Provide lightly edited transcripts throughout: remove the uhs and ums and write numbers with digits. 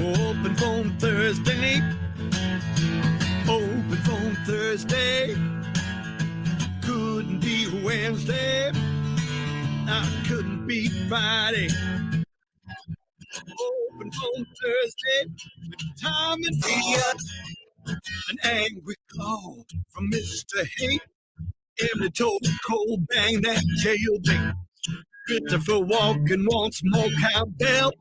Open phone Thursday. Open phone Thursday. Couldn't be Wednesday. I couldn't be Friday. Open phone Thursday. With Tom and Tia. An angry call from Mr. Hate. Emily told Cole bang that jailbait. Christopher Walken wants more cowbell.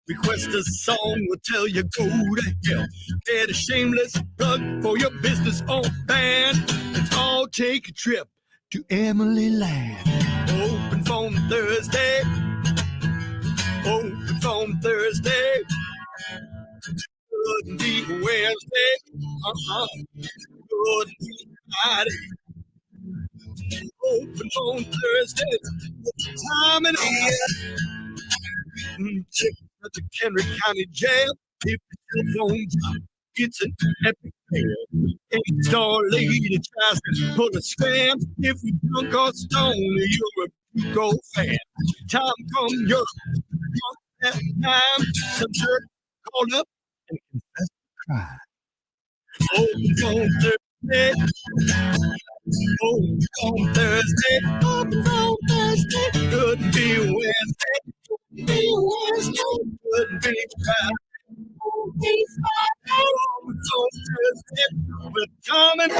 Request a song will tell you go to hell. Get a shameless plug for your business on band. Let's all take a trip to Emily Land. Open phone Thursday. Open phone Thursday. Couldn't be Wednesday. Couldn't be Friday. Open phone Thursday. Time and here. Check out the Kendrick County Jail. If your phone gets an epic fail. A-star lady tries to pull a scam. If you drunk or stoned, you're a Pico fan. Time come, you're drunk at time. Some jerk called up and confessed to crime. Open phone Thursday. Open phone Thursday. Open phone Thursday. Couldn't be Wednesday. Couldn't be Wednesday. Couldn't be Friday. Open phone Thursday with Tom and All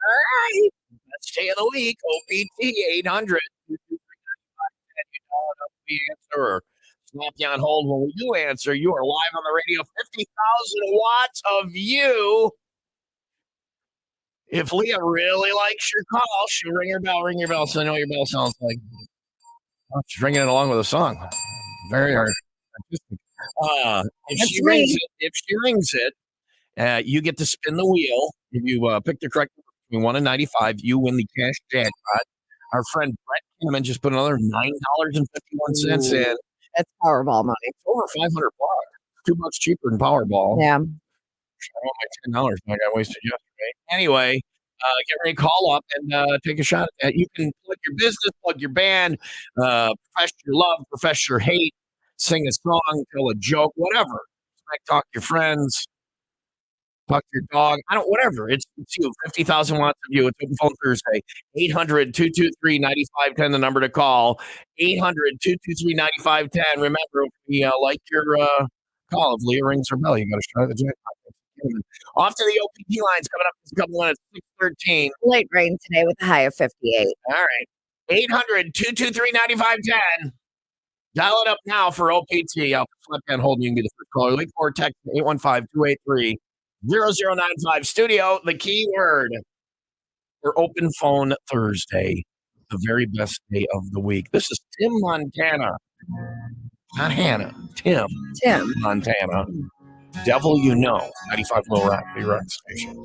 right. Best day of the week, OPT 800. You know enough we answer or snap you on hold when we do answer. You are live on the radio, 50,000 watts of you. If Leah really likes your call, she'll ring your bell, so I know what your bell sounds like. Oh, she's ringing it along with a song. Very artistic. If she rings it, you get to spin the wheel. If you pick the correct number between 1 and 95, you win the cash jackpot. Our friend Brett Kinnaman just put another $9.51 in. That's Powerball money. It's over $500. $2 cheaper than Powerball. Yeah. I want my $10 I got wasted yesterday. Anyway, get ready to call up and take a shot at that. You can plug your business, plug your band, profess your love, profess your hate, sing a song, tell a joke, whatever. Talk to your friends, talk to your dog. Whatever. It's you. 50,000 watts of you. It's Open Phone Thursday. 800-223-9510, the number to call. 800-223-9510. Remember, if we like your call, if Leah rings her bell, you got a shot at the jackpot. Off to the OPT lines coming up in a couple minutes, 6:13. Late rain today with a high of 58. All right. 800-223-9510. Dial it up now for OPT. I'll flip and hold. You can be the first caller. Leave or text 815-283-0095. Studio, the keyword for Open Phone Thursday, the very best day of the week. This is Tim Montana. Not Hannah. Tim Montana. Devil You Know. 95 Low Rock, the rock station.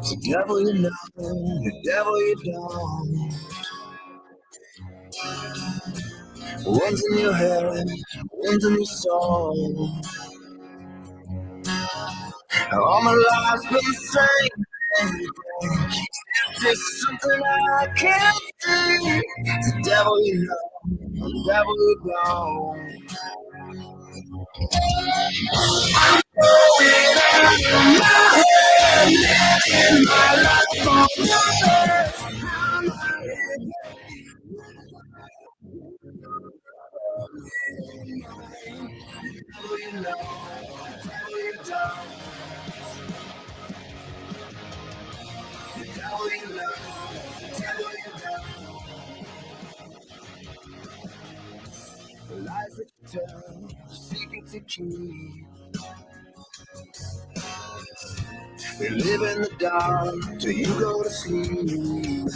The devil you know, the devil you don't. One's in your head, one's in your soul. All my life's been the same. It's just something I can't see. The devil you know, the devil you don't. I'm going out of my head, in my life for nothing. Lies that you tell, secrets you keep. We live in the dark till you go to sleep.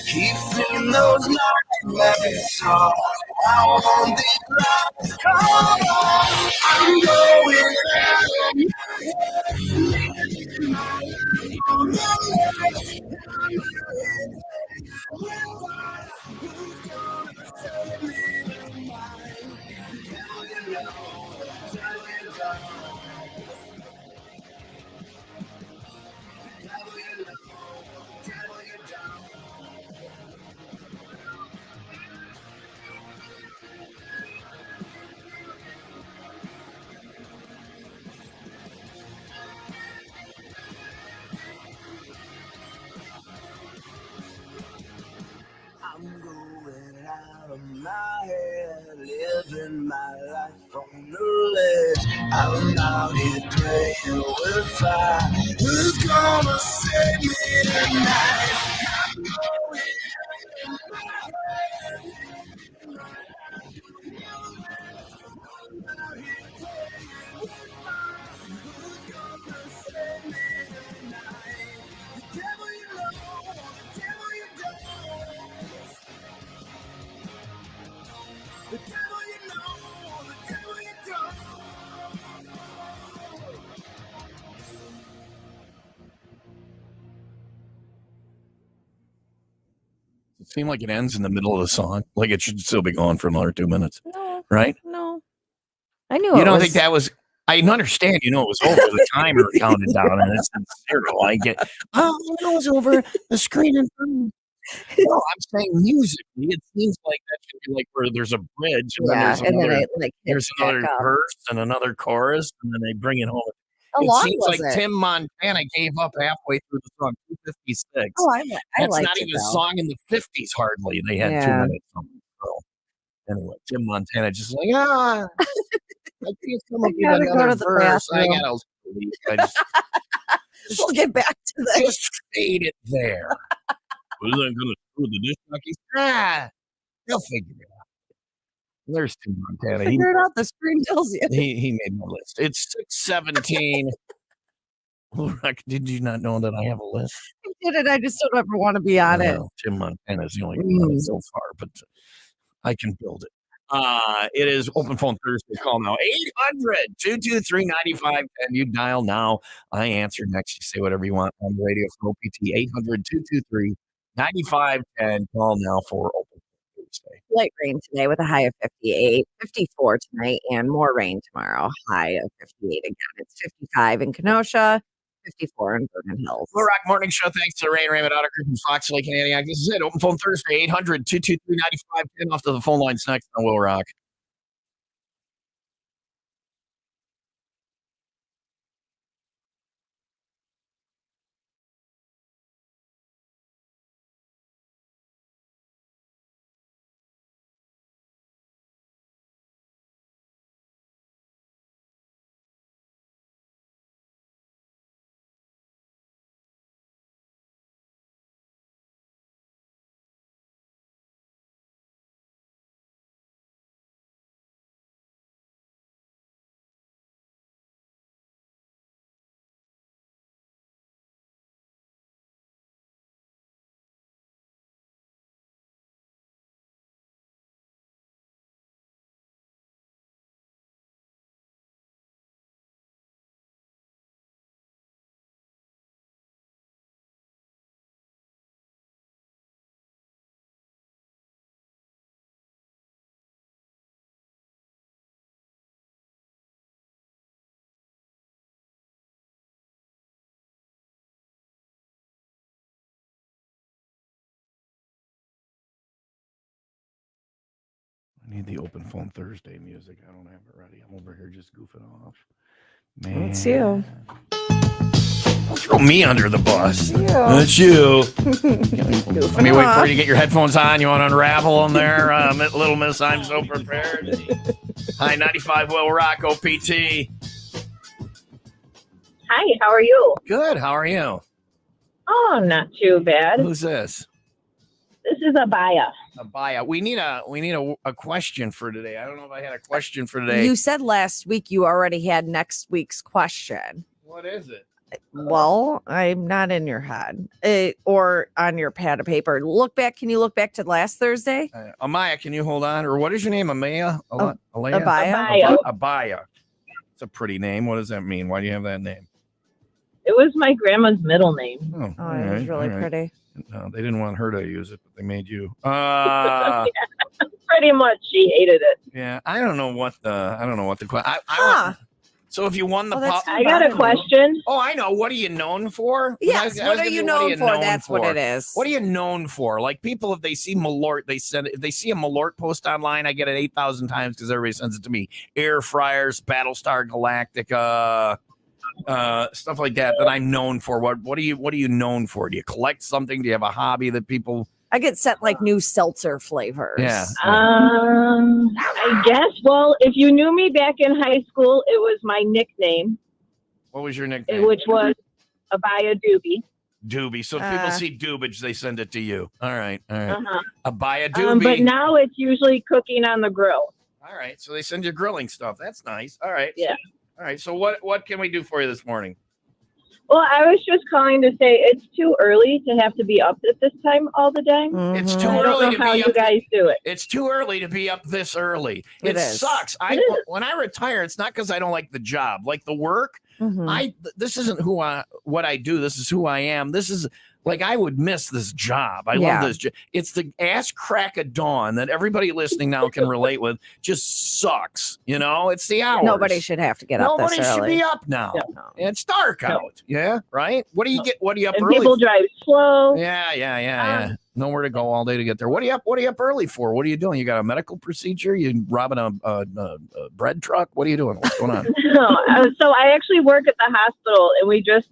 Keep seeing those nightmares hard. I want these lights come on. I'm going out of my head. I'm going out of my head, living my life on the ledge. I'm out here playing with fire. Who's gonna save me tonight? It seemed like it ends in the middle of the song. Like it should still be going for another 2 minutes. No, right? no. I knew You it don't was. think that was? I understand. You know it was over. The timer counted down, and it's 0. I get. Oh, it was over. The screen in front of me. No, I'm saying musically, it seems like that should be like where there's a bridge, and then Yeah, there's and then another. it like There's hits back another up. verse and another chorus, and then they bring it home. How It long seems was like it? Tim Montana gave up halfway through the song, 2:56. Oh, I That's liked not it even a though. song in the 50s. Hardly they had 2 Yeah. minutes. So anyway, Tim Montana just like I can't come up with gotta go another to the verse. I bathroom. gotta leave. I just We'll get back to this. just fade it there. Was I gonna screw the disc jockeys? They'll figure it out. There's Tim Montana. Figure it out. The screen tells you. He made my list. It's 6:17. Did you not know that I have a list? I did it. I just don't ever want to be on it. No, Tim Montana is the only one so far, but I can build it. It is Open Phone Thursday. Call now 800-223-9510. You dial now. I answer next. You say whatever you want on the radio for OPT. 800-223-9510. Call now for Open Phone Thursday. Light rain today with a high of 58, 54 tonight, and more rain tomorrow. High of 58 again. It's 55 in Kenosha, 54 in Vernon Hills. WIIL Rock Morning Show. Thanks to Ray and Raymond Auto Group and Fox Lake and Antioch. This is it. Open Phone Thursday. 800-223-9510. Off to the phone lines next on WIIL Rock. I need the Open Phone Thursday music. I don't have it ready. I'm over here just goofing off. Man. It's you. Don't throw me under the bus. It's you. Goofing Let me wait for off. you to get your headphones on. You want to unravel them there? Little Miss, I'm so prepared. Hi, 95 WIIL Rock OPT. Hi, how are you? Good. How are you? Oh, not too bad. Who's this? This is Abaya. Abaya. We need a question for today. I don't know if I had a question for today. You said last week you already had next week's question. What is it? Well, I'm not in your head or on your pad of paper. Look back. Can you look back to last Thursday? Amaya, can you hold on? Or what is your name? Amaya? Abaya. Abaya. It's a pretty name. What does that mean? Why do you have that name? It was my grandma's middle name. Oh, Oh, it was really pretty. No, they didn't want her to use it, but they made you. Pretty much, she hated it. Yeah, I don't know what the question. So if you won the Oh, that's I got a question. Oh, I know. What are you known for? Yes. I What was are gonna you do, known for? That's what it is. What are you known for? Like people, if they see Malort, if they see a Malort post online, I get it 8,000 times because everybody sends it to me. Air fryers, Battlestar Galactica, stuff like that I'm known for. What are you known for? Do you collect something? Do you have a hobby that people? I get sent like new seltzer flavors. Yeah. I guess. Well, if you knew me back in high school, it was my nickname, What was your nickname? which was Abaya Doobie. Doobie. So if people see Doobage, they send it to you. All right. Uh-huh. Abaya Doobie. But now it's usually cooking on the grill. All right. So they send you grilling stuff. That's nice. All right. Yeah. All right. So what can we do for you this morning? Well, I was just calling to say it's too early to have to be up at this time all the time. It's too I early don't to know how be you up. guys do it. It's too early to be up this early. It It is. sucks. When I retire, it's not because I don't like the job, like the work. This isn't what I do. This is who I am. This is like I would miss this job. I love this job. It's the ass crack of dawn that everybody listening now can relate with. Just sucks. It's the hours. Nobody should have to get up this Nobody should early. be up now. No. It's dark out. Yeah, right. What do you get? What are you up And early? people drive slow. Yeah. Nowhere to go all day to get there. What are you up early for? What are you doing? You got a medical procedure? You robbing a bread truck? What are you doing? What's going on? No, so I actually work at the hospital, and we just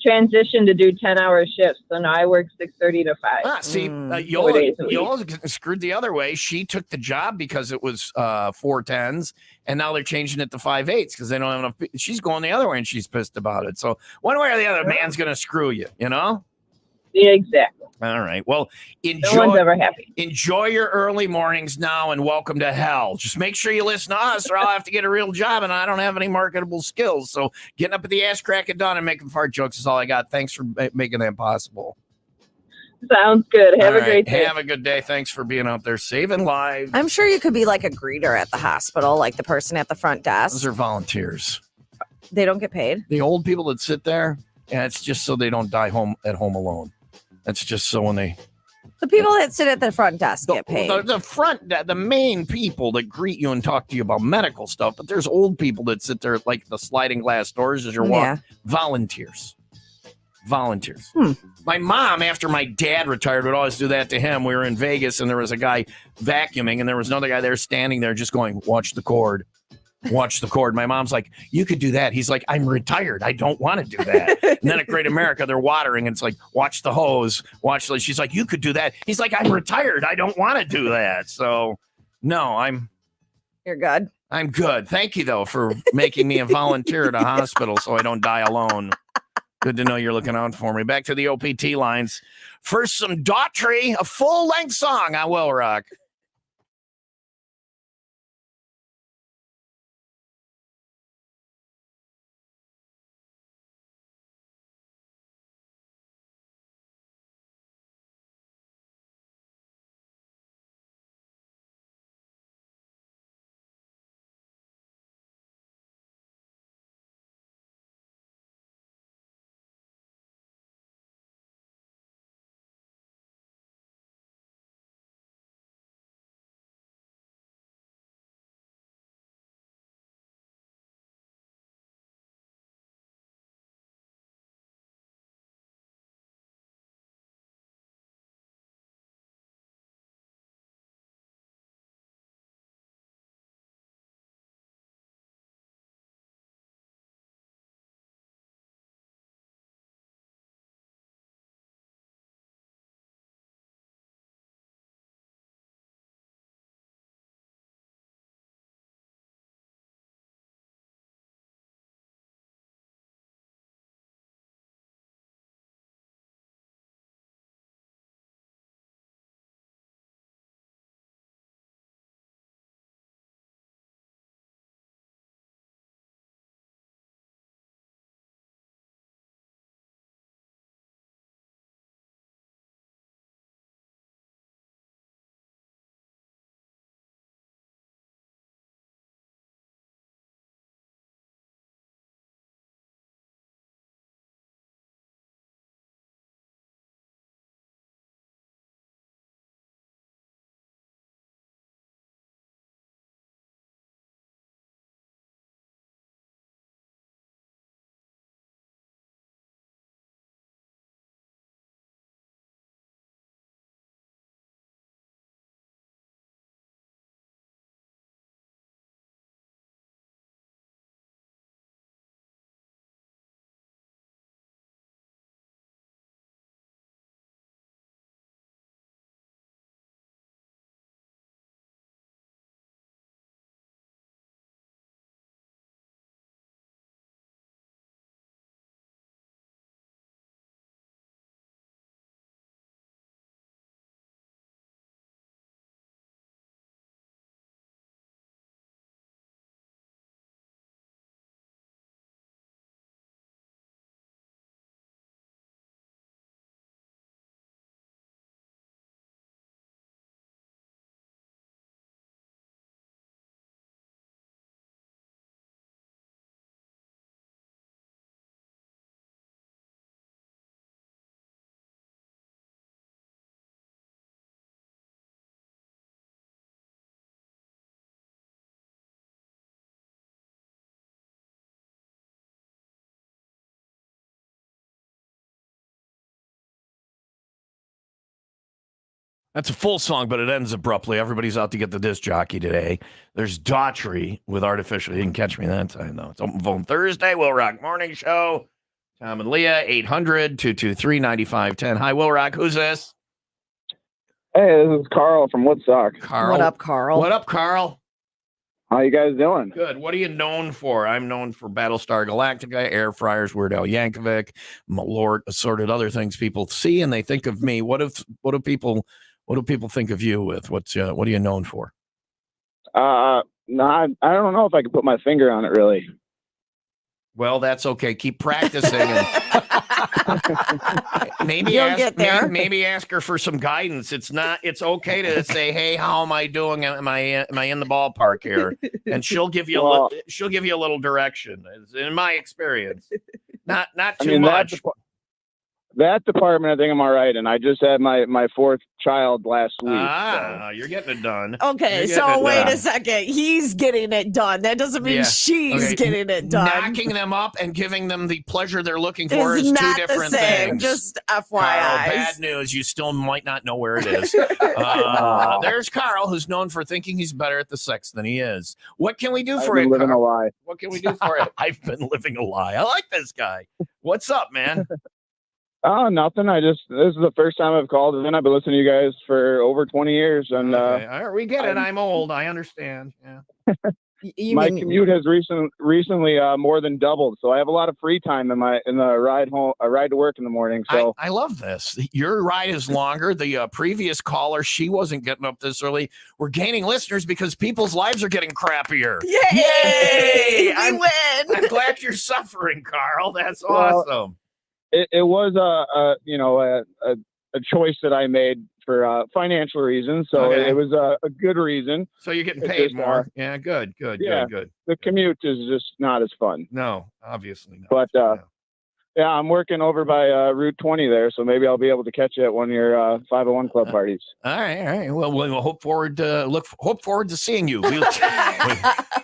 transitioned to do 10-hour shifts. So now I work 6:30 to 5. See, 4 days a week. Yola screwed the other way. She took the job because it was 410s, and now they're changing it to 5/8 because they don't have enough. She's going the other way, and she's pissed about it. So one way or the other, man's going to screw you. Yeah, exactly. All right. Well, No one's ever happy. enjoy your early mornings now, and welcome to hell. Just make sure you listen to us, or I'll have to get a real job, and I don't have any marketable skills. So getting up at the ass crack of dawn and making fart jokes is all I got. Thanks for making that possible. Sounds good. Have All a great day. Have a good day. Thanks for being out there saving lives. I'm sure you could be like a greeter at the hospital, like the person at the front desk. Those are volunteers. They don't get paid. The old people that sit there, and it's just so they don't die at home alone. That's just so when they. The people that sit at the front desk get paid. The main people that greet you and talk to you about medical stuff, but there's old people that sit there at like the sliding glass doors as you're walking. Volunteers. My mom, after my dad retired, would always do that to him. We were in Vegas and there was a guy vacuuming and there was another guy there standing there just going, watch the cord. Watch the cord. My mom's like, you could do that. He's like, I'm retired. I don't want to do that. And then at Great America, they're watering. And it's like, watch the hose. She's like, you could do that. He's like, I'm retired. I don't want to do that. So, no, You're good. I'm good. Thank you, though, for making me a volunteer at a hospital so I don't die alone. Good to know you're looking out for me. Back to the OPT lines. First, some Daughtry, a full-length song on WIIL Rock. That's a full song, but it ends abruptly. Everybody's out to get the disc jockey today. There's Daughtry with Artificial. You didn't catch me that time, though. It's Open Phone Thursday, Will Rock Morning Show. Tom and Leah, 800-223-9510. Hi, Will Rock. Who's this? Hey, this is Carl from Woodstock. Carl. What up, Carl? What up, Carl? How you guys doing? Good. What are you known for? I'm known for Battlestar Galactica, Air Fryers, Weird Al Yankovic, Malort, assorted other things people see and they think of me. What do people think of you with? What are you known for? No, I don't know if I can put my finger on it really. Well, that's okay. Keep practicing. maybe You'll get there. Maybe ask her for some guidance. It's okay to say, "Hey, how am I doing? Am I in the ballpark here?" And she'll give you a little direction. In my experience, not too much. That department, I think I'm all right. And I just had my fourth child last week. You're getting it done. Okay, so wait a second. He's getting it done. That doesn't mean she's getting it done. Knocking them up and giving them the pleasure they're looking for is not two different the same. things. Just FYI. Carl, bad news. You still might not know where it is. There's Carl, who's known for thinking he's better at the sex than he is. What can we do for you, living a Carl? lie. What can we do for it? I've been living a lie. I like this guy. What's up, man? Oh, nothing. This is the first time I've called in. I've been listening to you guys for over 20 years. And okay. All right, we get it. I'm old. I understand. Yeah. My commute has recently more than doubled, so I have a lot of free time in the ride to work in the morning. So I love this. Your ride is longer. The previous caller, she wasn't getting up this early. We're gaining listeners because people's lives are getting crappier. Yay! We win. I'm glad you're suffering, Carl. That's awesome. It was a choice that I made for financial reasons, so it was a good reason. So you're getting paid more. Yeah, good. The commute is just not as fun. No, obviously not. But I'm working over by Route 20 there, so maybe I'll be able to catch you at one of your 501 club parties. All right. Well, we'll hope forward to seeing you.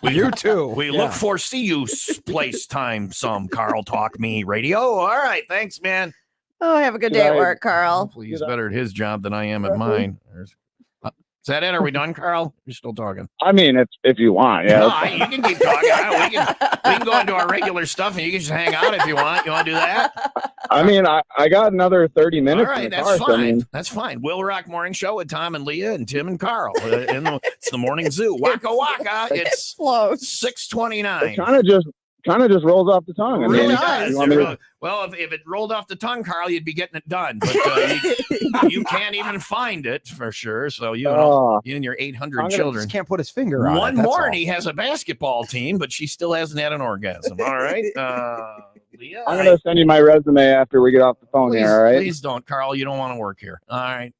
You too. We look for see you place time some Carl Talk Me Radio. All right, thanks, man. Oh, have a good day at work, Carl. Hopefully he's better at his job than I am at mine. Is that it? Are we done, Carl? You're still talking. I mean, if you want, yeah. No, you can keep talking. We can go into our regular stuff, and you can just hang out if you want. You want to do that? I mean, I got another 30 minutes. All right, that's fine. That's fine. Will Rock Morning Show with Tom and Leah and Tim and Carl. It's the morning zoo. Waka waka. It's 6:29. Kind of just rolls off the tongue. Really does. Well, if it rolled off the tongue, Carl, you'd be getting it done. But you can't even find it for sure. So you and your 800 children just can't put his finger on it. One more, and he has a basketball team, but she still hasn't had an orgasm. All right, Leah. I'm gonna send you my resume after we get off the phone here. All right. Please don't, Carl. You don't want to work here. All right.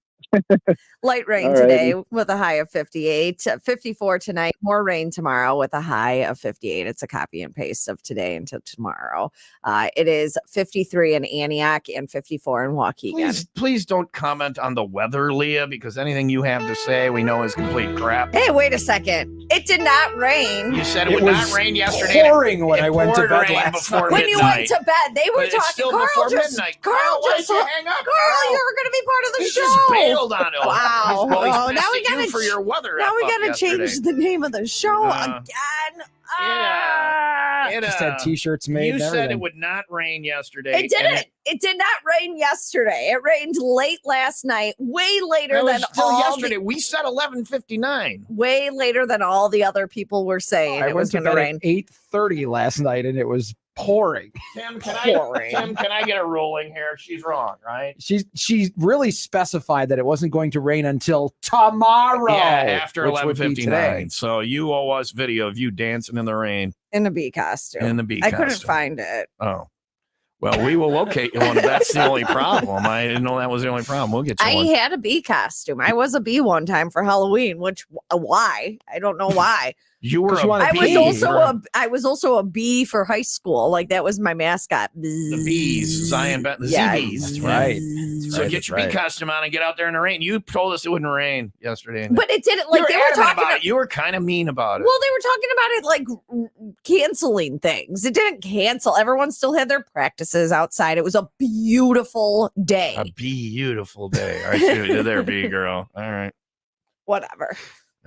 Light rain today with a high of 58, 54 tonight, more rain tomorrow with a high of 58. It's a copy and paste of today into tomorrow. It is 53 in Antioch and 54 in Waukegan. Please don't comment on the weather, Leah, because anything you have to say we know is complete crap. Hey, wait a second. It did not rain. You said it would not rain yesterday. Pouring when I went to bed last night. When you went to bed, they were talking. Still before midnight. Carl, why you hang up? Carl, you were going to be part of the show. Just bailed on it. Wow. Now we got for your weather. Now we got to change the name of the show again. Just had T-shirts made. You said it would not rain yesterday. It didn't. It did not rain yesterday. It rained late last night, way later than yesterday. We said 11:59. Way later than all the other people were saying. I went to bed at 8:30 last night, and it was pouring. Tim, can I get a ruling here? She's wrong, right? She really specified that it wasn't going to rain until tomorrow. Yeah, after 11:59. So you owe us video of you dancing in the rain. In a bee costume. I couldn't find it. Oh. Well, we will locate you one if that's the only problem. I didn't know that was the only problem. We'll get you one. I had a bee costume. I was a bee one time for Halloween, why? I don't know why. You were I was also a bee for high school. Like that was my mascot. The bees, Zion, the Z-bees. That's right. So get your bee costume on and get out there in the rain. You told us it wouldn't rain yesterday. But it didn't. Like they were talking about it. You were kind of mean about it. Well, they were talking about it like canceling things. It didn't cancel. Everyone still had their practices outside. It was a beautiful day. A beautiful day. I see what you did there, bee girl. All right. Whatever.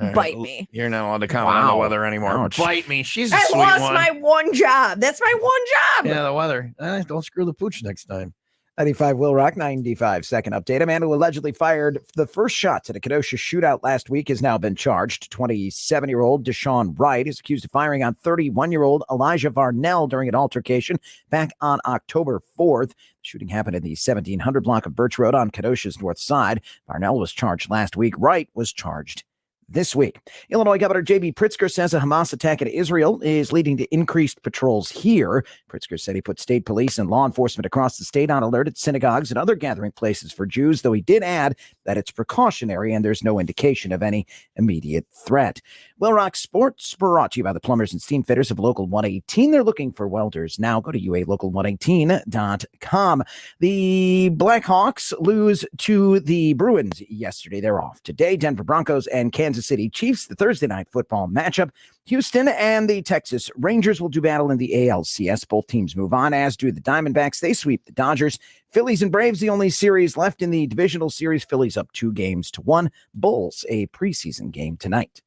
All right. Bite me. You're not allowed to comment on the weather anymore. Ouch. Bite me. She's a I sweet lost one. my one job. That's my one job. Yeah, the weather. Don't screw the pooch next time. 95 Will Rock, 95 second update. A man who allegedly fired the first shots at a Kenosha shootout last week has now been charged. 27-year-old Deshaun Wright is accused of firing on 31-year-old Elijah Varnell during an altercation back on October 4th. The shooting happened in the 1700 block of Birch Road on Kenosha's north side. Varnell was charged last week. Wright was charged this week. Illinois Governor J.B. Pritzker says a Hamas attack in Israel is leading to increased patrols here. Pritzker said he put state police and law enforcement across the state on alert at synagogues and other gathering places for Jews, though he did add that it's precautionary and there's no indication of any immediate threat. Will Rock Sports brought to you by the plumbers and steam fitters of Local 118. They're looking for welders now. Go to ualocal118.com. The Blackhawks lose to the Bruins yesterday. They're off today. Denver Broncos and Kansas City Chiefs, the Thursday night football matchup. Houston and the Texas Rangers will do battle in the ALCS. Both teams move on, as do the Diamondbacks. They sweep the Dodgers. Phillies and Braves, the only series left in the divisional series. Phillies up 2-1. Bulls, a preseason game tonight.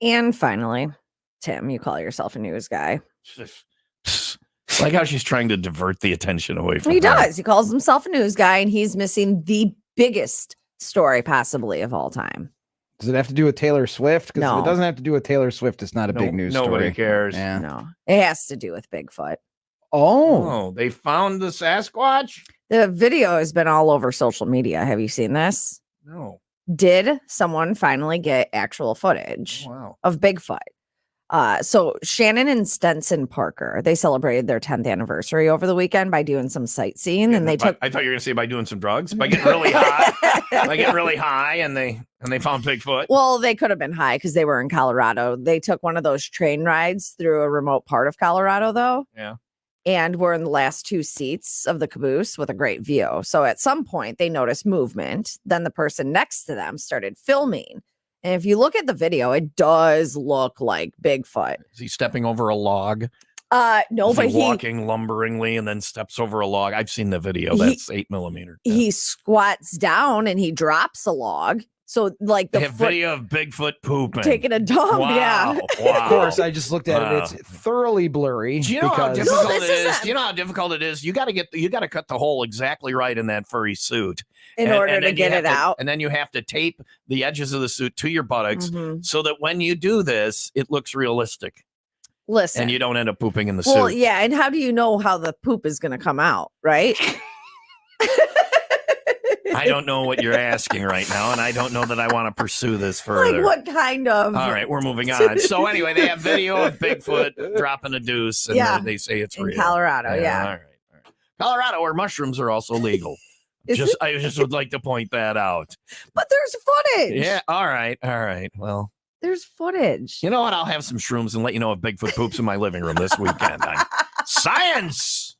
And finally, Tim, you call yourself a news guy. Like how she's trying to divert the attention away from He her. does. He calls himself a news guy, and he's missing the biggest story possibly of all time. Does it have to do with Taylor Swift? Because No. if it doesn't have to do with Taylor Swift, it's not a big news story. Nobody cares. Yeah. No, it has to do with Bigfoot. Oh. They found the Sasquatch? The video has been all over social media. Have you seen this? No. Did someone finally get actual footage Wow. of Bigfoot? So Shannon and Stenson Parker, they celebrated their 10th anniversary over the weekend by doing some sightseeing, and they took. I thought you were going to say by doing some drugs, by getting really high, by getting really high, and they found Bigfoot. Well, they could have been high because they were in Colorado. They took one of those train rides through a remote part of Colorado, though. Yeah. And were in the last two seats of the caboose with a great view. So at some point, they noticed movement. Then the person next to them started filming. And if you look at the video, it does look like Bigfoot. Is he stepping over a log? No, Is but he walking lumberingly and then steps over a log? I've seen the video. That's 8mm. Yeah. He squats down and he drops a log. So like They the have video of Bigfoot pooping. taking a dump. Wow. Yeah. Wow. Of course, I just looked at Wow. it. It's thoroughly blurry. Do you know how because- difficult this it is? isn't- Do you know how difficult it is? You got to cut the hole exactly right in that furry suit In And- order and to then you get have it out. and then you have to tape the edges of the suit to your buttocks Mhm. so that when you do this, it looks realistic Listen. and you don't end up pooping in the Well, suit. yeah. And how do you know how the poop is going to come out? Right. I don't know what you're asking right now, and I don't know that I want to pursue this further. Like what kind of? All right, we're moving on. So anyway, they have video of Bigfoot dropping a deuce, and Yeah. they say it's In real. Colorado, yeah. All right. Colorado, where mushrooms are also legal. Is I just would like to point that out. But there's footage. Yeah. All right. Well, There's footage. you know what? I'll have some shrooms and let you know if Bigfoot poops in my living room this weekend. Science.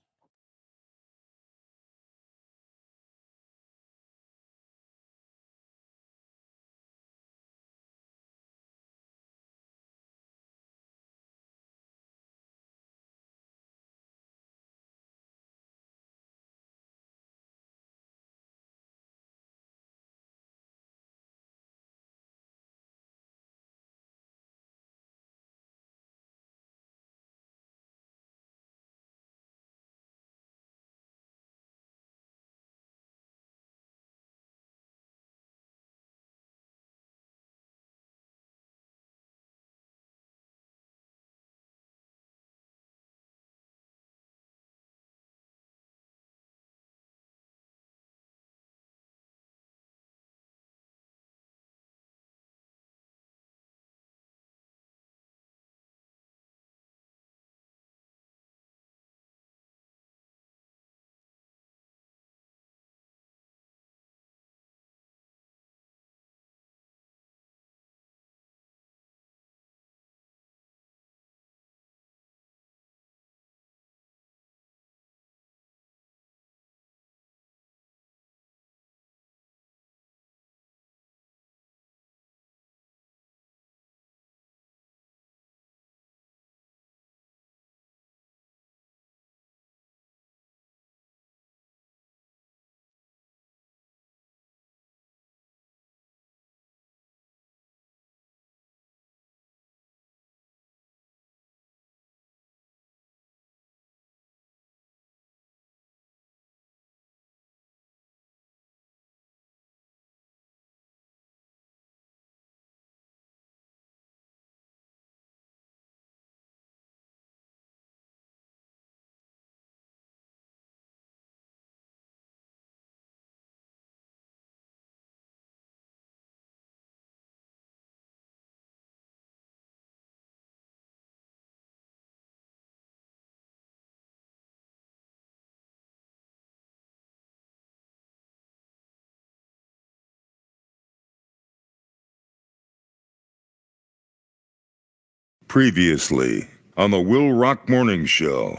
Previously on the Will Rock Morning Show.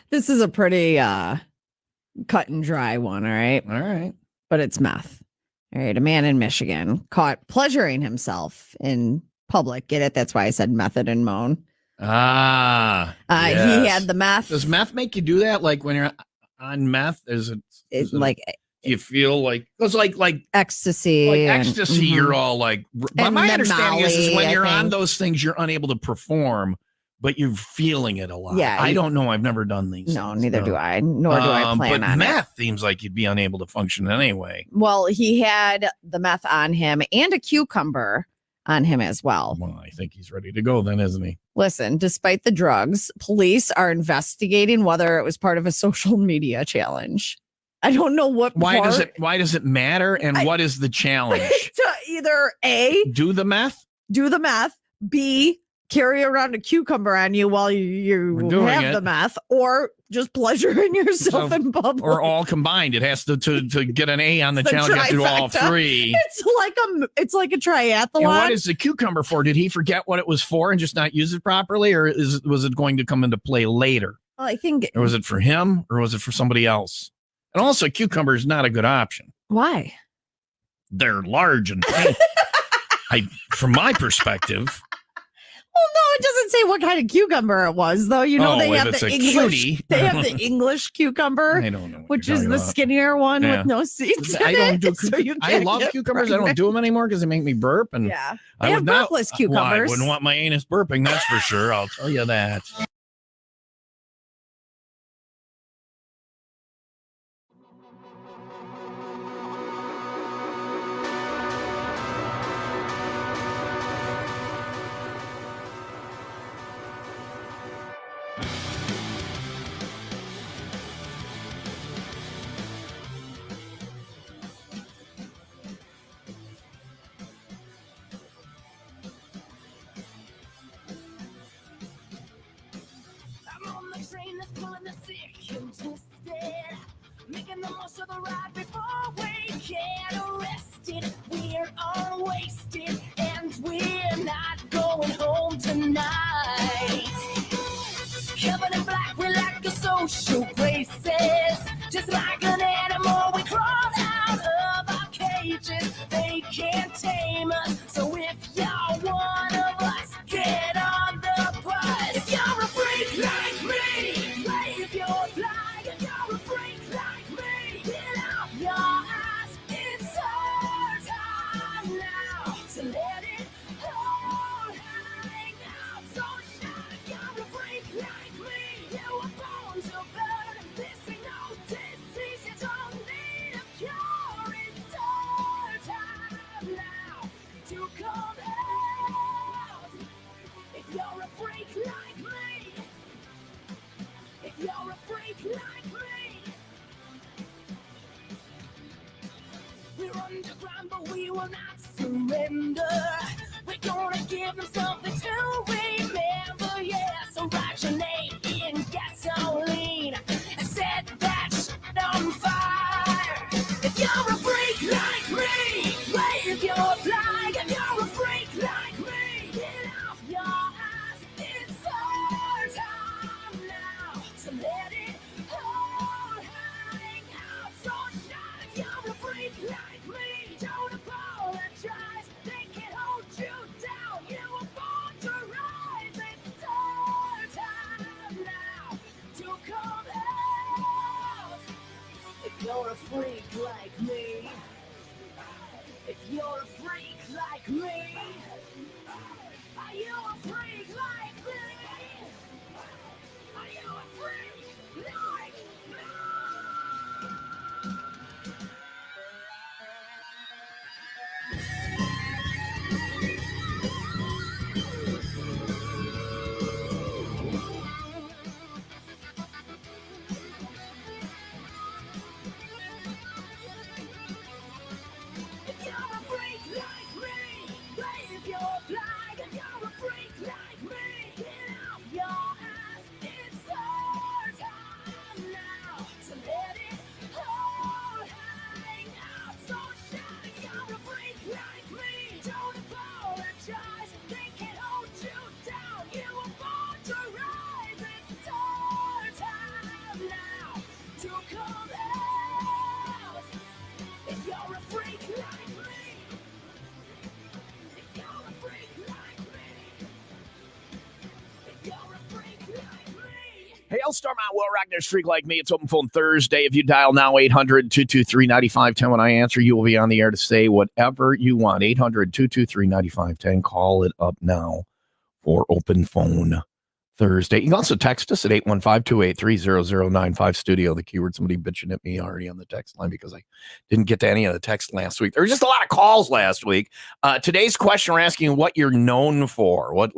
This is a pretty cut and dry one, all right? All right. But it's meth. All right. A man in Michigan caught pleasuring himself in public. Get it? That's why I said method and moan. Yes. He had the meth. Does meth make you do that? Like when you're on meth, you feel like it's like ecstasy. Like ecstasy, you're all like. But And my then understanding is when Molly, you're I on think. those things, you're unable to perform, but you're feeling it a lot. Yeah, I don't know. I've never done these. No, things, neither do I. Nor do I plan but on meth it. seems like you'd be unable to function anyway. Well, he had the meth on him and a cucumber on him as well. Well, I think he's ready to go then, isn't he? Listen, despite the drugs, police are investigating whether it was part of a social media challenge. I don't know what. Why does it matter? And what is the challenge? To either A, do the meth, B, carry around a cucumber on you while you doing have it. the meth, or just pleasuring yourself in public. or all combined. It has to get an A on the It's the challenge. You have to do all trifecta. three. It's like a triathlon. And what is the cucumber for? Did he forget what it was for and just not use it properly, or was it going to come into play later? Well, I think. Or was it for him, or was it for somebody else? And also, cucumber is not a good option. Why? They're large and from my perspective. Well, no, it doesn't say what kind of cucumber it was, though. You know, they if have it's the a English. cutie. They have the English cucumber, I don't know what which you're is talking the about. skinnier one Yeah. with no seeds. I in don't it, do. so you I can't love get cucumbers. I don't pregnant. do them anymore because they make me burp, and Yeah, I they would have not. burpless Well, I cucumbers. wouldn't want my anus burping. That's for sure. I'll tell you that. I'm on the train that's pulling the sick and twisted, making the most of the ride before we get arrested. We're all wasted and we're not going home tonight. Covered in black, we're like a social graces. Just like an animal, we crawl out of our cages. They can't tame us, so if you're one of us, get on the bus. If you're a freak like me, wave your flag. If you're a freak like me, get off your ass. It's our time now to let it all hang out. So shout if you're a freak like me. You were born to burn. This ain't no disease. You don't need a cure. It's our time now to come out. If you're a freak like me, if you're a freak like me, we're underground, but we will not surrender. We're gonna give them something to remember, yeah. So write your name in gasoline and set that shit on fire. If you're a freak like me, wave your flag. If you're a freak like me, get off your ass. It's our time now to let it all hang out. So shout if you're a freak like me. Don't apologize. They can't hold you down. You were born to rise. It's our time now to come out. If you're a freak like me, if you're a freak like me, are you a freak like me? Are you a freak like me? If you're a freak Hailstorm on Will Rock, there's Freak Like Me. It's Open Phone Thursday. If you dial now 800-223-9510, when I answer, you will be on the air to say whatever you want. 800-223-9510. Call it up now for Open Phone Thursday. You can also text us at 815-283-0095 studio. The keyword, somebody bitching at me already on the text line because I didn't get to any of the text last week. There were just a lot of calls last week. Today's question, we're asking what you're known for, what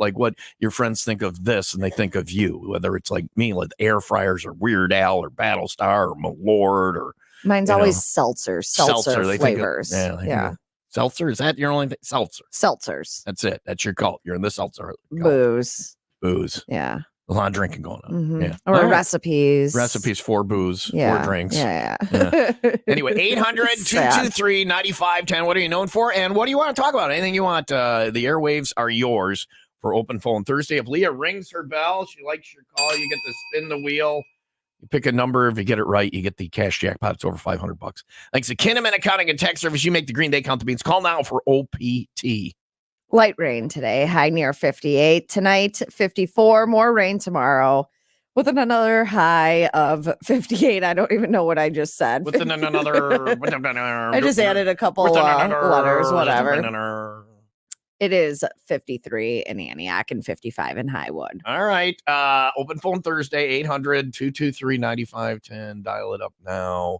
your friends think of this and they think of you, whether it's like me, like air fryers or Weird Al or Battlestar or Malord or mine's always seltzer they flavors. Yeah. Seltzer, is that your only thing? Seltzers. That's it. That's your cult. You're in the seltzer cult. Booze. Yeah. A lot of drinking going on. Mm-hmm. Yeah. Or recipes. Recipes for booze, yeah. for drinks. Yeah. Anyway, 800-223-9510. What are you known for? And what do you want to talk about? Anything you want? The airwaves are yours for Open Phone Thursday. If Leah rings her bell, she likes your call, you get to spin the wheel. You pick a number. If you get it right, you get the cash jackpot. It's over $500. Thanks to Kinnaman Accounting and Tax Service. You make the Green Day count the beans. Call now for OPT. Light rain today, high near 58. Tonight, 54. More rain tomorrow with another high of 58. I don't even know what I just said. With another. I just added a couple letters, whatever. It is 53 in Antioch and 55 in Highwood. All right. Open Phone Thursday, 800-223-9510. Dial it up now.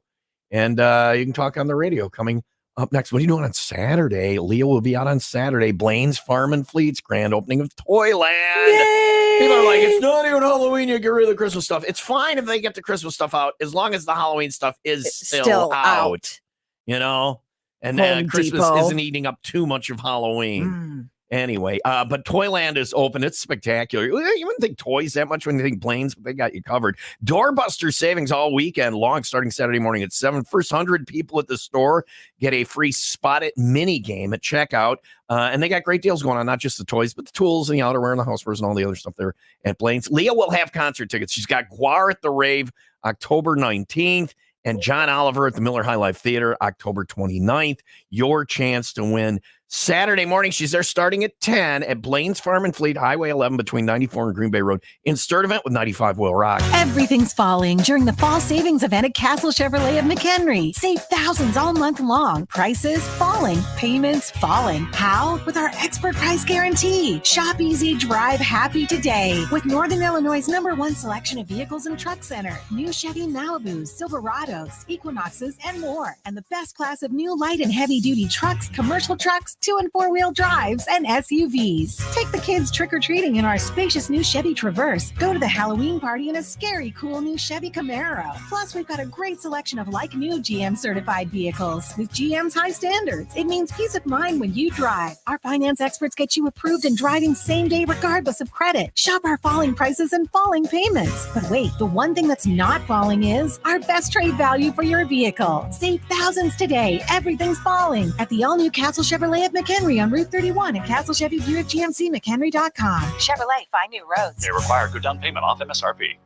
And you can talk on the radio coming up next. What are you doing on Saturday? Leah will be out on Saturday. Blain's Farm and Fleet's grand opening of Toyland. Yay! People are like, it's not even Halloween. You get rid of the Christmas stuff. It's fine if they get the Christmas stuff out as long as the Halloween stuff is still out. You know? And Christmas isn't eating up too much of Halloween. Anyway, but Toyland is open. It's spectacular. You wouldn't think toys that much when you think Blain's, but they got you covered. Doorbuster savings all weekend long, starting Saturday morning at 7. First 100 people at the store get a free Spot It mini game at checkout. And they got great deals going on, not just the toys, but the tools and the outerwear and the housewares and all the other stuff there at Blain's. Leah will have concert tickets. She's got Guar at the Rave October 19th. And John Oliver at the Miller High Life Theater, October 29th. Your chance to win Saturday morning. She's there starting at 10 at Blain's Farm and Fleet, Highway 11 between 94 and Green Bay Road. In Sturtevant with 95 Will Rock. Everything's falling during the fall savings event at Castle Chevrolet of McHenry. Save thousands all month long. Prices falling. Payments falling. How? With our expert price guarantee. Shop easy, drive happy today. With Northern Illinois' #1 selection of vehicles and truck center. New Chevy Malibus, Silverados, Equinoxes, and more. And the best class of new light and heavy duty trucks, commercial trucks, 2- and 4-wheel drives, and SUVs. Take the kids trick-or-treating in our spacious new Chevy Traverse. Go to the Halloween party in a scary cool new Chevy Camaro. Plus, we've got a great selection of like-new GM-certified vehicles. With GM's high standards, it means peace of mind when you drive. Our finance experts get you approved and driving same day regardless of credit. Shop our falling prices and falling payments. But wait, the one thing that's not falling is our best trade value for your vehicle. Save thousands today. Everything's falling at the all-new Castle Chevrolet of McHenry on Route 31 and Castle Chevy Buick GMC McHenry.com. Chevrolet, find new roads. They require good down payment off MSRP.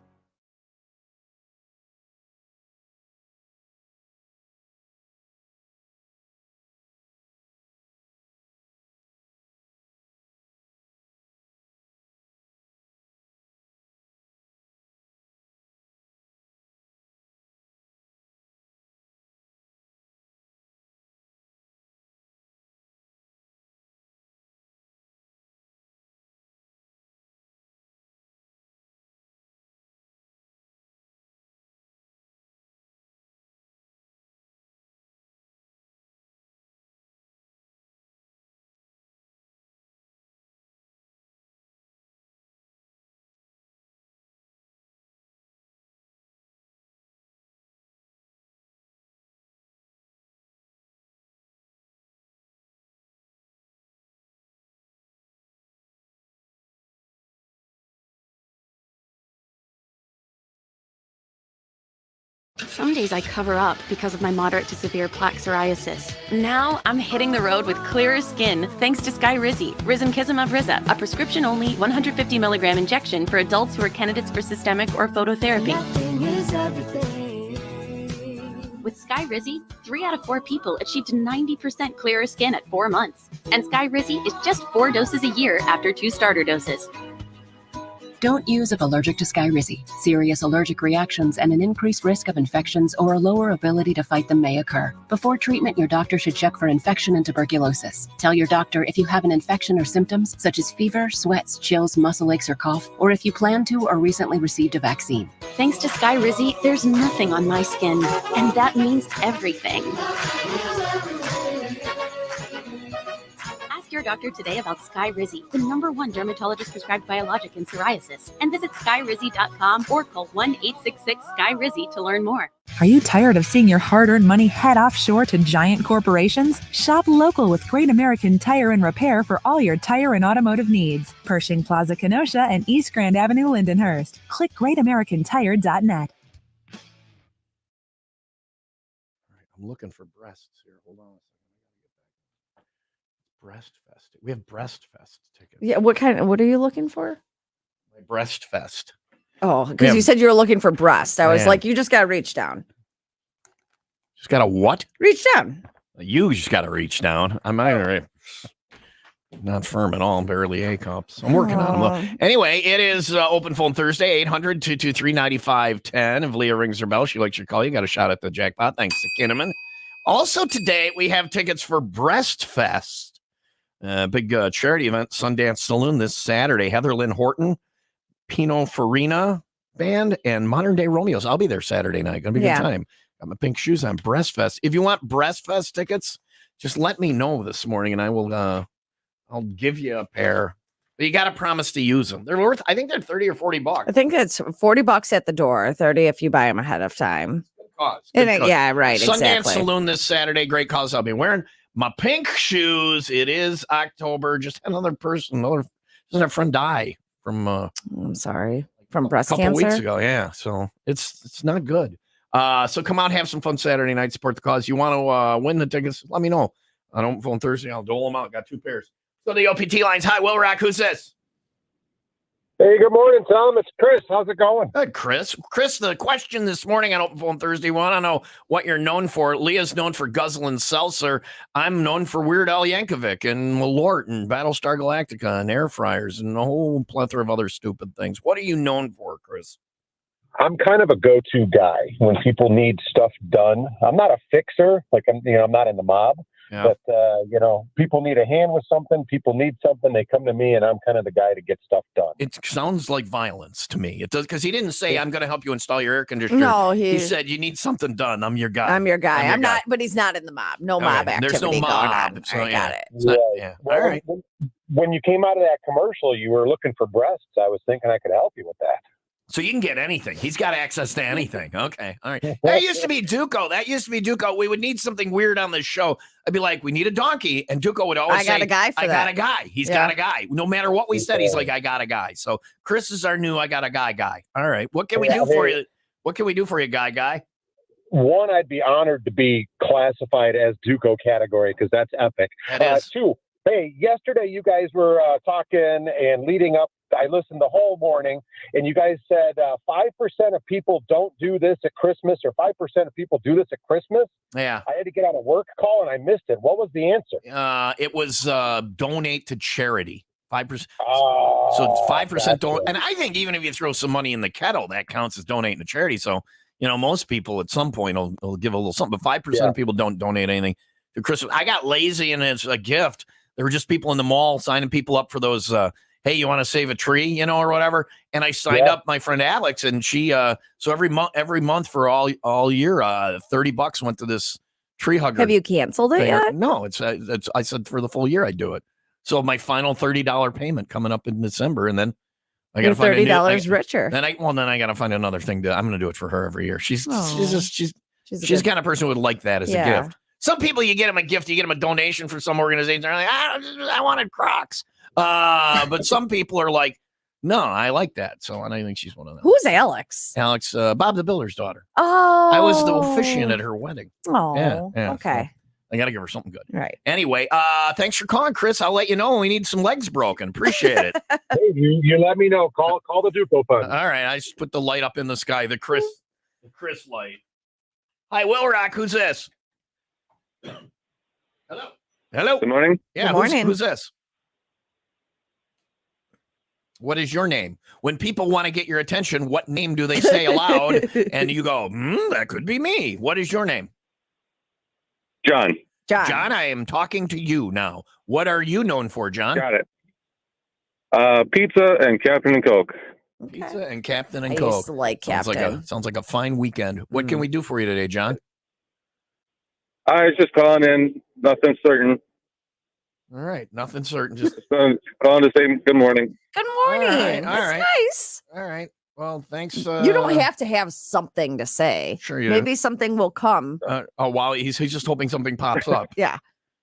Some days I cover up because of my moderate to severe plaque psoriasis. Now I'm hitting the road with clearer skin thanks to Skyrizi, Risankizumab Riza, a prescription-only 150 milligram injection for adults who are candidates for systemic or phototherapy. With Skyrizi, 3 out of 4 people achieved 90% clearer skin at 4 months. And Skyrizi is just 4 doses a year after 2 starter doses. Don't use if allergic to Skyrizi. Serious allergic reactions and an increased risk of infections or a lower ability to fight them may occur. Before treatment, your doctor should check for infection and tuberculosis. Tell your doctor if you have an infection or symptoms such as fever, sweats, chills, muscle aches, or cough, or if you plan to or recently received a vaccine. Thanks to Skyrizi, there's nothing on my skin, and that means everything. Ask your doctor today about Skyrizi, the #1 dermatologist prescribed biologic in psoriasis, and visit skyrizi.com or call 1-866-SKY-RIZZI to learn more. Are you tired of seeing your hard-earned money head offshore to giant corporations? Shop local with Great American Tire and Repair for all your tire and automotive needs. Pershing Plaza Kenosha and East Grand Avenue, Lindenhurst. Click greatamericantire.net. I'm looking for breasts here. Hold on a second. Breast Fest. We have Breast Fest tickets. Yeah, what are you looking for? My Breast Fest. Oh, because you said you were looking for breast. I was Man. like, you just got to reach down. Just got to what? Reach down. You just got to reach down. I'm not firm at all. Barely A cups. I'm working on them. Anyway, it is Open Phone Thursday, 800-223-9510. If Leah rings her bell, she likes your call. You got a shot at the jackpot. Thanks to Kinnaman. Also today, we have tickets for Breast Fest. Big charity event, Sundance Saloon this Saturday. Heather Lynn Horton, Pino Farina Band, and Modern Day Romeos. I'll be there Saturday night. Gonna be a good time. Got my pink shoes on. Breast Fest. If you want Breast Fest tickets, just let me know this morning, and I will. I'll give you a pair. But you got to promise to use them. They're worth. I think they're $30 or $40. I think it's $40 at the door, 30 if you buy them ahead of time. Good cause. Yeah, right. Sundance exactly. Saloon this Saturday. Great cause. I'll be wearing my pink shoes. It is October. Just another person. Doesn't our friend die from? I'm sorry, from breast a couple cancer weeks ago. Yeah, so it's not good. So come out, have some fun Saturday night. Support the cause. You want to win the tickets? Let me know. I don't phone Thursday. I'll dole them out. Got 2 pairs. So the OPT lines. Hi, Will Rock. Who's this? Hey, good morning, Tom. It's Chris. How's it going? Good, Chris. Chris, the question this morning on Open Phone Thursday, we want to know what you're known for. Leah's known for guzzling seltzer. I'm known for Weird Al Yankovic and Malort and Battlestar Galactica and air fryers and a whole plethora of other stupid things. What are you known for, Chris? I'm kind of a go-to guy when people need stuff done. I'm not a fixer. I'm not in the mob. Yeah. But, people need a hand with something. People need something. They come to me, and I'm kind of the guy to get stuff done. It sounds like violence to me. It does, because he didn't say, I'm going to help you install your air conditioner. No, he said, you need something done. I'm your guy. I'm your guy. I'm not, but he's not in the mob. No mob activity. There's no mob. Going on. So, I got it. Yeah. Well, all right. When you came out of that commercial, you were looking for breasts. I was thinking I could help you with that. So you can get anything. He's got access to anything. Okay. All right. That used to be Duco. We would need something weird on this show. I'd be like, we need a donkey. And Duco would always say, I got a guy for that. I got a guy. He's got a guy. No matter what we said, he's like, I got a guy. So Chris is our new I got a guy. All right. What can we do for you? What can we do for you, guy? One, I'd be honored to be classified as Duco category because that's epic. That is. 2, hey, yesterday you guys were talking and leading up. I listened the whole morning, and you guys said 5% of people don't do this at Christmas, or 5% of people do this at Christmas. Yeah. I had to get on a work call, and I missed it. What was the answer? It was donate to charity. 5%. Oh, so 5% don't. And I think even if you throw some money in the kettle, that counts as donating to charity. So, most people at some point will give a little something, but 5% of people don't donate anything to Christmas. I got lazy, and it's a gift. There were just people in the mall signing people up for those hey, you want to save a tree, or whatever. And I signed up my friend Alex, and she, so every month for all year, $30 went to this tree hugger. Have you canceled it yet? No, it's I said for the full year I'd do it. So my final $30 payment coming up in December, and then I got to find $30 richer. Then I got to find another thing I'm going to do it for her every year. She's the kind of person who would like that as a gift. Some people, you get them a gift, you get them a donation for some organization. They're like, I wanted Crocs. But some people are like, no, I like that. So, and I think she's one of them. Who's Alex? Alex, Bob the Builder's daughter. Oh, I was the officiant at her wedding. Oh, yeah. Okay. So I got to give her something good. Right. Anyway, thanks for calling, Chris. I'll let you know when we need some legs broken. Appreciate it. Hey, you let me know. Call the Duco Fund. All right. I just put the light up in the sky. The Chris light. Hi, Will Rock. Who's this? Hello. Good morning. Yeah. Good morning. Who's this? What is your name? When people want to get your attention, what name do they say aloud? And you go, that could be me. What is your name? John. John, I am talking to you now. What are you known for, John? Got it. Pizza and Captain and Coke. Pizza and Captain and I Coke. used to like Captain. Sounds like a fine weekend. What can we do for you today, John? I was just calling in. Nothing certain. All right. Nothing certain. Just calling to say good morning. Good morning. All That's right. nice. All right. Well, thanks. You don't have to have something to say. Sure you Maybe something will come. Wow. He's just hoping something pops up. Yeah.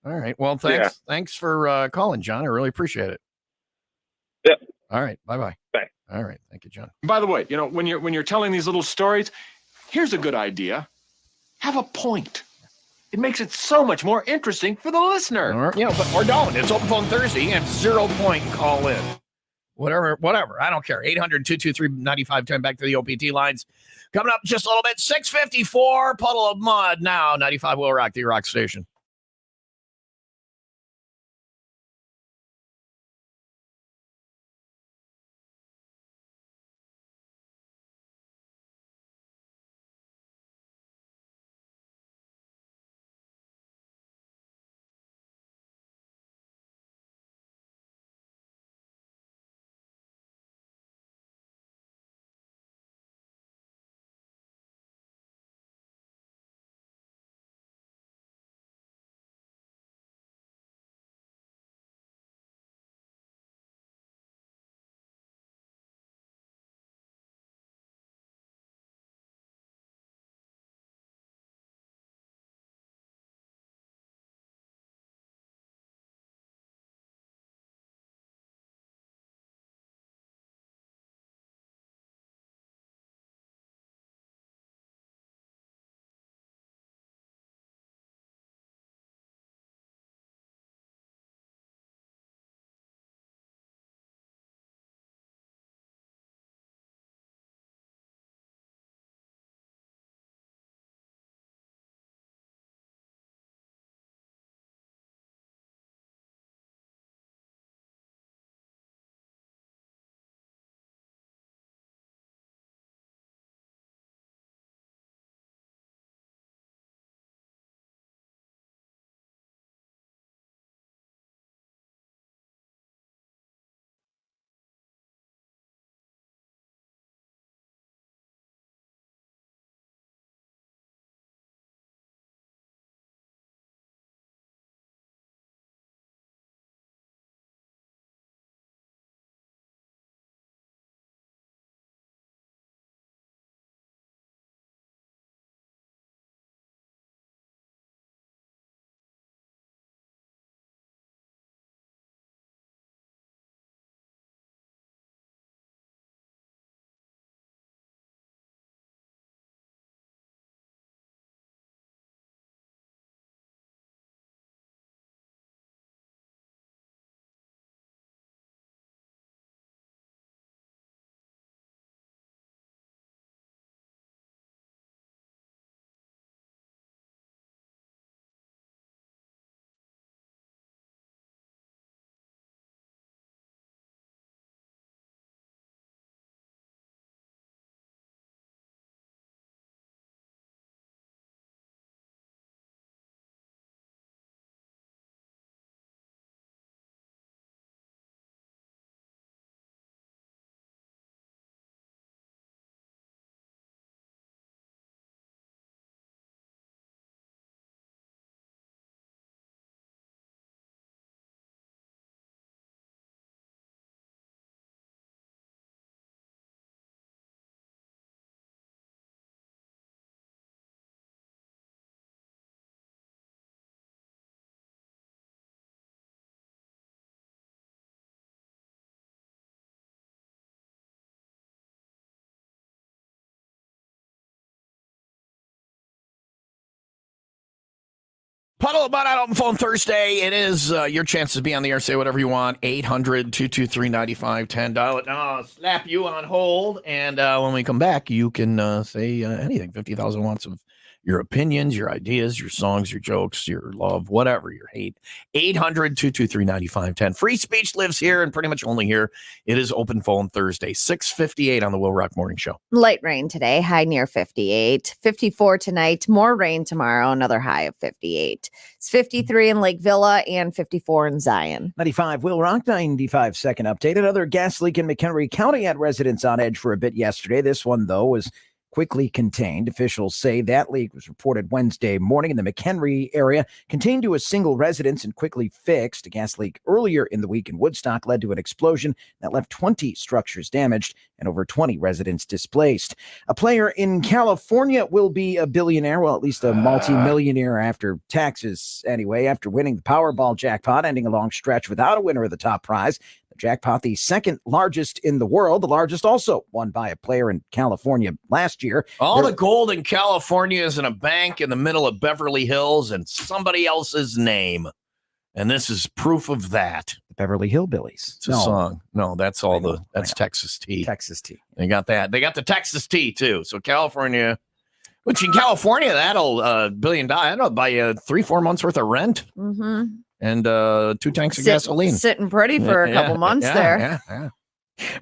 All right. Well, thanks. Thanks for calling, John. I really appreciate it. Yep. All right. Bye-bye. Bye. All right. Thank you, John. By the way, when you're telling these little stories, here's a good idea. Have a point. It makes it so much more interesting for the listener. Or don't. It's Open Phone Thursday. You have 0 point and call in. Whatever. I don't care. 800-223-9510. Back to the OPT lines. Coming up just a little bit. 6:54. Puddle of Mud now. 95 WIIL Rock, the Rock Station. Puddle of Mud on Open Phone Thursday. It is your chance to be on the air. Say whatever you want. 800-223-9510. Dial it now. I'll slap you on hold. And when we come back, you can say anything. 50,000 watts of your opinions, your ideas, your songs, your jokes, your love, whatever, your hate. 800-223-9510. Free speech lives here and pretty much only here. It is Open Phone Thursday, 6:58 on the WIIL Rock Morning Show. Light rain today, high near 58. 54 tonight, more rain tomorrow, another high of 58. It's 53 in Lake Villa and 54 in Zion. 95 WIIL Rock 95-second update. Another gas leak in McHenry County had residents on edge for a bit yesterday. This one, though, was quickly contained. Officials say that leak was reported Wednesday morning in the McHenry area, contained to a single residence and quickly fixed. A gas leak earlier in the week in Woodstock led to an explosion that left 20 structures damaged and over 20 residents displaced. A player in California will be a billionaire, well, at least a multi-millionaire after taxes anyway, after winning the Powerball jackpot, ending a long stretch without a winner of the top prize. Jackpot, the second largest in the world, the largest also won by a player in California last year. All the gold in California is in a bank in the middle of Beverly Hills and somebody else's name. And this is proof of that. The Beverly Hillbillies. It's a song. No, that's that's Texas tea. Texas tea. They got that. They got the Texas tea too. So California, which in California, that'll $1 billion. That'll buy you 3-4 months worth of rent. Mm-hmm. And 2 tanks of gasoline. Sitting pretty for a couple months there. Yeah.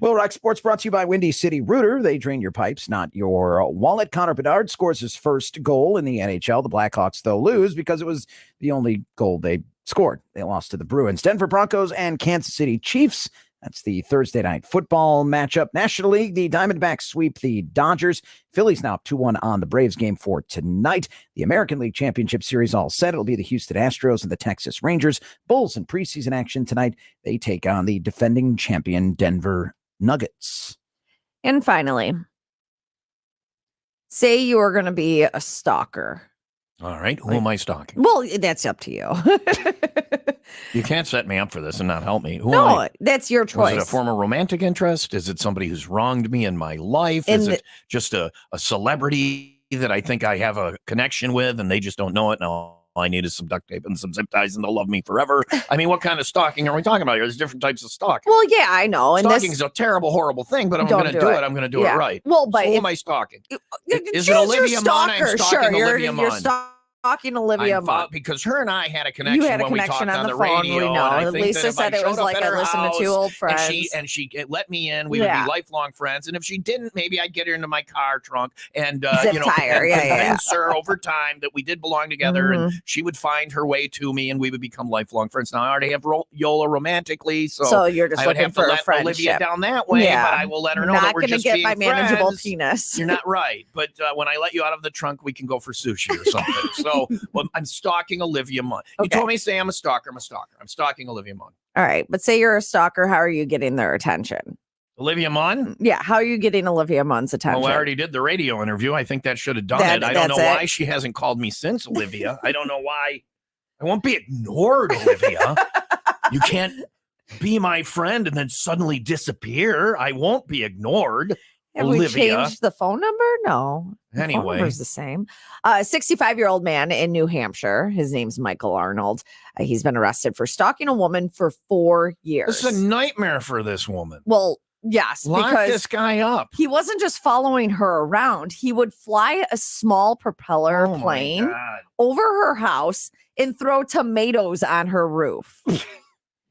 WIIL Rock Sports brought to you by Windy City Rooter. They drain your pipes, not your wallet. Connor Bedard scores his first goal in the NHL. The Blackhawks, though, lose because it was the only goal they scored. They lost to the Bruins. Denver Broncos and Kansas City Chiefs. That's the Thursday night football matchup. National League, the Diamondbacks sweep the Dodgers. Phillies now 2-1 on the Braves game for tonight. The American League Championship Series all set. It'll be the Houston Astros and the Texas Rangers. Bulls in preseason action tonight. They take on the defending champion Denver Nuggets. And finally, say you are going to be a stalker. All right. Who am I stalking? Well, that's up to you. You can't set me up for this and not help me. Who am I? That's your choice. Is it a former romantic interest? Is it somebody who's wronged me in my life? Is it just a celebrity that I think I have a connection with and they just don't know it? No. All I need is some duct tape and some zip ties and they'll love me forever. I mean, what kind of stalking are we talking about here? There's different types of stalking. Well, yeah, I know. And stalking is a terrible, horrible thing, but I'm going to do it. I'm going to do it right. Well, but so who am I stalking? Is it choose Olivia your Munn? I'm stalker. stalking Sure, Olivia Munn. you're stalking Olivia Munn. Because her and I had a connection You had a when we connection talked on the the phone. radio. We know. And I think Lisa said it was like I listened to two old friends. And she let me in. We would be lifelong friends. And if she didn't, maybe I'd get her into my car trunk and convince her over time that we did belong together. And she would find her way to me, and we would become lifelong friends. Now I already have Yola romantically, so you're just I would looking have for to a let friendship. Olivia down that way. Yeah. But I will let her know that we're just being not going to get my manageable friends. penis. You're not right. But when I let you out of the trunk, we can go for sushi or something. So I'm stalking Olivia Munn. You told me to say I'm a stalker. I'm a stalker. I'm stalking Olivia Munn. All right. But say you're a stalker. How are you getting their attention? Olivia Munn? Yeah. How are you getting Olivia Munn's attention? Well, I already did the radio interview. I think that should have done it. I don't know why she hasn't called me since, Olivia. I don't know why. I won't be ignored, Olivia. You can't be my friend and then suddenly disappear. I won't be ignored. Have Olivia. we changed the phone number? No. The phone number's the same. 65-year-old man in New Hampshire. His name's Michael Arnold. He's been arrested for stalking a woman for 4 years. This is a nightmare for this woman. Well, yes, Lock because this guy up. He wasn't just following her around. He would fly a small propeller plane over her house and throw tomatoes on her roof.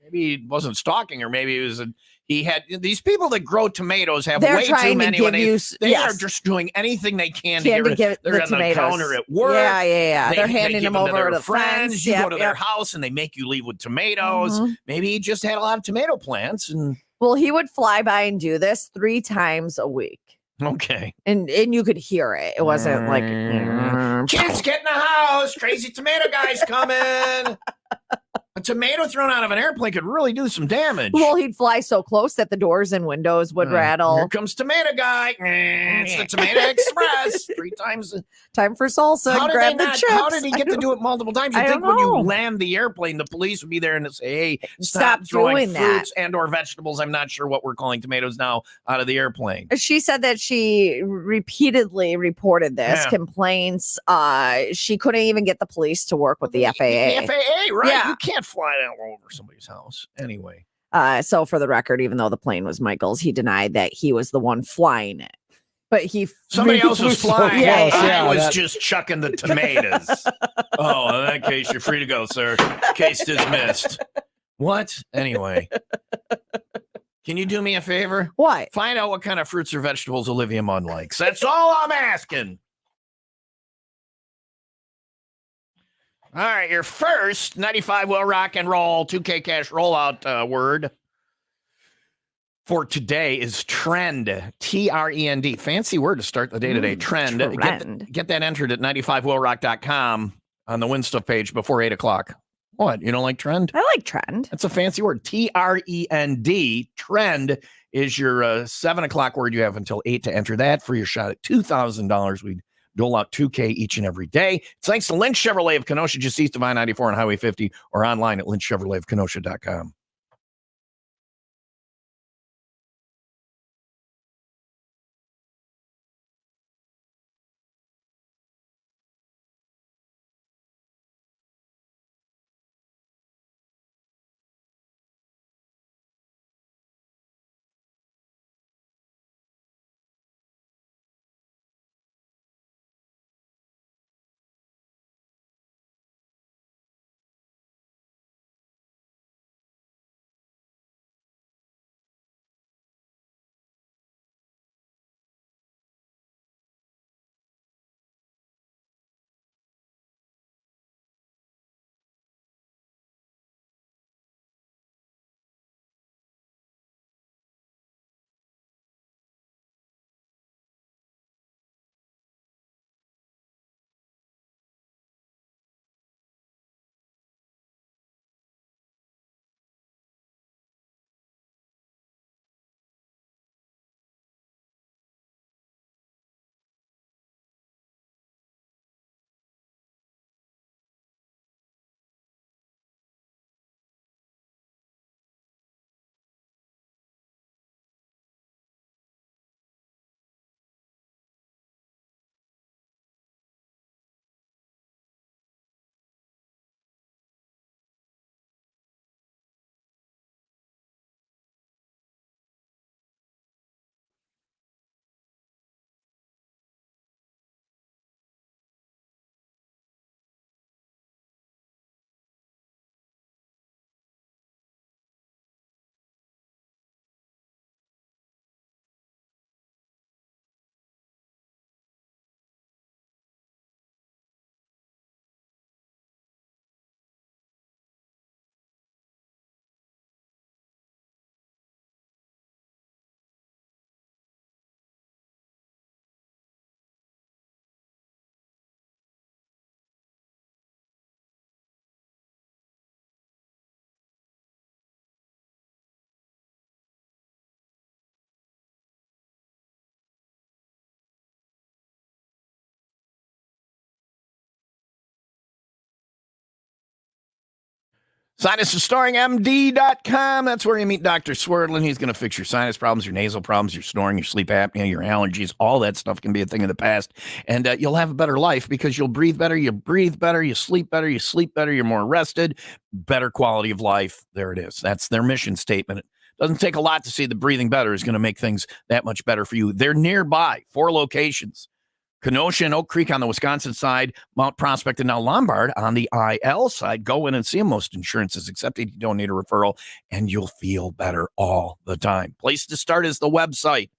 Maybe he wasn't stalking her. Maybe it was he had these people that grow tomatoes have They're way trying too many. to give They are just doing anything they can to get the they're on tomatoes. the counter at work. Yeah. They're handing give them over their to friends. friends. You go to their house and they make you leave with tomatoes. Maybe he just had a lot of tomato plants. And well, he would fly by and do this 3 times a week. Okay. And you could hear it. It wasn't like kids get in the house. Crazy tomato guy's coming. A tomato thrown out of an airplane could really do some damage. Well, he'd fly so close that the doors and windows would rattle. Here comes tomato guy. It's the Tomato Express. 3 times. Time for salsa. Grab the chips. How did he get to do it multiple times? You think when you land the airplane, the police would be there and say, "Hey, stop throwing doing fruits and/or vegetables." I'm not sure what we're calling tomatoes now out of the airplane. She said that she repeatedly reported this complaints. She couldn't even get the police to work with the FAA. The FAA, right? Yeah. You can't fly that all over somebody's house. Anyway. So for the record, even though the plane was Michael's, he denied that he was the one flying it. But somebody else was flying. Yeah, I was just chucking the tomatoes. Oh, in that case, you're free to go, sir. Case dismissed. What? Anyway. Can you do me a favor? What? Find out what kind of fruits or vegetables Olivia Munn likes. That's all I'm asking. All right, your first 95 will rock and roll 2K cash rollout word for today is trend. Trend. Fancy word to start the day today. Trend. Get that entered at 95willrock.com on the Win Stuff page before 8 o'clock. What? You don't like trend? I like trend. That's a fancy word. Trend. Trend is your 7 o'clock word. You have until 8 to enter that for your shot at $2,000. We dole out 2K each and every day. It's thanks to Lynch Chevrolet of Kenosha, just east of I-94 on Highway 50, or online at lynchchevroletofkenosha.com. SinusRestoringMD.com. That's where you meet Dr. Swerdlin. He's going to fix your sinus problems, your nasal problems, your snoring, your sleep apnea, your allergies. All that stuff can be a thing of the past. And you'll have a better life because you'll breathe better, you sleep better, you're more rested, better quality of life. There it is. That's their mission statement. It doesn't take a lot to see that breathing better is going to make things that much better for you. They're nearby, 4 locations. Kenosha and Oak Creek on the Wisconsin side, Mount Prospect and now Lombard on the IL side. Go in and see them. Most insurance is accepted. You don't need a referral, and you'll feel better all the time. Place to start is the website,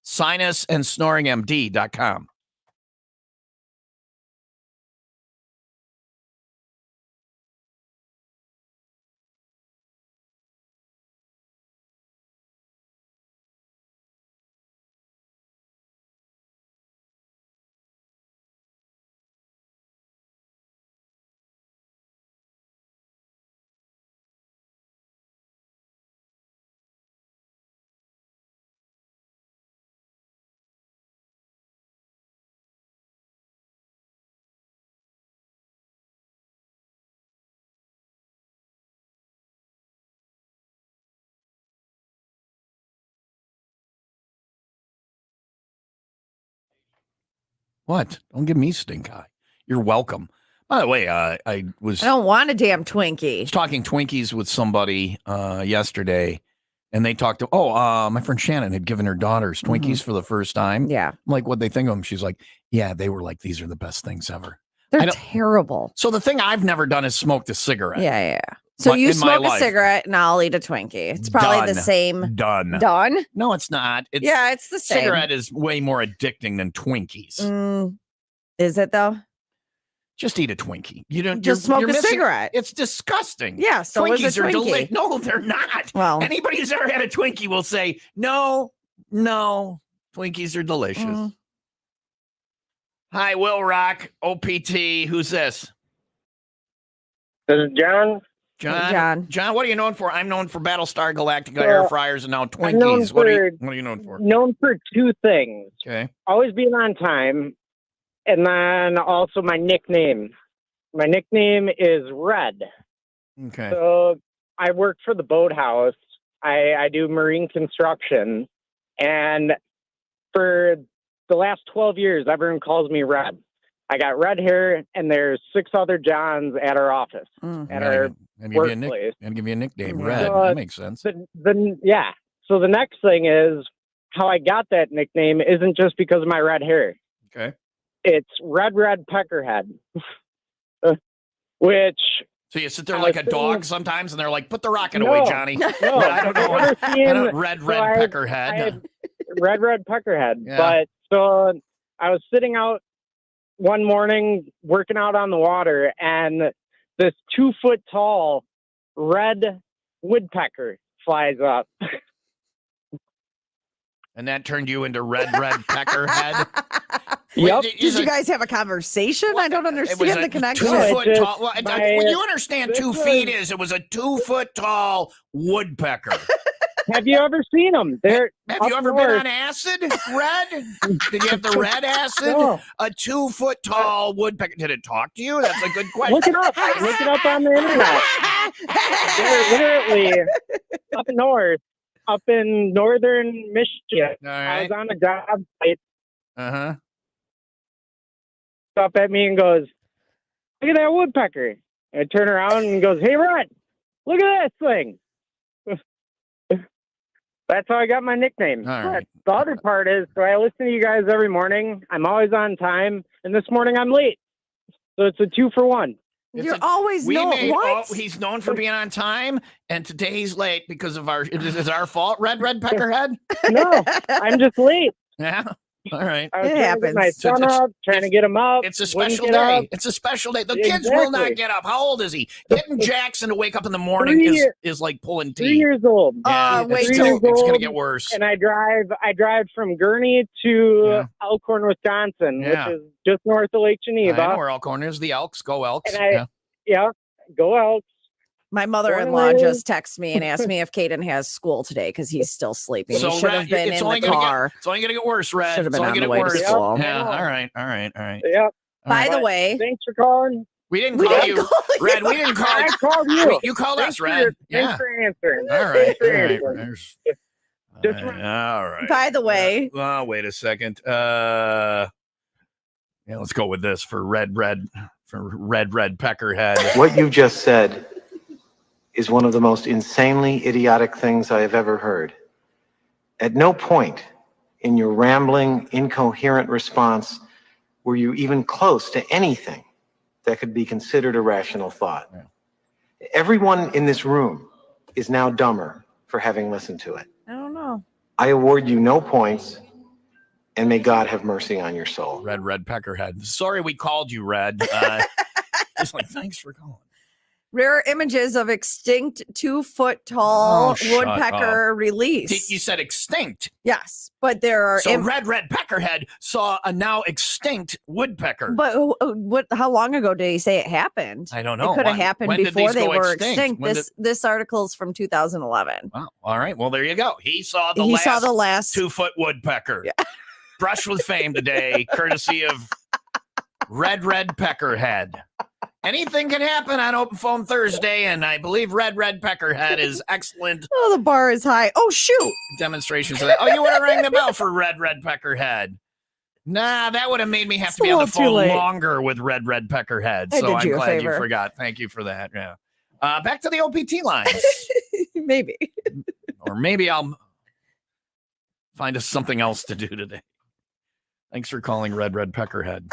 sinusandsnoringmd.com. What? Don't give me stink eye. You're welcome. By the way, I don't want a damn Twinkie. was talking Twinkies with somebody yesterday, And they talked to, my friend Shannon had given her daughters Twinkies for the first time. Yeah. I'm like, what'd they think of them? She's like, yeah, they were like, these are the best things ever. They're terrible. So the thing I've never done is smoked a cigarette. Yeah. So you in my smoke a life. cigarette and I'll eat a Twinkie. It's probably the same. Done. No, it's not. It's the same. Cigarette is way more addicting than Twinkies. Is it though? Just eat a Twinkie. You don't just smoke a cigarette. It's disgusting. Yeah, so Twinkies is a are Twinkie. delicious. No, they're not. Well, anybody who's ever had a Twinkie will say, no, Twinkies are delicious. Hi, Will Rock, OPT. Who's this? This is John. John, what are you known for? I'm known for Battlestar Galactica air fryers and now I'm known Twinkies. What are for- you known for? Known for two things. Okay. Always being on time, and then also my nickname. My nickname is Red. Okay. So I work for the boathouse. I do marine construction, and for the last 12 years, everyone calls me Red. I got red hair, and there's 6 other Johns at our office, at our workplace. And give you a nickname, Red. So, that makes sense. So the next thing is how I got that nickname isn't just because of my red hair. Okay. It's Red Peckerhead, which. So you sit there like a dog sometimes, and they're like, "Put the rocket No, away, Johnny." no. I don't know. Red Peckerhead. Red Peckerhead. Yeah. But so I was sitting out one morning working out on the water, and this 2-foot tall red woodpecker flies up. And that turned you into Red Peckerhead. Yep. Did you guys have a conversation? I don't understand the connection. 2-foot tall. When you understand 2 feet is, it was a 2-foot tall woodpecker. Have you ever seen them? Have you ever been on acid, Red? Did you have the red acid? No. A 2-foot tall woodpecker. Did it talk to you? That's a good question. Look it up. Look it up on the internet. They're literally up north, up in northern Michigan. All right. I was on a job site. Uh-huh. Up at me and goes, "Look at that woodpecker." And I turn around and goes, "Hey, Red, look at this thing." That's how I got my nickname. All right. The other part is, so I listen to you guys every morning. I'm always on time, and this morning I'm late. So it's a 2-for-1. You're always what? He's known for being on time, and today he's late because of is our fault, Red Peckerhead? No, I'm just late. Yeah. All right. I was trying to get my son up, trying to get him up. It's a special wouldn't get day. up. It's a special day. The kids will not Exactly. get up. How old is he? Getting Jackson to wake up in the morning is like pulling teeth. 3 years old. Yeah, wait it's till- going to get worse. And I drive from Gurney to Elkhorn, Wisconsin, Yeah. which is just north of Lake Geneva. I know where Elkhorn is. The Elks. Go Elks. And go Elks. My mother-in-law just texted me and asked me if Caden has school today because he's still sleeping. So he should have been in the car. It's only going to get worse, Red. Should have been it's on only the gonna way get to worse. school. Yeah. All right. Yep. By the way, thanks for calling. We didn't call you, Red. We didn't call you. I called you. You called Thanks us, Red. Thanks for answering. All right. Thanks for All right. answering. All right. by the way, Wait a second. Yeah, let's go with this for Red Peckerhead. What you just said is one of the most insanely idiotic things I have ever heard. At no point in your rambling, incoherent response were you even close to anything that could be considered a rational thought. Yeah. Everyone in this room is now dumber for having listened to it. I don't know. I award you no points, and may God have mercy on your soul. Red Peckerhead. Sorry we called you, Red. Just like, thanks for calling. Rare images of extinct 2-foot tall woodpecker released. You said extinct. Yes, but there are. So Red Peckerhead saw a now extinct woodpecker. But what? How long ago did he say it happened? I don't know. It could have happened when did before these they go were extinct? extinct. This article is from 2011. Wow. All right. Well, there you go. He saw the last 2-foot woodpecker. Yeah. Brush with fame today, courtesy of Red Peckerhead. Anything can happen on Open Phone Thursday, and I believe Red Peckerhead is excellent. Oh, the bar is high. Oh, shoot. Demonstrations of that. Oh, you would have rang the bell for Red Peckerhead. Nah, that would have made me have to be on the phone longer with Red Peckerhead. So I'm glad you forgot. Thank you for that. Yeah. Back to the OPT lines. Maybe. Or maybe I'll find us something else to do today. Thanks for calling Red Peckerhead.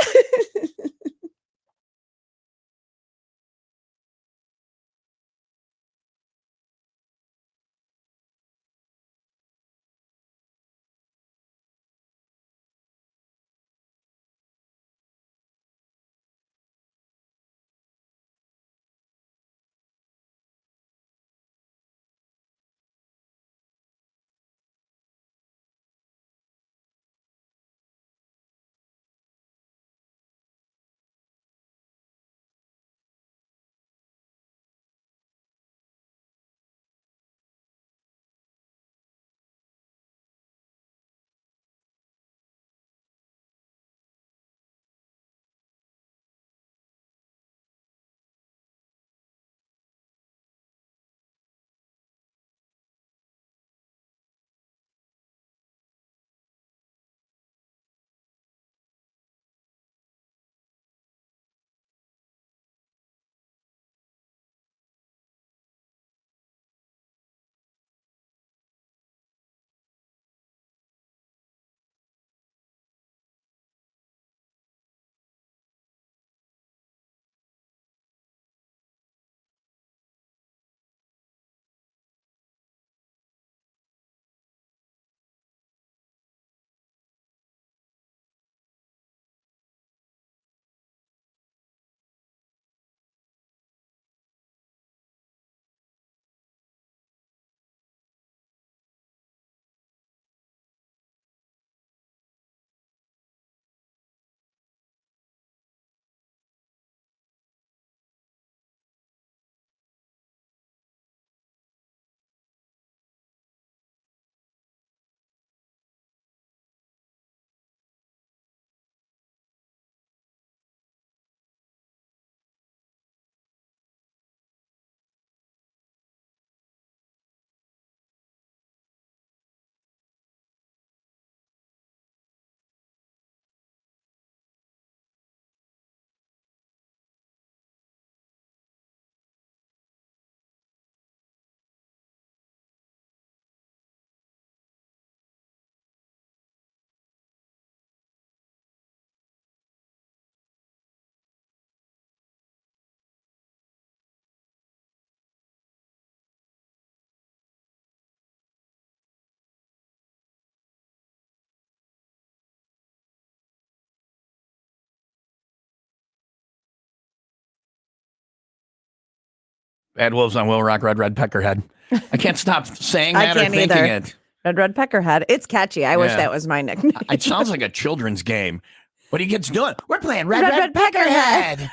Bad Wolves on Will Rock, Red Peckerhead. I can't stop saying that or thinking it. Red Peckerhead. It's catchy. I wish that was my nickname. It sounds like a children's game. What are you kids doing? We're playing Red Peckerhead.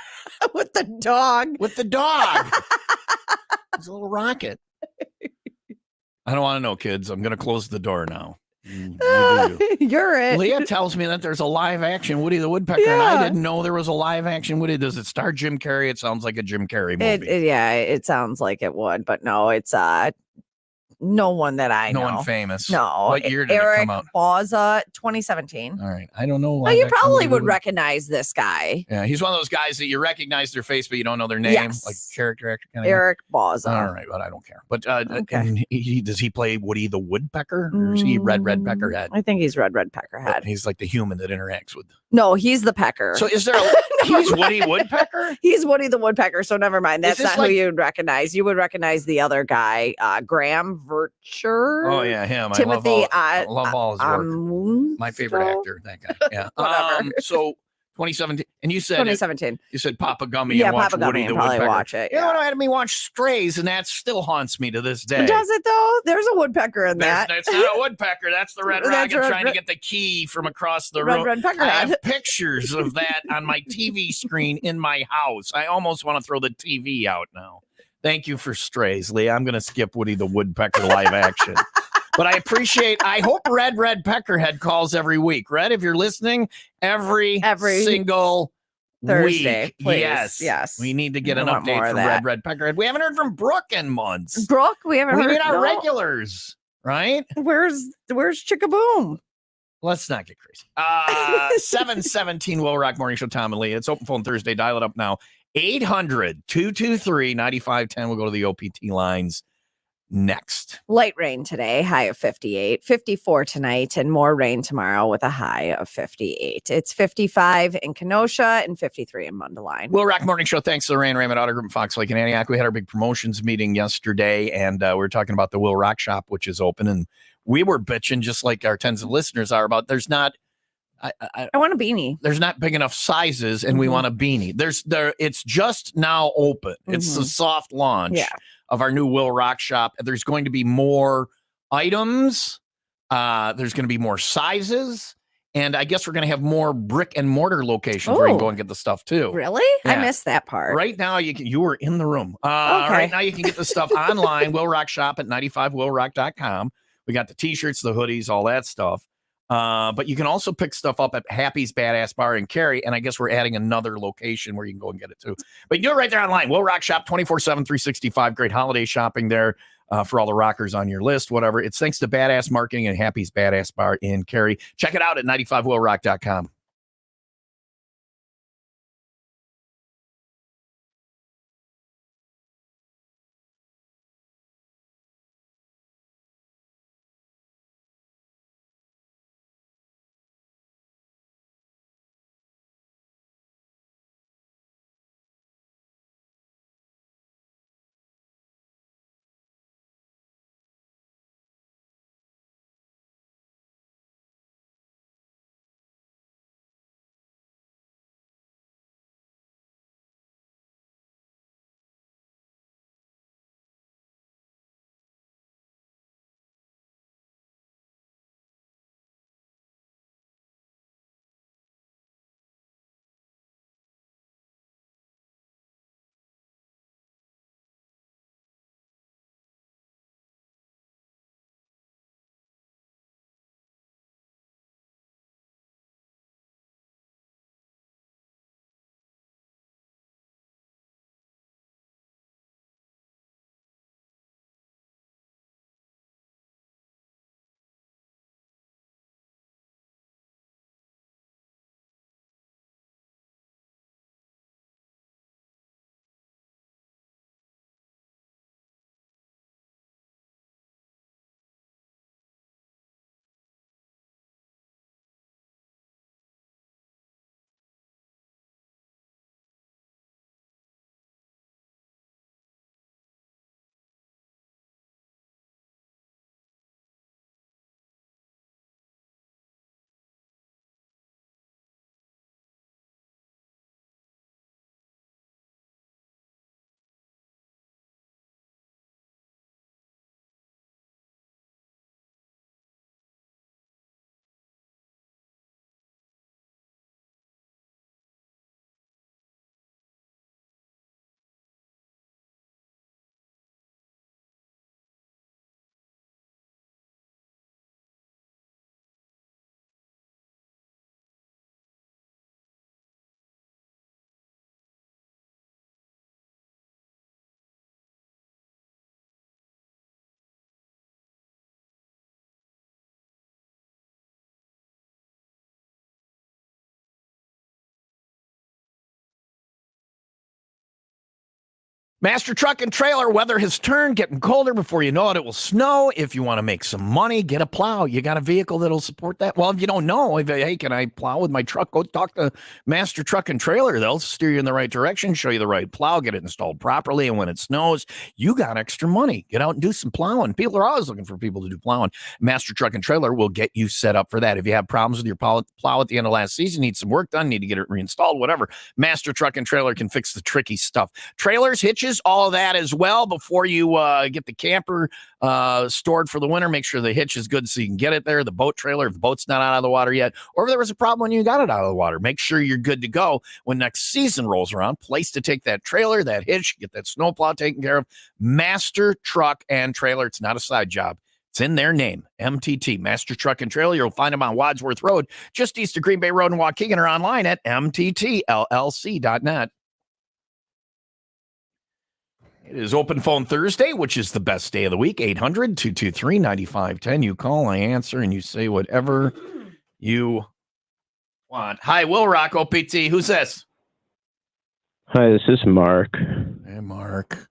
With the dog. With the dog. It's a little rocket. I don't want to know, kids. I'm going to close the door now. You're it. Leah tells me that there's a live action Woody the Woodpecker, and I didn't know there was a live action Woody. Does it star Jim Carrey? It sounds like a Jim Carrey movie. It sounds like it would, but no, it's no one that I know. No one famous. No. What year did Eric it come out? Bauza, 2017. All right. I don't know. Well, you probably would recognize this guy. Yeah, he's one of those guys that you recognize their face, but you don't know their name, Yes. like character actor kind of Eric Bauza. All right, but I don't care. But and does he play Woody the Woodpecker, or is he Red Peckerhead? I think he's Red Peckerhead. He's like the human that interacts with. No, he's the pecker. So is there? He's Woody Woodpecker. He's Woody the Woodpecker. So never mind. That's not who you would recognize. You would recognize the other guy, Graham Vircher. Oh yeah, him. Timothy. I love all his work. My favorite actor, that guy. Yeah. So 2017, and you said 2017. You said Papa Gummy and watch Papa Woody Gummy the probably Woodpecker. watch it. You know what? I had me watch Strays, and that still haunts me to this day. Does it though? There's a woodpecker in that. That's not a woodpecker. That's the Red Rocket trying to get the key from across the room. Red Peckerhead. I have pictures of that on my TV screen in my house. I almost want to throw the TV out now. Thank you for Strays, Lee. I'm going to skip Woody the Woodpecker live action. But I hope Red Peckerhead calls every week. Red, if you're listening, every single Thursday, week. please. Yes. We need to get an update from Red Peckerhead. We haven't heard from Brooke in months. Brooke, we haven't heard. We need our regulars, right? Where's Chickaboom? Let's not get crazy. 717 Will Rock Morning Show, Tom and Lee. It's Open Phone Thursday. Dial it up now. 800-223-9510. We'll go to the OPT lines next. Light rain today, high of 58, 54 tonight, and more rain tomorrow with a high of 58. It's 55 in Kenosha and 53 in Mundelein. WIIL Rock Morning Show. Thanks to Lorraine Raymond Auto Group in Fox Lake and Antioch. We had our big promotions meeting yesterday, and we were talking about the WIIL Rock Shop, which is open, and we were bitching just like our tens of listeners are about. There's not. I want a beanie. There's not big enough sizes, and we want a beanie. It's just now open. It's the soft launch of our new WIIL Rock Shop. There's going to be more items. There's going to be more sizes, and I guess we're going to have more brick and mortar locations where you can go and get the stuff too. Really? Yeah. I missed that part. Right now, you were in the room. Right now, you can get the stuff online. WIIL Rock Shop at 95willrock.com. We got the T-shirts, the hoodies, all that stuff. But you can also pick stuff up at Happy's Badass Bar in Cary, and I guess we're adding another location where you can go and get it too. But you can do it right there online. WIIL Rock Shop, 24/7, 365. Great holiday shopping there for all the rockers on your list, whatever. It's thanks to Badass Marketing and Happy's Badass Bar in Cary. Check it out at 95willrock.com. Master Truck and Trailer, weather has turned, getting colder. Before you know it, it will snow. If you want to make some money, get a plow. You got a vehicle that'll support that? Well, if you don't know, hey, can I plow with my truck? Go talk to Master Truck and Trailer. They'll steer you in the right direction, show you the right plow, get it installed properly. And when it snows, you got extra money. Get out and do some plowing. People are always looking for people to do plowing. Master Truck and Trailer will get you set up for that. If you have problems with your plow at the end of last season, need some work done, need to get it reinstalled, whatever, Master Truck and Trailer can fix the tricky stuff. Trailers, hitches, all of that as well. Before you get the camper stored for the winter, make sure the hitch is good so you can get it there. The boat trailer, if the boat's not out of the water yet, or if there was a problem when you got it out of the water, make sure you're good to go when next season rolls around. Place to take that trailer, that hitch, get that snowplow taken care of. Master Truck and Trailer. It's not a side job. It's in their name, MTT, Master Truck and Trailer. You'll find them on Wadsworth Road, just east of Green Bay Road in Waukegan, or online at mttllc.net. It is Open Phone Thursday, which is the best day of the week. 800-223-9510. You call, I answer, and you say whatever you want. Hi, WIIL Rock OPT. Who's this? Hi, this is Mark. Hey, Mark.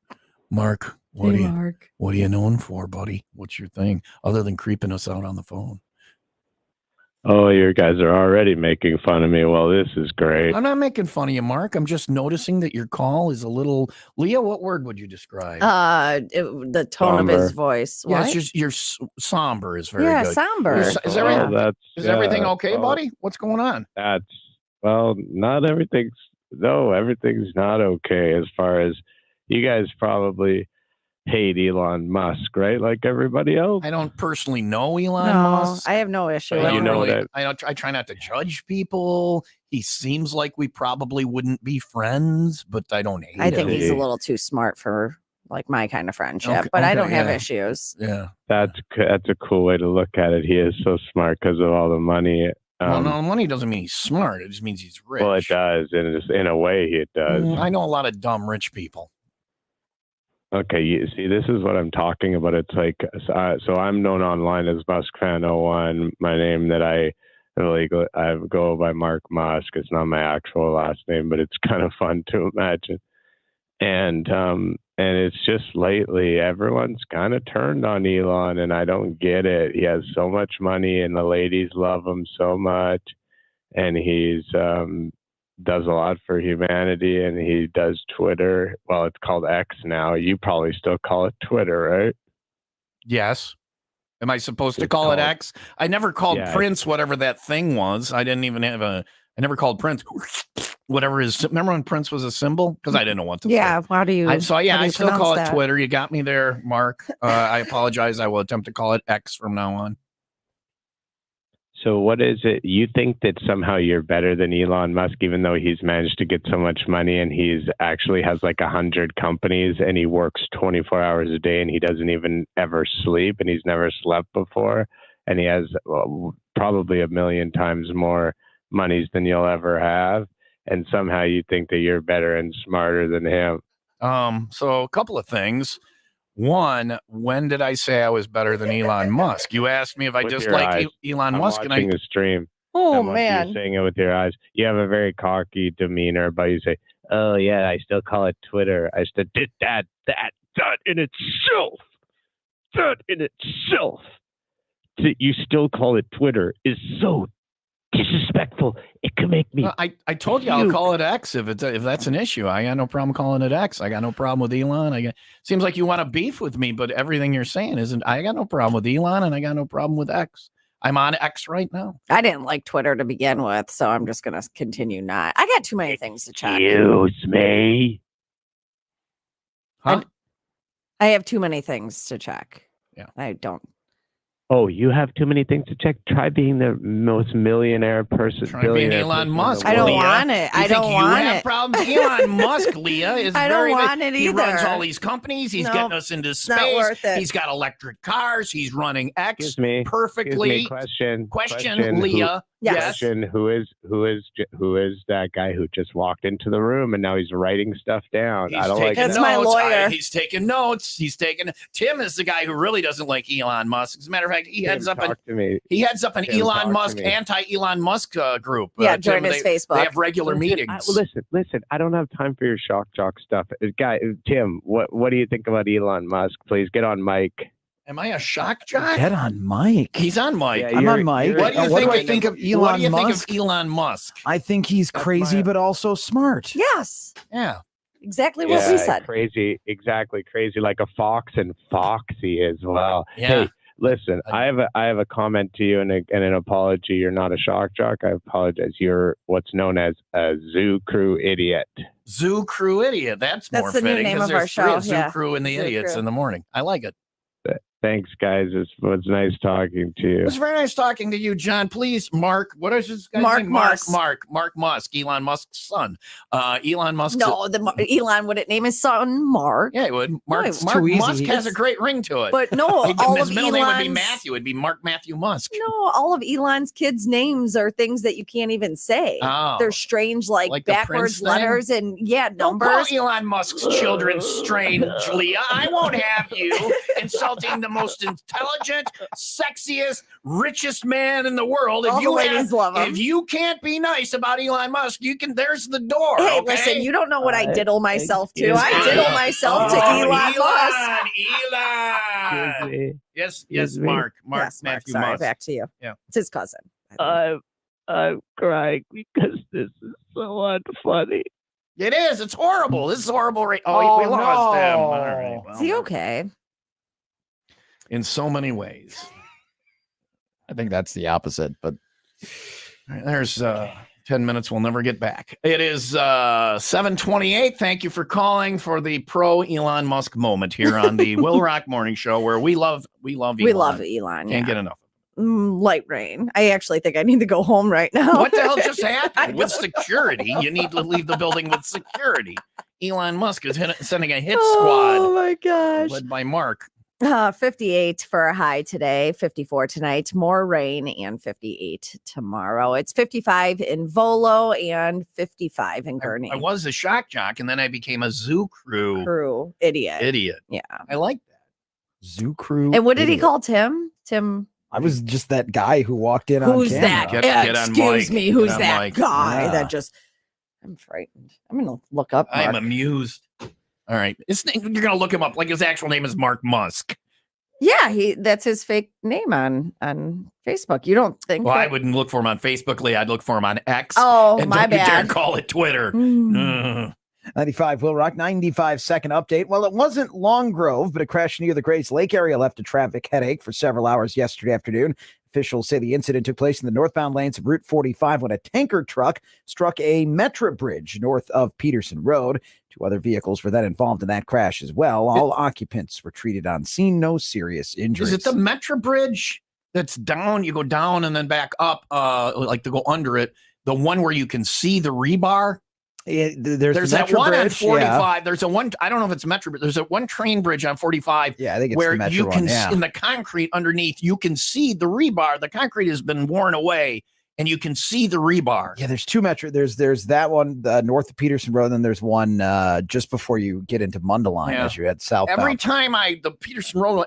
Mark, What are you known for, buddy? What's your thing other than creeping us out on the phone? Oh, you guys are already making fun of me. Well, this is great. I'm not making fun of you, Mark. I'm just noticing that your call is a little. Leah, what word would you describe? The tone of his voice. Yeah, What? it's just your somber is very Yeah, good. somber. Is everything okay, well, buddy? What's going on? Not everything's. No, everything's not okay. As far as you guys probably hate Elon Musk, right? Like everybody else. I don't personally know Elon No, Musk. I have no issue. I with don't him. really- I try not to judge people. He seems like we probably wouldn't be friends, but I don't hate him. I think he's a little too smart for like my kind of friendship, but I don't have issues. Yeah, that's a cool way to look at it. He is so smart because of all the money. Well, no, money doesn't mean he's smart. It just means he's rich. Well, it does. In a way, it does. I know a lot of dumb rich people. Okay, you see, this is what I'm talking about. It's like, so I'm known online as Musk-Fan01. My name that I go by Mark Musk. It's not my actual last name, but it's kind of fun to imagine. And it's just lately everyone's kind of turned on Elon, and I don't get it. He has so much money, and the ladies love him so much, and he's does a lot for humanity, and he does Twitter. Well, it's called X now. You probably still call it Twitter, right? Yes. Am I supposed to call it X? I never called Prince whatever that thing was. I didn't even have I never called Prince whatever his. Remember when Prince was a symbol? Because I didn't know what to say. Yeah. How do you? I still pronounce call it that? Twitter. You got me there, Mark. I apologize. I will attempt to call it X from now on. So what is it? You think that somehow you're better than Elon Musk, even though he's managed to get so much money and he's actually has like 100 companies and he works 24 hours a day and he doesn't even ever sleep and he's never slept before. And he has probably 1 million times more monies than you'll ever have. And somehow you think that you're better and smarter than him. So a couple of things. One, when did I say I was better than Elon Musk? You asked me if I With just your like eyes. Elon I'm Musk, watching the stream. Oh, And man. you're saying it with your eyes. You have a very cocky demeanor, but you say, "Oh yeah, I still call it Twitter. I still did that in itself. That in itself. You still call it Twitter is so disrespectful. It can make me." I told you I'll call it X if that's an issue. I got no problem calling it X. I got no problem with Elon. Seems like you want to beef with me, but everything you're saying isn't. I got no problem with Elon, and I got no problem with X. I'm on X right now. I didn't like Twitter to begin with, so I'm just going to continue not. I got too many things to check. Excuse me. Huh? I have too many things to check. Yeah. I don't. Oh, you have too many things to check. Try being the most millionaire person. Try being Elon Musk. I don't Leah. want it. You I think don't you want have it. problems? Elon Musk, Leah, is I don't very. want it He runs either. all these companies. He's Nope, getting us into it's not space. worth it. He's got electric cars. He's running X Excuse me. perfectly. Question, Leah. Yes. Question: Who is that guy who just walked into the room and now he's writing stuff down? I don't like That's that. my lawyer. He's taking notes. Tim is the guy who really doesn't like Elon Musk. As a matter of fact, he heads up an Tim, talk Elon Musk to me. anti-Elon Musk group. Yeah, Tim, join his Facebook. They have regular meetings. Listen. I don't have time for your shock jock stuff, Tim. What do you think about Elon Musk? Please get on mic. Am I a shock jock? Get on Mike. He's on mic. I'm on Mike. What do you What think? do I think of Elon What do you Musk? think of Elon Musk? I think he's crazy, but also smart. Yes. Yeah. Exactly what we said. Crazy, exactly crazy, like a fox and foxy as well. Yeah. Hey, listen, I have a comment to you and an apology. You're not a shock jock. I apologize. You're what's known as a zoo crew idiot. Zoo Crew Idiot. That's more the new fitting name because of our there's show, Zoo yeah. Crew and the Zoo Idiots Crew. in the morning. I like it. Thanks, guys. It was nice talking to you. It was very nice talking to you, John. Please, Mark. What is his guy's Mark name? Musk. Mark Musk, Elon Musk's son. Elon Musk. No, Elon wouldn't name his son Mark. Yeah, he would. Mark it's Musk too easy. has a great ring to it. But no, all his of middle name would be Elon's- Matthew. It'd be Mark Matthew Musk. No, all of Elon's kids' names are things that you can't even say. Oh. They're strange, like Like the backwards Prince thing? letters and Don't call numbers. Elon Musk's children strange, Leah. I won't have you. And insulting the most intelligent, sexiest, richest man in the world. All the ladies love him. If you can't be nice about Elon Musk, you can. There's the door. Hey, okay? listen, you don't know what I diddle myself to. I diddle myself to Elon Musk. Elon. Yes, Mark. Yes, Mark, Matthew sorry, Musk. back to you. Yeah. It's his cousin. I'm crying because this is so unfunny. It is. It's horrible. This is horrible. We lost him. All right. Well, Is he okay? in so many ways. I think that's the opposite, but all right, there's 10 minutes we'll never get back. It is 7:28. Thank you for calling for the pro Elon Musk moment here on the Will Rock Morning Show, where we love Elon. We love Elon. Can't get enough. Light rain. I actually think I need to go home right now. What the hell just happened? With security, you need to leave the building with security. Elon Musk is sending a hit squad. Oh my gosh. Led by Mark. 58 for a high today, 54 tonight, more rain, and 58 tomorrow. It's 55 in Volo and 55 in Gurney. I was a shock jock, and then I became a zoo crew idiot. Yeah. I like that. Zoo crew. And what did he idiot. call Tim? I was just that guy who walked in on Who's camera. that? Get on Excuse mic. me. Who's Get on that mic. guy Yeah. that just... I'm frightened. I'm going to look up I'm Mark. amused. All right. You're going to look him up like his actual name is Mark Musk. Yeah, that's his fake name on Facebook. You don't think Well, that... I wouldn't look for him on Facebook, Lee. I'd look for him on X. Oh, and my don't you dare bad. call it Twitter. Mm. 95 Will Rock, 95-second update. Well, it wasn't Long Grove, but a crash near the Grays Lake area left a traffic headache for several hours yesterday afternoon. Officials say the incident took place in the northbound lanes of Route 45 when a tanker truck struck a Metro bridge north of Peterson Road. 2 other vehicles were then involved in that crash as well. All occupants were treated on scene. No serious injuries. Is it the Metro Bridge that's down? You go down and then back up, like to go under it. The one where you can see the rebar. There's the that Metro one Bridge, on 45. yeah. There's a one. I don't know if it's Metro, but there's a one train bridge on 45. Yeah, I think it's where the Metro you can one, yeah. see in the concrete underneath. You can see the rebar. The concrete has been worn away, and you can see the rebar. Yeah, there's 2 Metro. There's that one north of Peterson Road, and then there's one just before you get into Mundelein as you head southbound. Every time the Peterson Road,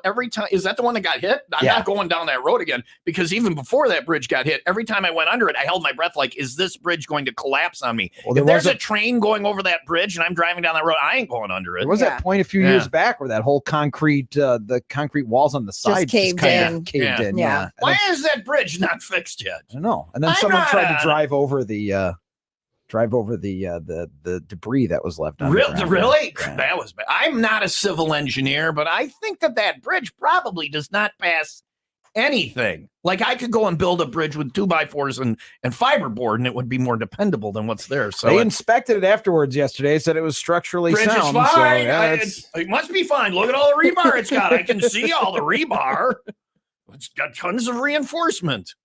is that the one that got hit? I'm Yeah. not going down that road again, because even before that bridge got hit, every time I went under it, I held my breath like, is this bridge going to collapse on me? Well, if there's a train going over that bridge and I'm driving down that road, I ain't going under it. There was that point a few years back where that whole concrete, the concrete walls on the side just kind of caved in. Yeah. Why is that bridge not fixed yet? I don't know. And then someone tried to drive over the debris that was left underground. Really? That was bad. I'm not a civil engineer, but I think that bridge probably does not pass anything. Like, I could go and build a bridge with 2x4s and fiberboard, and it would be more dependable than what's there. So they inspected it afterwards yesterday, said it was structurally bridge is sound. fine. So, yeah, it must be fine. Look at all the rebar it's got. I can see all the rebar. It's got tons of reinforcement.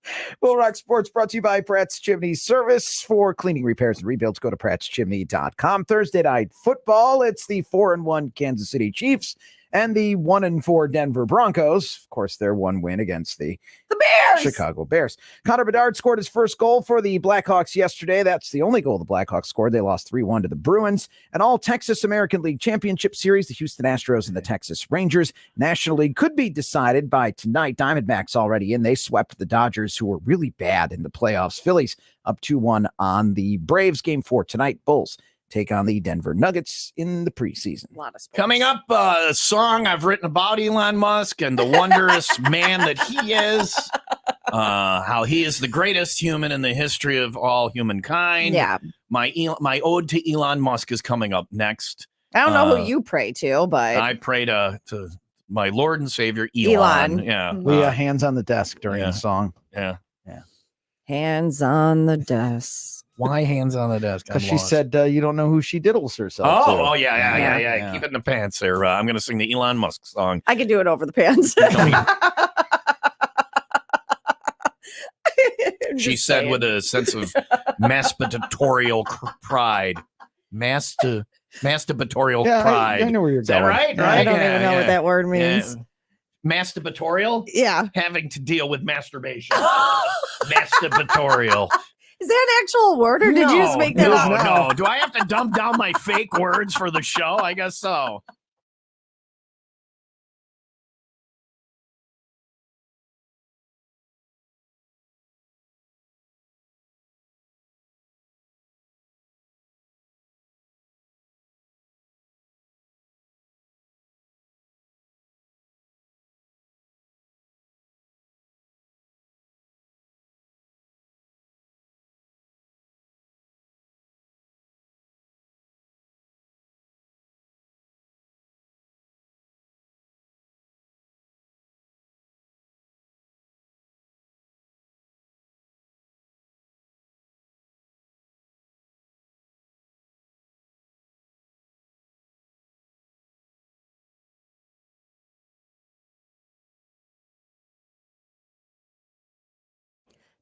Will Rock Sports brought to you by Pratt's Chimney Service. For cleaning, repairs, and rebuilds, go to prattschimney.com. Thursday night football, it's the 4-1 Kansas City Chiefs and the 1-4 Denver Broncos. Of course, their one win against the Bears. Chicago Bears. Connor Bedard scored his first goal for the Blackhawks yesterday. That's the only goal the Blackhawks scored. They lost 3-1 to the Bruins. And all Texas American League Championship Series, the Houston Astros and the Texas Rangers. National League could be decided by tonight. Diamondbacks already in. They swept the Dodgers, who were really bad in the playoffs. Phillies up 2-1 on the Braves. Game 4 tonight. Bulls take on the Denver Nuggets in the preseason. A lot of sports. Coming up, a song I've written about Elon Musk and the wondrous man that he is, how he is the greatest human in the history of all humankind. Yeah. My ode to Elon Musk is coming up next. I don't know who you pray to, but I pray to my Lord and Savior, Elon. Yeah. We hands on the desk during the song. Yeah. hands on the desk. Why hands on the desk? Because she said you don't know who she diddles herself to. Oh, yeah. Keep it in the pants there. I'm going to sing the Elon Musk song. I can do it over the pants. She said with a sense of masturbatorial pride. Masturbatorial pride. I know where you're Is going. that right? Yeah, I don't even know what that word means. Masturbatorial? Yeah. Having to deal with masturbation. Masturbatorial. Is that an actual word, or did you just make that up? No. Do I have to dump down my fake words for the show? I guess so.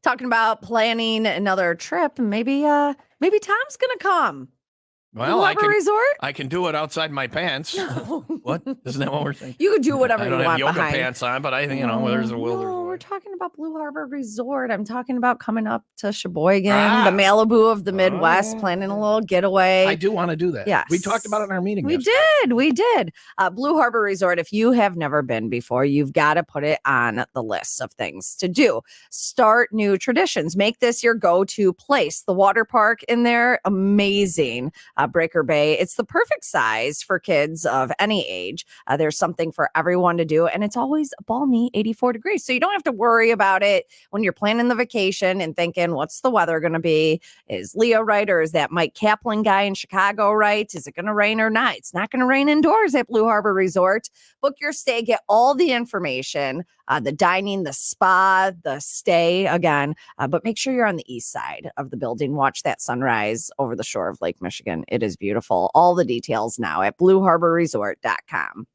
talking about planning another trip. Maybe Tom's gonna come. Well, Blue Harbor Resort? I can do it outside my pants. No. What? Isn't that what we're saying? You could do whatever I you don't have want yoga behind. pants on, but I think, there's a will. No, we're talking about Blue Harbor Resort. I'm talking about coming up to Sheboygan, the Malibu of the Midwest, planning a little getaway. I do want to do that. Yes. We talked about it in our meeting. We did. Blue Harbor Resort, if you have never been before, you've got to put it on the list of things to do. Start new traditions. Make this your go-to place. The water park in there, amazing. Breaker Bay. It's the perfect size for kids of any age. There's something for everyone to do, and it's always balmy 84 degrees. So you don't have to worry about it when you're planning the vacation and thinking, what's the weather going to be? Is Leo right, or is that Mike Kaplan guy in Chicago right? Is it going to rain or not? It's not going to rain indoors at Blue Harbor Resort. Book your stay, get all the information, the dining, the spa, the stay again, but make sure you're on the east side of the building. Watch that sunrise over the shore of Lake Michigan. It is beautiful. All the details now at blueharborresort.com.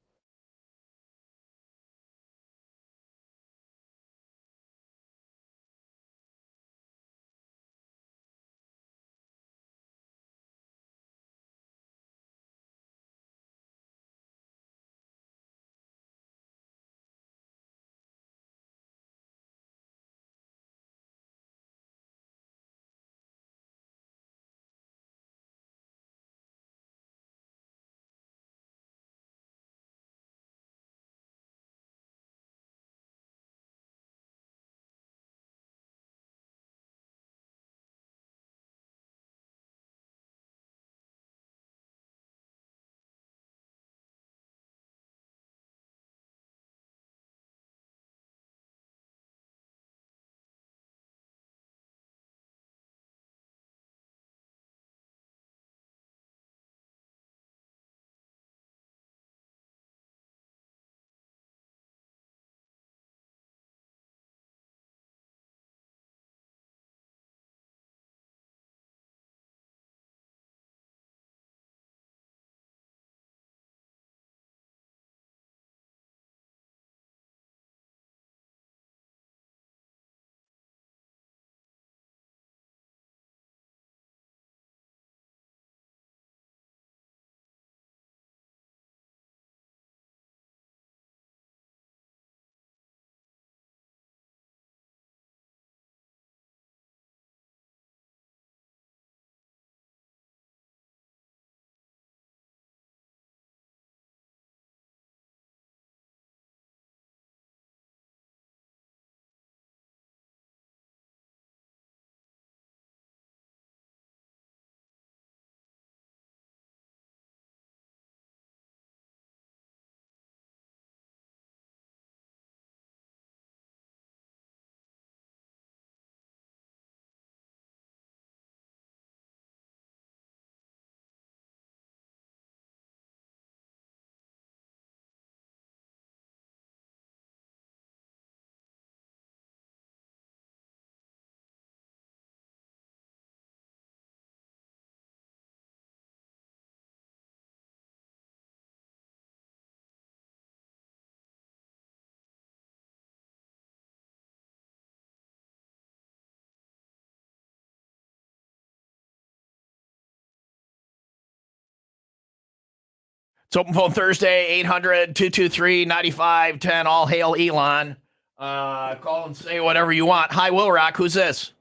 It's Open Phone Thursday, 800-223-9510. All hail Elon. Call and say whatever you want. Hi, Will Rock. Who's this?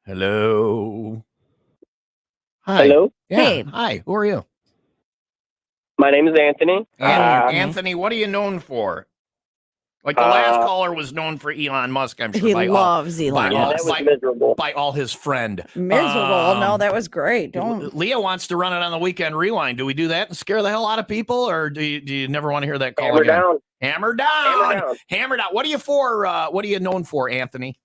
Hello. Hi. Hello? Yeah. Hey. Hi. Who are you? My name is Anthony. Anthony, what are you known for? Like the last caller was known for Elon Musk, I'm sure. He loves Elon Musk. By all his friend. Miserable. No, that was great. Don't. Leo wants to run it on the Weekend Rewind. Do we do that and scare the hell out of people, or do you never want to hear that call Hammer again? down. Hammer down. Hammer down. What are you for? What are you known for, Anthony?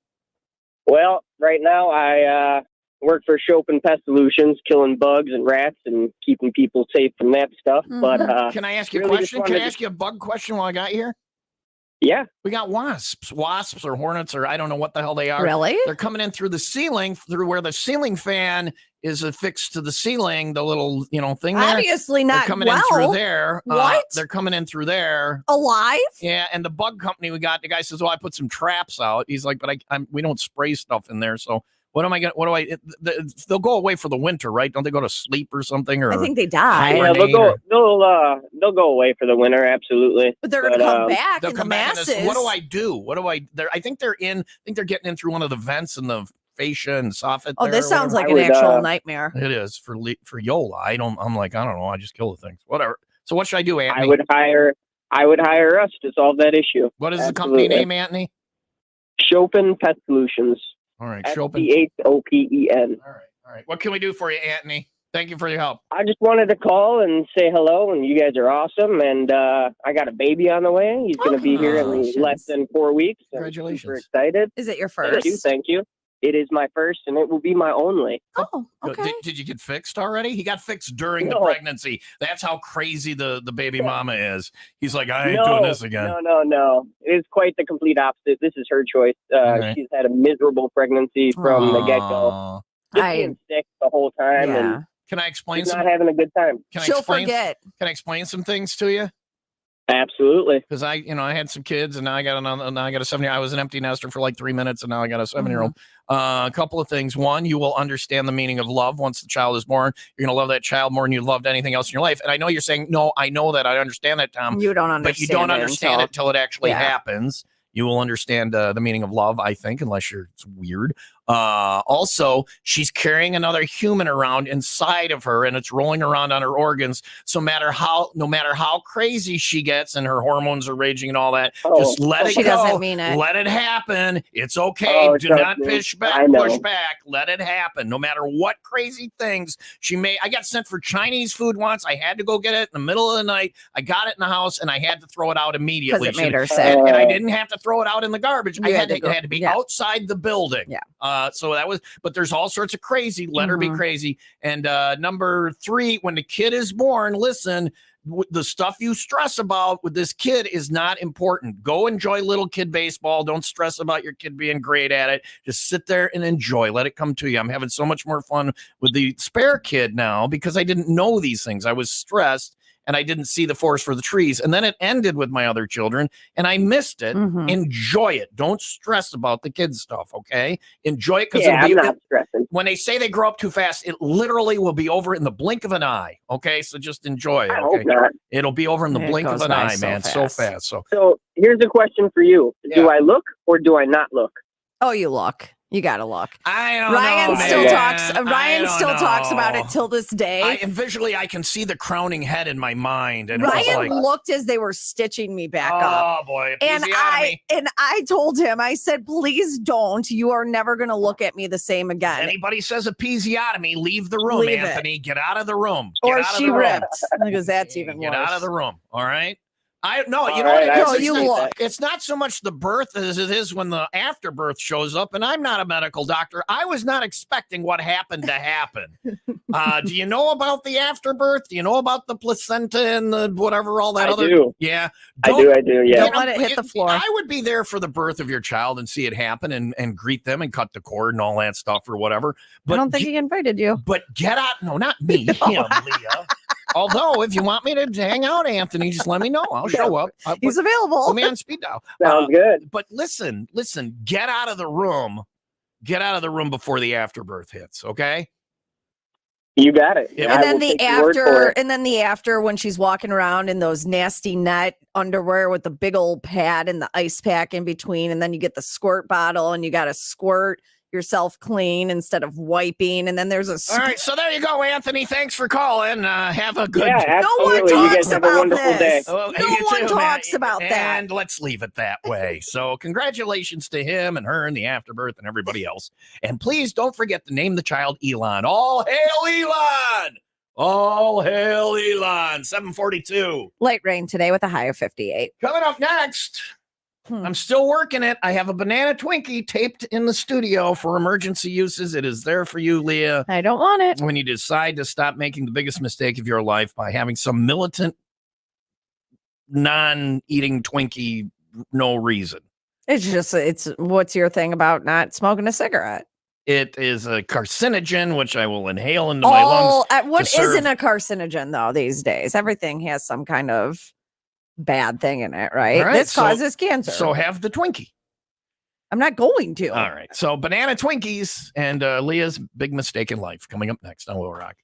Well, right now I work for Chopin Pest Solutions, killing bugs and rats and keeping people safe from that stuff. But can I ask you a really question? Can I ask you a bug question while I got you here? Yeah. We got wasps or hornets, or I don't know what the hell they are. Really? They're coming in through the ceiling, through where the ceiling fan is affixed to the ceiling, the little, thing there. Obviously They're not coming in through well. there. What? They're coming in through there. Alive? Yeah, and the bug company we got, the guy says, "Well, I put some traps out." He's like, "But we don't spray stuff in there, so what am I gonna? What do I? They'll go away for the winter, right? Don't they go to sleep or something? Or I think they die. Yeah, they'll go. They'll go away for the winter. Absolutely. But they're gonna come back They'll in come the back. masses. And what do I do? What do I? I think they're in. I think they're getting in through one of the vents in the fascia and soffit. Oh, there this or sounds whatever. like an actual nightmare. It is for Yola. I'm like, I don't know. I just kill the things. Whatever. So what should I do, Anthony? I would hire us to solve that issue. What is the company name, Anthony? Chopin Pest Solutions. All right, Chopin. CHOPEN. All right. What can we do for you, Anthony? Thank you for your help. I just wanted to call and say hello, and you guys are awesome. And I got a baby on the way. He's going to be here in less than 4 weeks. Congratulations. I'm super excited. Is it your first? Thank you. It is my first, and it will be my only. Oh, okay. Did you get fixed already? He got fixed during the pregnancy. That's how crazy the baby mama is. He's like, I ain't doing this again. No. It's quite the complete opposite. This is her choice. She's had a miserable pregnancy from the get-go. Just being sick the whole time, and can I explain? She's not having a good time. She'll forget. Can I explain some things to you? Absolutely. Because I had some kids, and now I got a 7-year-old. I was an empty nester for like 3 minutes, and now I got a 7-year-old. A couple of things. One, you will understand the meaning of love once the child is born. You're going to love that child more than you loved anything else in your life. And I know you're saying, no, I know that. I understand that, Tom. You don't understand but you don't understand it till it actually Yeah. happens. You will understand the meaning of love, I think, unless it's weird. Also, she's carrying another human around inside of her, and it's rolling around on her organs. So no matter how crazy she gets and her hormones are raging and all that, just let it She go. doesn't mean it. Let it happen. It's okay. Do trust not me. push I back. know. Push back. Let it happen. No matter what crazy things she may. I got sent for Chinese food once. I had to go get it in the middle of the night. I got it in the house, and I had to throw it out immediately. Because it made her sick. And I didn't have to throw it out in the garbage. You It had to had to be yeah. outside the building. Yeah. So that was, but there's all sorts of crazy. Let her be crazy. And number 3, when the kid is born, listen, the stuff you stress about with this kid is not important. Go enjoy little kid baseball. Don't stress about your kid being great at it. Just sit there and enjoy. Let it come to you. I'm having so much more fun with the spare kid now because I didn't know these things. I was stressed. And I didn't see the forest for the trees. And then it ended with my other children, and I missed it. Enjoy it. Don't stress about the kids stuff, okay? Enjoy it because I'm not stressing. When they say they grow up too fast, it literally will be over in the blink of an eye, okay? So just enjoy it, I okay? hope not. It'll be over in the It blink of goes an by eye, so man. So fast. So here's a question for you: Do I look or do I not look? Oh, you look. You gotta look. I don't Ryan know, still man. talks. I Ryan don't still talks about know. it till this day. And visually, I can see the crowning head in my mind. And it was Ryan like, looked as they were stitching me back up. oh, boy. And I told him, I said, please don't. You are never going to look at me the same again. Anybody says episiotomy, leave the room, Leave it. Anthony. Get out of the room. Get Or out of she the room. ripped, because that's even Get worse. out of the room. All right. You know right, what it I is? appreciate It's not- that. It's not so much the birth as it is when the afterbirth shows up. And I'm not a medical doctor. I was not expecting what happened to happen. Do you know about the afterbirth? Do you know about the placenta and the whatever, all that I other? do. Yeah. I do. Yeah. Don't let it hit the floor. I would be there for the birth of your child and see it happen and greet them and cut the cord and all that stuff or whatever. But I don't think he invited you. But get out. No, not me. Him, Leah. Although, if you want me to hang out, Anthony, just let me know. I'll show up. He's available. Put me on speed dial. Sounds good. But listen, get out of the room. Get out of the room before the afterbirth hits, okay? You got it. Yeah. I And then will the take your word for after, it. and then the after, when she's walking around in those nasty net underwear with the big old pad and the ice pack in between, and then you get the squirt bottle and you got to squirt yourself clean instead of wiping, and then there's a All right, so there you go, Anthony. Thanks for calling. Have a good Yeah, no one absolutely. You guys talks have a about wonderful day. this. Oh, No you one too, talks man. about that. And let's leave it that way. So congratulations to him and her and the afterbirth and everybody else. And please don't forget to name the child Elon. All hail Elon! All hail Elon. 742. Light rain today with a high of 58. Coming up next. I'm still working it. I have a banana Twinkie taped in the studio for emergency uses. It is there for you, Leah. I don't want it. When you decide to stop making the biggest mistake of your life by having some militant, non-eating Twinkie no reason. It's what's your thing about not smoking a cigarette? It is a carcinogen, which I will inhale into my lungs. What isn't a carcinogen though these days? Everything has some kind of bad thing in it, right? Right, This causes cancer. So have the Twinkie. I'm not going to. All right. So banana Twinkies and Leah's big mistake in life coming up next on Will Rock.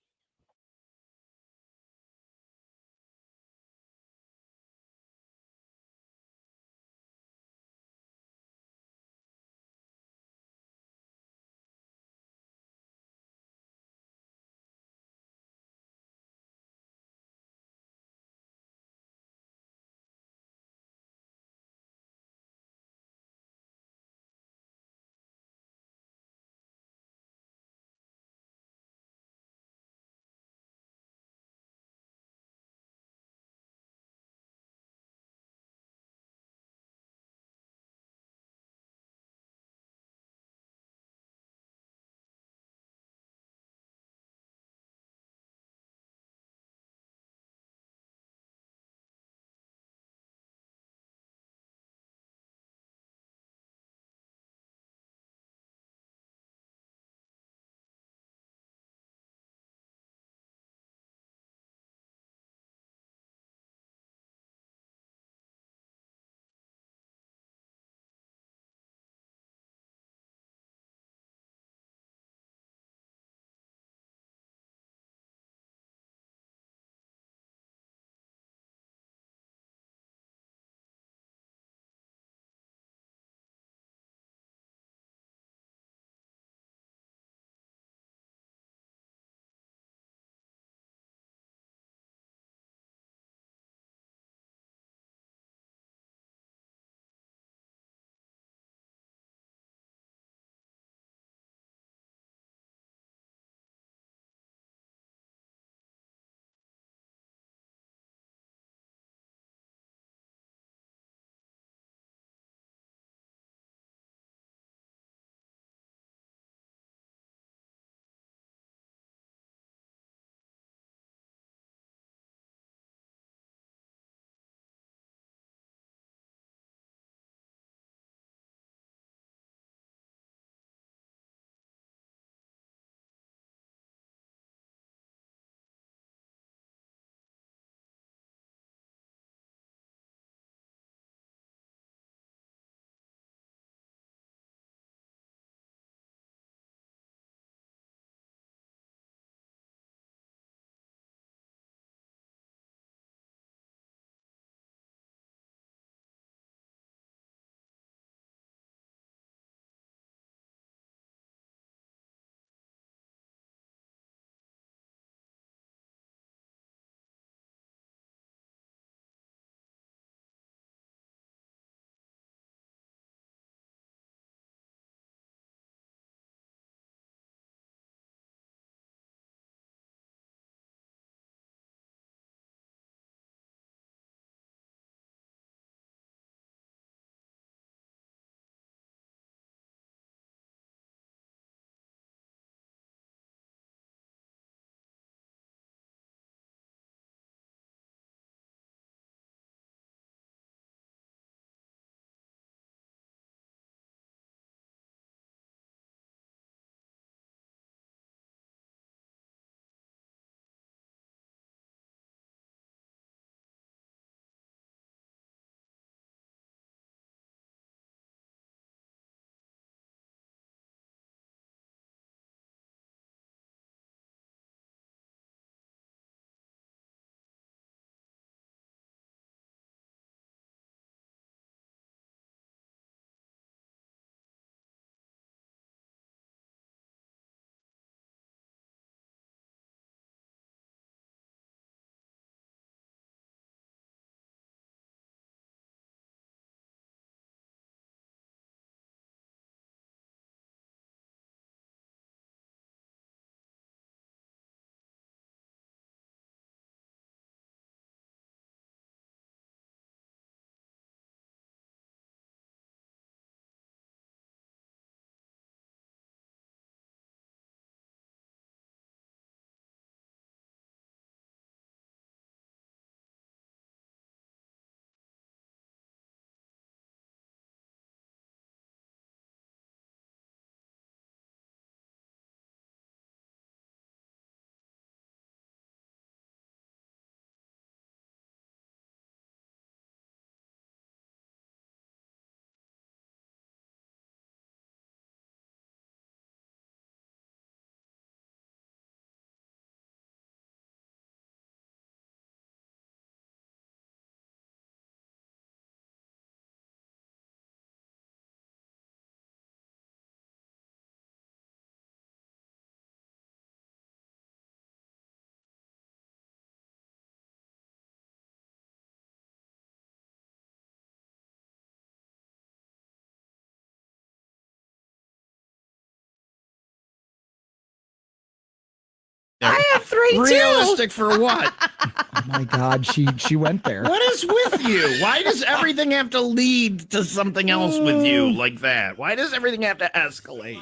I have 3 too. Realistic for what? Oh my God, she went there. What is with you? Why does everything have to lead to something else with you like that? Why does everything have to escalate?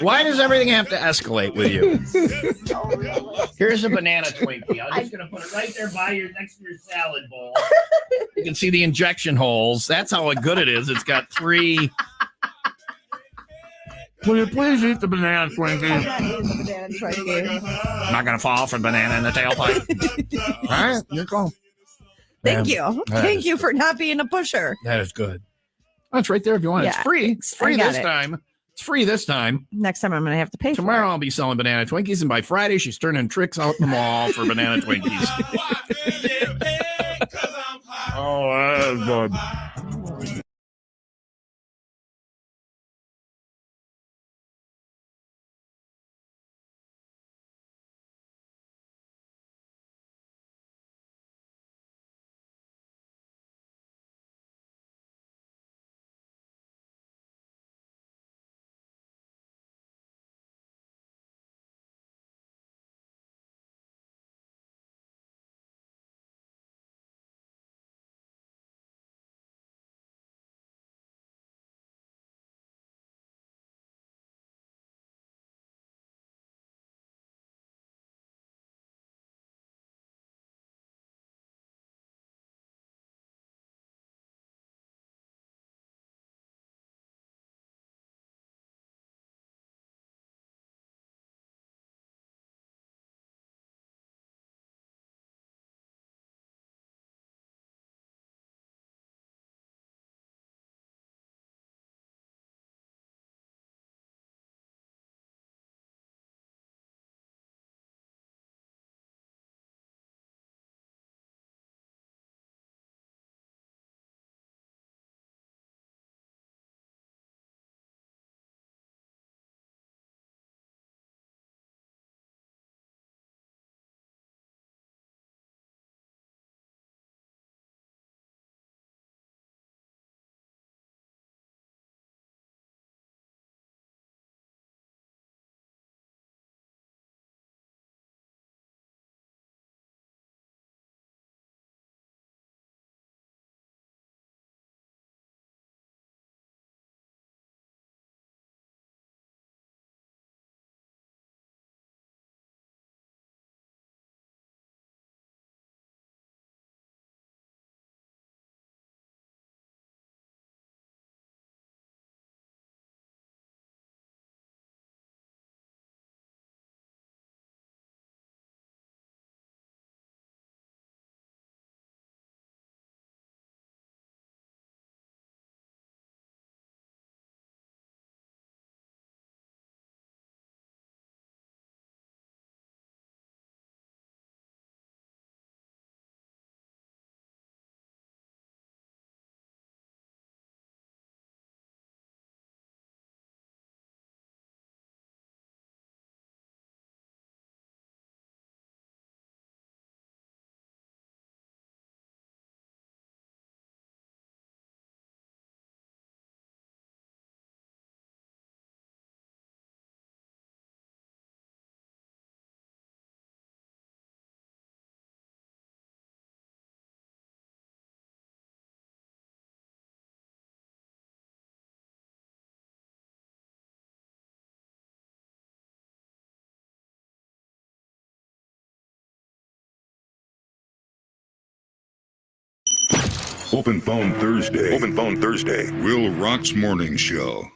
Why does everything have to escalate with you? Here's a banana Twinkie. I'm just gonna put it right there by your next to your salad bowl. You can see the injection holes. That's how good it is. It's got 3. Will you please eat the banana Twinkie? I'm not eating the banana Twinkie. Not gonna fall for banana in the tailpipe. All right, you're cool. Thank you. Thank you for not being a pusher. That is good. Oh, it's right there if you want. Yeah, it's free. It's free this time. It's free this time. Next time I'm going to have to pay Tomorrow for it. I'll be selling banana Twinkies, and by Friday she's turning tricks out in the mall for banana Twinkies. Oh, that is good. Open Phone Thursday. Open Phone Thursday. Will Rock's Morning Show.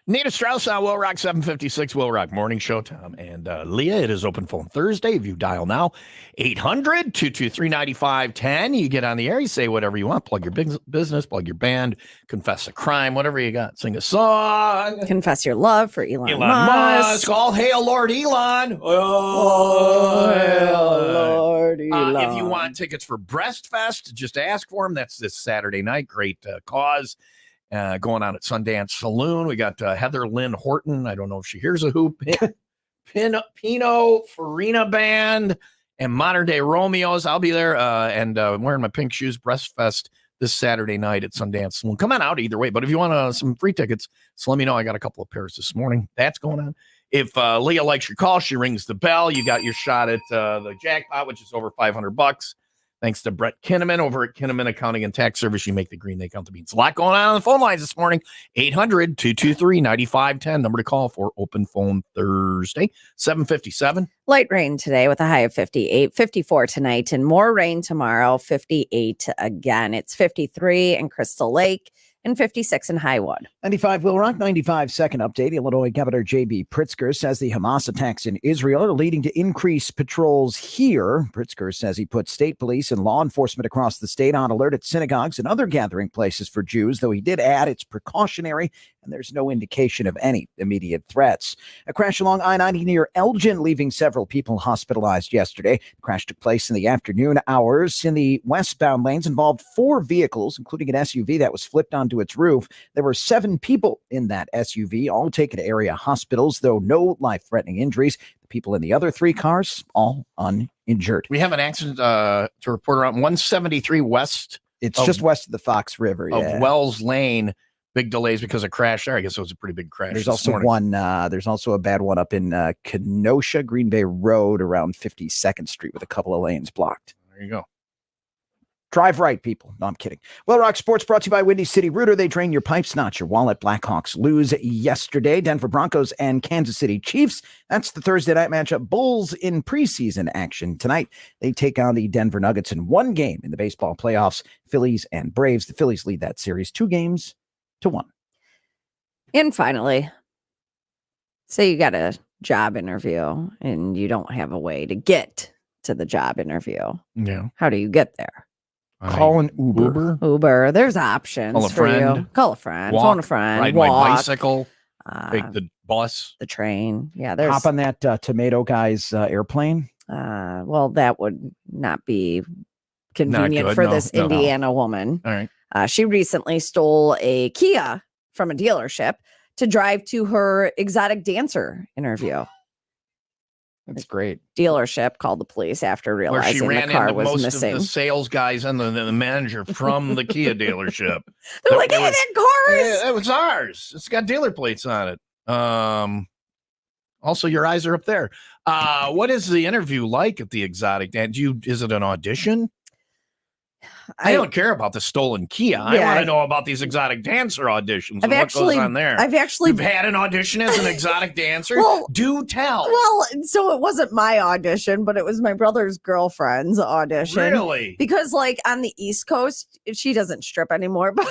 Nita Strauss on Will Rock 756 Will Rock Morning Show. Tom and Leah, it is open phone Thursday. If you dial now, 800-223-9510. You get on the air, you say whatever you want. Plug your business, plug your band, confess a crime, whatever you got. Sing a song. Confess your love for Elon Musk. All hail Lord Elon. Oh, hail Lord Elon. If you want tickets for Breast Fest, just ask for them. That's this Saturday night. Great cause. Going on at Sundance Saloon. We got Heather Lynn Horton. I don't know if she hears a hoop. Pino Farina Band and Modern Day Romeos. I'll be there and wearing my pink shoes. Breast Fest this Saturday night at Sundance Saloon. Come on out either way. But if you want some free tickets, so let me know. I got a couple of pairs this morning. That's going on. If Leah likes your call, she rings the bell. You got your shot at the jackpot, which is over $500. Thanks to Brett Kinnaman over at Kinnaman Accounting and Tax Service. You make the green, they count the beans. A lot going on the phone lines this morning. 800-223-9510. Number to call for Open Phone Thursday, 7:57. Light rain today with a high of 58, 54 tonight, and more rain tomorrow, 58 again. It's 53 in Crystal Lake and 56 in Highwood. 95 Will Rock, 95 second update. Illinois Governor J.B. Pritzker says the Hamas attacks in Israel are leading to increased patrols here. Pritzker says he put state police and law enforcement across the state on alert at synagogues and other gathering places for Jews, though he did add it's precautionary and there's no indication of any immediate threats. A crash along I-90 near Elgin, leaving several people hospitalized yesterday. The crash took place in the afternoon hours in the westbound lanes, involved 4 vehicles, including an SUV that was flipped onto its roof. There were 7 people in that SUV, all taken to area hospitals, though no life-threatening injuries. The people in the other 3 cars, all uninjured. We have an accident to report around 173 west. It's just west of the Fox River. Of Wells Lane. Big delays because of crash there. I guess it was a pretty big crash. There's also one. There's also a bad one up in Kenosha, Green Bay Road, around 52nd Street, with a couple of lanes blocked. There you go. Drive right, people. No, I'm kidding. Well, Rock Sports brought to you by Windy City Rooter. They drain your pipes, not your wallet. Blackhawks lose yesterday. Denver Broncos and Kansas City Chiefs. That's the Thursday night matchup. Bulls in preseason action tonight. They take on the Denver Nuggets in one game in the baseball playoffs. Phillies and Braves. The Phillies lead that series 2-1. And finally, say you got a job interview and you don't have a way to get to the job interview. Yeah. How do you get there? Call an Uber. Uber. There's options Call a for friend. you. Call a friend. Walk, phone a friend. ride walk, my bicycle. Take the bus. The train. Yeah. There's Hop on that tomato guy's airplane. Well, that would not be convenient good, for no, this no. Indiana woman. All right. She recently stole a Kia from a dealership to drive to her exotic dancer interview. That's great. Dealership called the police after Where realizing she ran the car into was most missing. of the sales guys and the manager from the Kia dealership. They're like, hey, that car is... Yeah, it was ours. It's got dealer plates on it. Also, your eyes are up there. What is the interview like at the exotic dance? Is it an audition? I don't care about the stolen Kia. I want to know about these exotic dancer auditions and what goes on there. You've had an audition as an exotic dancer? Well, do tell. Well, so it wasn't my audition, but it was my brother's girlfriend's audition. Really? Because like on the East Coast, she doesn't strip anymore, but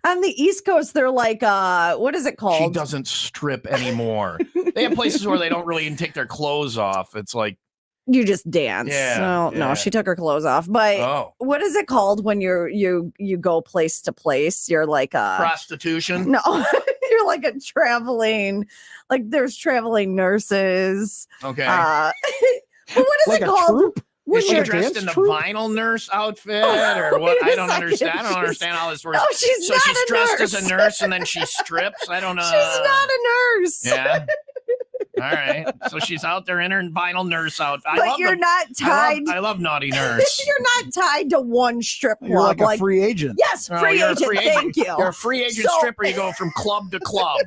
on the East Coast, they're like, what is it called? She doesn't strip anymore. They have places where they don't really even take their clothes off. It's like, you just dance. Yeah, No, she took her clothes off. But what is it called when you go place to place? You're like a prostitution. No, you're like a traveling. Like there's traveling nurses. Okay. But what is Like it a called? troupe? When Is she you're- dressed in the vinyl nurse outfit or what? Wait a I don't second. understand. I don't understand how this works. No, she's so not she's a dressed as nurse. a nurse and then she strips. I don't know. She's not a nurse. Yeah. All right. So she's out there in her vinyl nurse outfit. But you're not tied. I love Naughty Nurse. You're not tied to one strip club. You're like a free agent. Yes, Oh, free you're a agent. free Thank you. You're a free agent So- stripper. You go from club to club.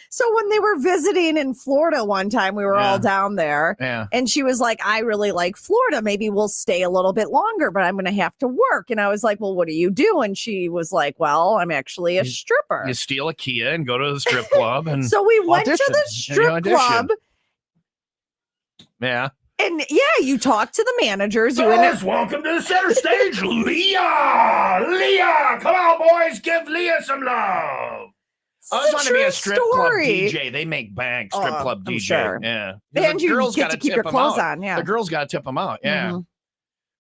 So when they were visiting in Florida one time, we were all down there. Yeah. And she was like, I really like Florida. Maybe we'll stay a little bit longer, but I'm going to have to work. And I was like, well, what do you do? And she was like, well, I'm actually a stripper. You steal a Kia and go to the strip club. And So we went to audition. the And you strip audition. club. Yeah. And you talk to the managers. Fellas, welcome to the center stage, Leah. Leah, come on, boys, give Leah some love. I always want to be a true strip story. club DJ. They make bank, strip club I'm DJ. sure. Yeah. And The you girls get gotta to keep tip your 'em clothes out. on, yeah. The girls got to tip them out. Yeah. Mhm.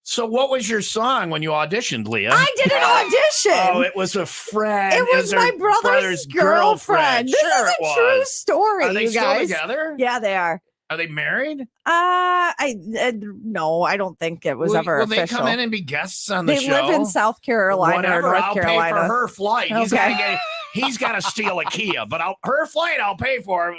So what was your song when you auditioned, Leah? I did an audition. Oh, it was a friend. It was her my brother's girlfriend. This Sure is it a true was. story, Are they you still guys. together? Yeah, they are. Are they married? No, I don't think it was ever will official. they come in and be guests on the They show? live in South Carolina Whatever, or North I'll Carolina. pay for her flight. Okay. He's got to steal a Kia, but her flight I'll pay for.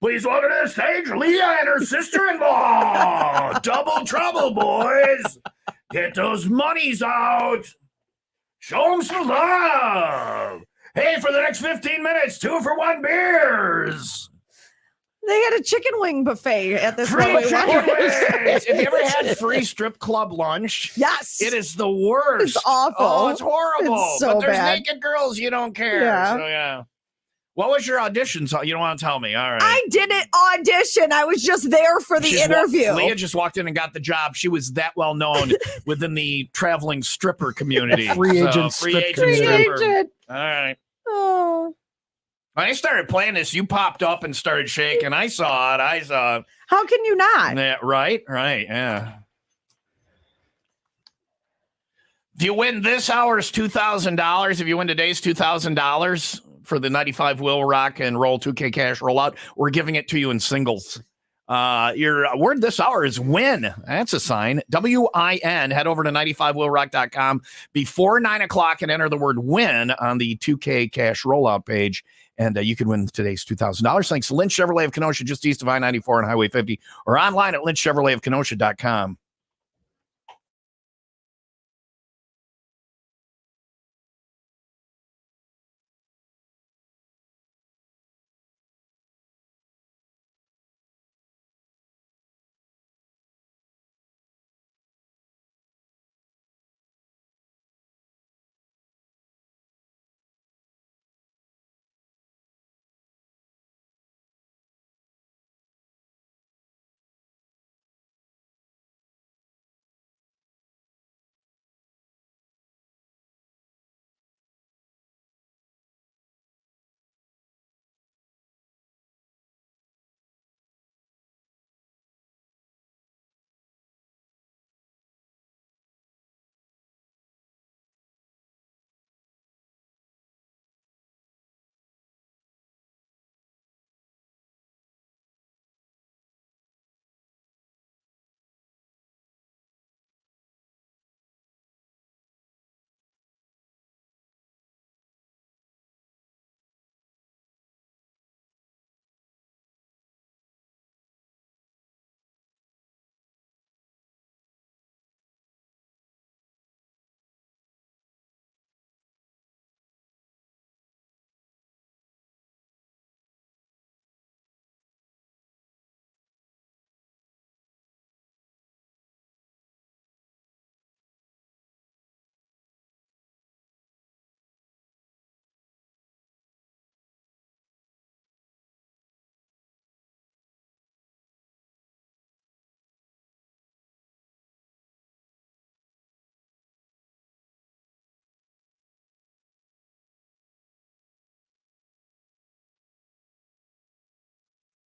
Please welcome to the stage Leah and her sister-in-law. Double trouble, boys. Get those monies out. Show them some love. Hey, for the next 15 minutes, 2-for-1 beers. They had a chicken wing buffet at this Free one. chicken wings. Have you ever had free strip club lunch? Yes. It is the worst. It's awful. Oh, it's horrible. It's so but there's bad. naked girls. You don't care. Yeah. So, yeah. What was your audition song? You don't want to tell me. All right. I didn't audition. I was just there for the interview. Leah just walked in and got the job. She was that well known within the traveling stripper community. Free agent stripper. All right. Oh. When I started playing this, you popped up and started shaking. I saw it. How can you not? Yeah, right, yeah. If you win this hour's $2,000, if you win today's $2,000 for the 95 WIIL Rock and Roll 2K Cash rollout, we're giving it to you in singles. Your word this hour is win. That's a sign. WIN. Head over to 95willrock.com before 9 o'clock and enter the word win on the 2K Cash rollout page. And you can win today's $2,000. Thanks to Lynch Chevrolet of Kenosha, just east of I-94 and Highway 50, or online at lynchchevroletofkenosha.com.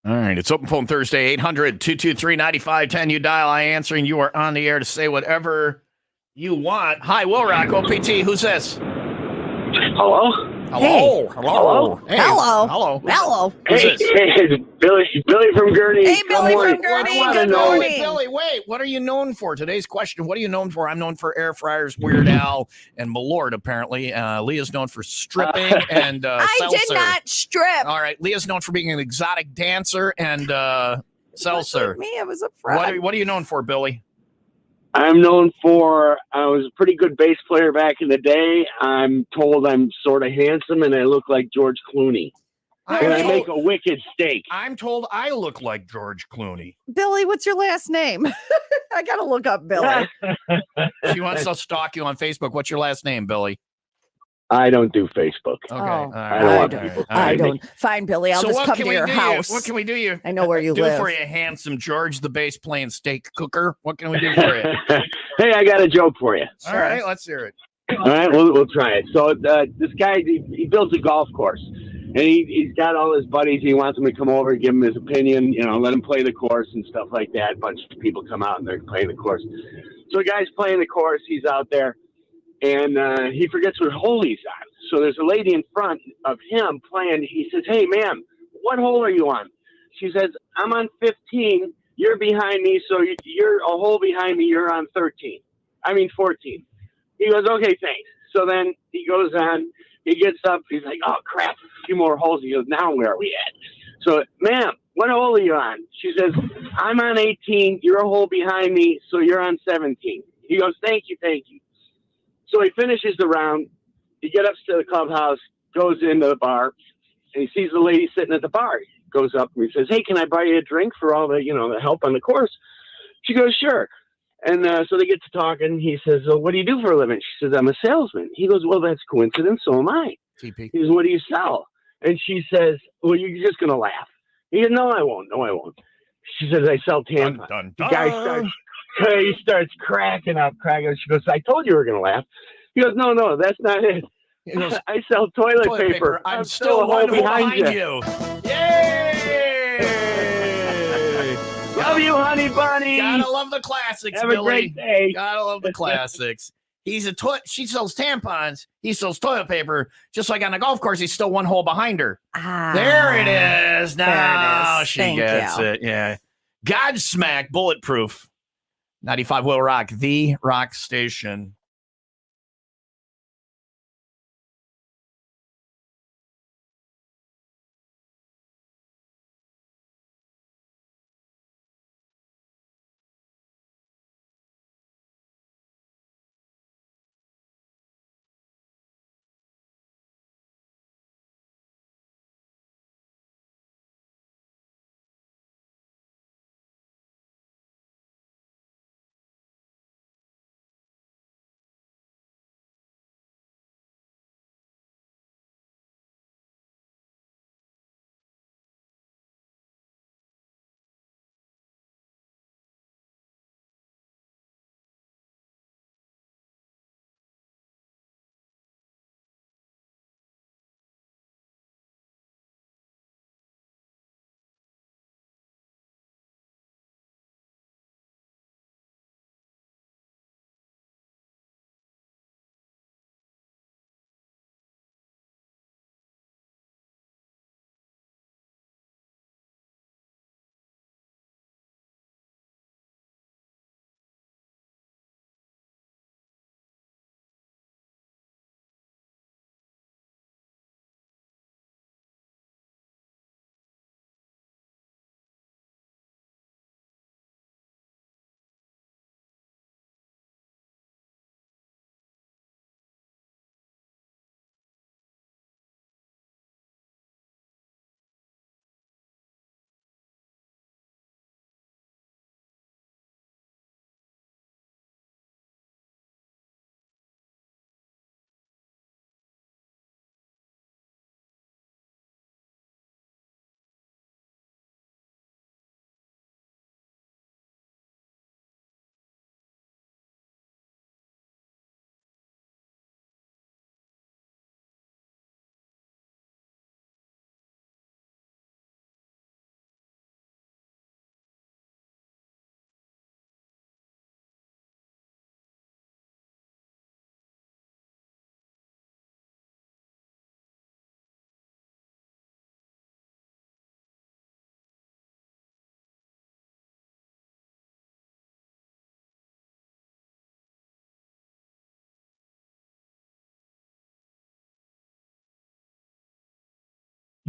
All right, it's Open Phone Thursday, 800-223-9510. You dial, I answer, and you are on the air to say whatever you want. Hi, Will Rock, OPT, who's this? Hello? Hello? Hey. Hello? Hey. Hello. Hello? Hello. Who's Hey, this? it's Billy from Gurney. Hey, Billy Good from morning. Gurney. I wanna Good know- morning. Billy, wait, what are you known for? Today's question, what are you known for? I'm known for air fryers, Weird Al, and Malort, apparently. Leah's known for stripping and I did seltzer. not strip. All right, Leah's known for being an exotic dancer and seltzer. Me, it was a friend. What are you known for, Billy? I'm known for, I was a pretty good bass player back in the day. I'm told I'm sort of handsome and I look like George Clooney. And I make a wicked steak. I'm told I look like George Clooney. Billy, what's your last name? I got to look up Billy. She wants to stalk you on Facebook. What's your last name, Billy? I don't do Facebook. Okay. Oh, I don't want people. I don't. Fine, Billy. I'll So just what come can to we your do house. What can we do you? I know where you do live. for you, handsome George, the bass playing steak cooker? What can we do for you? Hey, I got a joke for you. All right, let's hear it. All right, we'll try it. So this guy, he builds a golf course, and he's got all his buddies. He wants them to come over, give him his opinion, let him play the course and stuff like that. A bunch of people come out and they're playing the course. So the guy's playing the course. He's out there, and he forgets what hole he's on. So there's a lady in front of him playing. He says, "Hey, ma'am, what hole are you on?" She says, "I'm on 15. You're behind me, so you're a hole behind me. You're on 13. 14. He goes, "Okay, thanks." So then he goes on. He gets up. He's like, "Oh, crap, a few more holes." He goes, "Now where are we at?" So, "Ma'am, what hole are you on?" She says, "I'm on 18. You're a hole behind me, so you're on 17. He goes, "Thank you, thank you." So he finishes the round. He gets up to the clubhouse, goes into the bar, and he sees the lady sitting at the bar. He goes up and he says, "Hey, can I buy you a drink for all the, the help on the course?" She goes, "Sure." And so they get to talking. He says, "Well, what do you do for a living?" She says, "I'm a salesman." He goes, "Well, that's coincidence. So am I." TP. He goes, "What do you sell?" And she says, "Well, you're just going to laugh." He goes, "No, I won't. No, I won't." She says, "I sell tampons." Dun, dun, The guy starts cracking up. She goes, "I told you you were going to laugh." He goes, "No, that's not it. He goes, I sell toilet paper. I'm still one hole behind you. Yay! Love you, honey bunny. Gotta love the classics, Have Billy. a great day. Gotta love the classics. She sells tampons. He sells toilet paper. Just like on a golf course, he's still one hole behind her. There it is. Now she gets it. Yeah. Godsmack, bulletproof. 95 WIIL Rock, the rock station.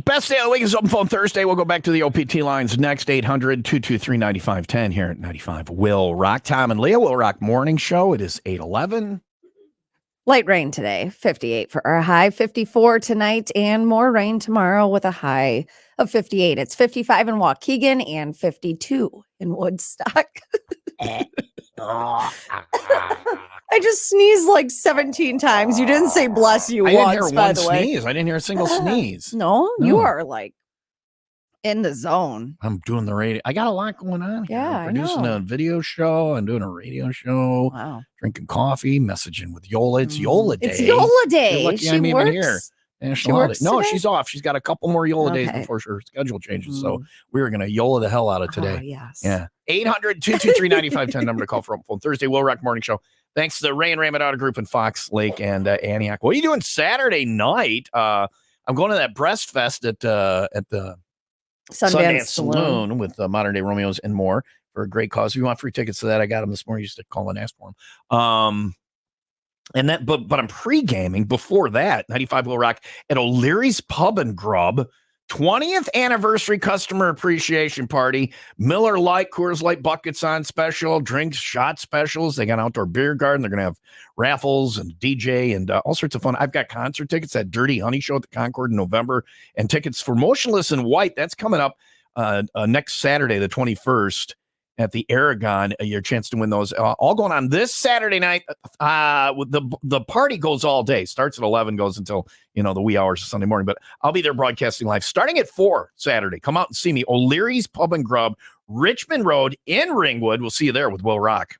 Best day of the week is Open Phone Thursday. We'll go back to the OPT lines next. 800-223-9510 here at 95 WIIL Rock. Tom and Leah, WIIL Rock Morning Show. It is 8:11. Light rain today, 58 for our high, 54 tonight, and more rain tomorrow with a high of 58. It's 55 in Waukegan and 52 in Woodstock. I just sneezed like 17 times. You didn't say bless you I once, didn't hear by one the way. sneeze. I didn't hear a single sneeze. No, you are like In the zone. I'm doing the radio. I got a lot going on here. Yeah, I'm producing I know. a video show. I'm doing a radio show. Wow. Drinking coffee, messaging with Yola. It's Yola Day. It's Yola Day. You're lucky She I'm even here. works? National She holiday. works No, today? she's off. She's got a couple more Yola days Okay. before her schedule changes. So we were going to Yola the hell out of today. Oh, yes. Yeah. 800-223-9510 number to call for Open Phone Thursday. Will Rock Morning Show. Thanks to the Ray and Raymond Auto Group in Fox Lake and Antioch. What are you doing Saturday night? I'm going to that Breast Fest at the Sundance Saloon with Modern Day Romeos and more for a great cause. If you want free tickets to that, I got them this morning. You just call and ask for them. And that, but I'm pre-gaming before that. 95 Will Rock at O'Leary's Pub and Grub, 20th anniversary customer appreciation party. Miller Lite, Coors Light buckets on special, drinks, shot specials. They got outdoor beer garden. They're gonna have raffles and DJ and all sorts of fun. I've got concert tickets at Dirty Honey Show at the Concord in November, and tickets for Motionless in White. That's coming up next Saturday, the 21st. At the Aragon, your chance to win those. All going on this Saturday night. The party goes all day. Starts at 11, goes until the wee hours of Sunday morning. But I'll be there broadcasting live starting at 4 Saturday. Come out and see me. O'Leary's Pub and Grub, Richmond Road in Ringwood. We'll see you there with Will Rock.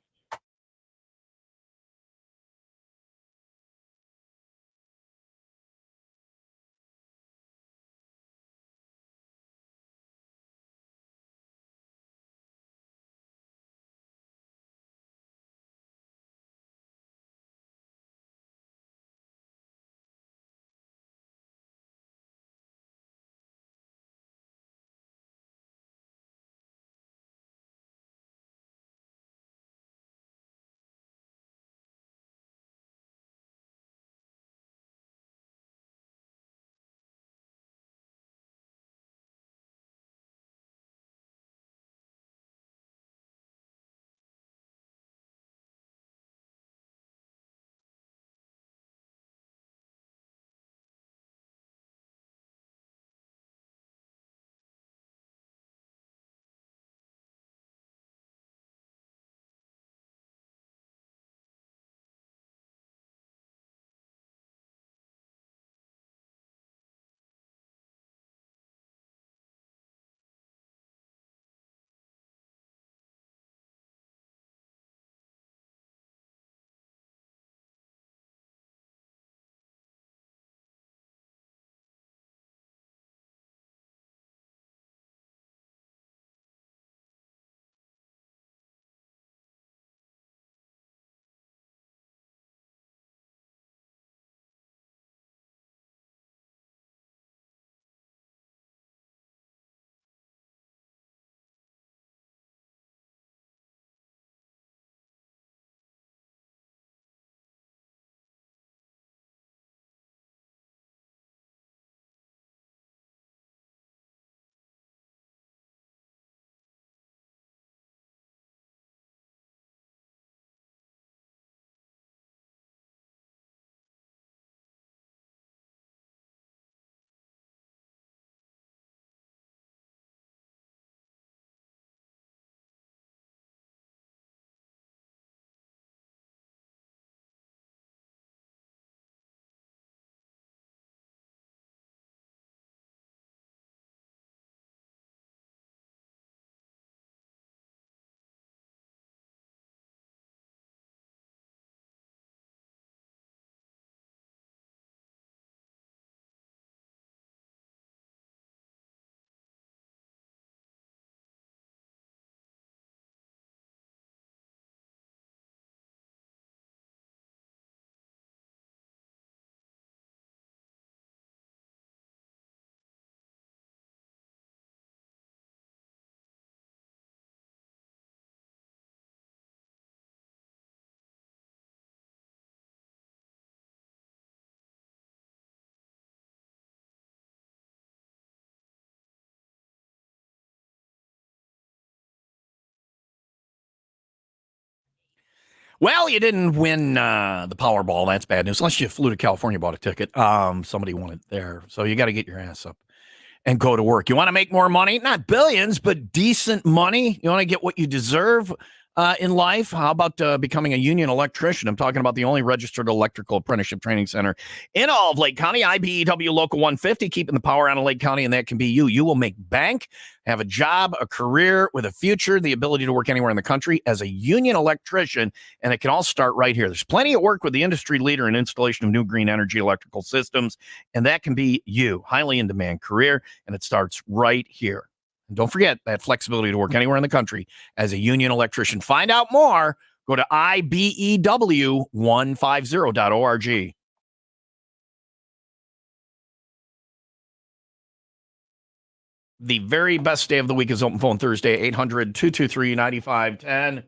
Well, you didn't win the Powerball. That's bad news. Unless you flew to California, bought a ticket. Somebody won it there. So you got to get your ass up and go to work. You want to make more money? Not billions, but decent money. You want to get what you deserve? in life? How about becoming a union electrician? I'm talking about the only registered electrical apprenticeship training center in all of Lake County, IBEW Local 150, keeping the power on in Lake County, and that can be you. You will make bank, have a job, a career with a future, the ability to work anywhere in the country as a union electrician, and it can all start right here. There's plenty of work with the industry leader in installation of new green energy electrical systems, and that can be you. Highly in demand career, and it starts right here. And don't forget that flexibility to work anywhere in the country as a union electrician. Find out more. Go to IBEW150.org. The very best day of the week is Open Phone Thursday, 800-223-9510.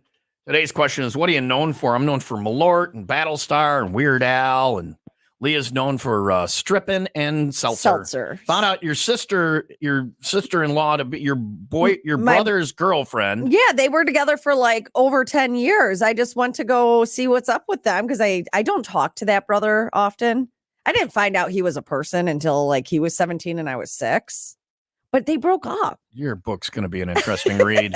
Today's question is, what are you known for? I'm known for Malort and Battlestar and Weird Al, and Leah's known for stripping and seltzer. Found out your sister-in-law to be your brother's girlfriend. Yeah, they were together for like over 10 years. I just went to go see what's up with them because I don't talk to that brother often. I didn't find out he was a person until like he was 17 and I was 6. But they broke up. Your book's going to be an interesting read.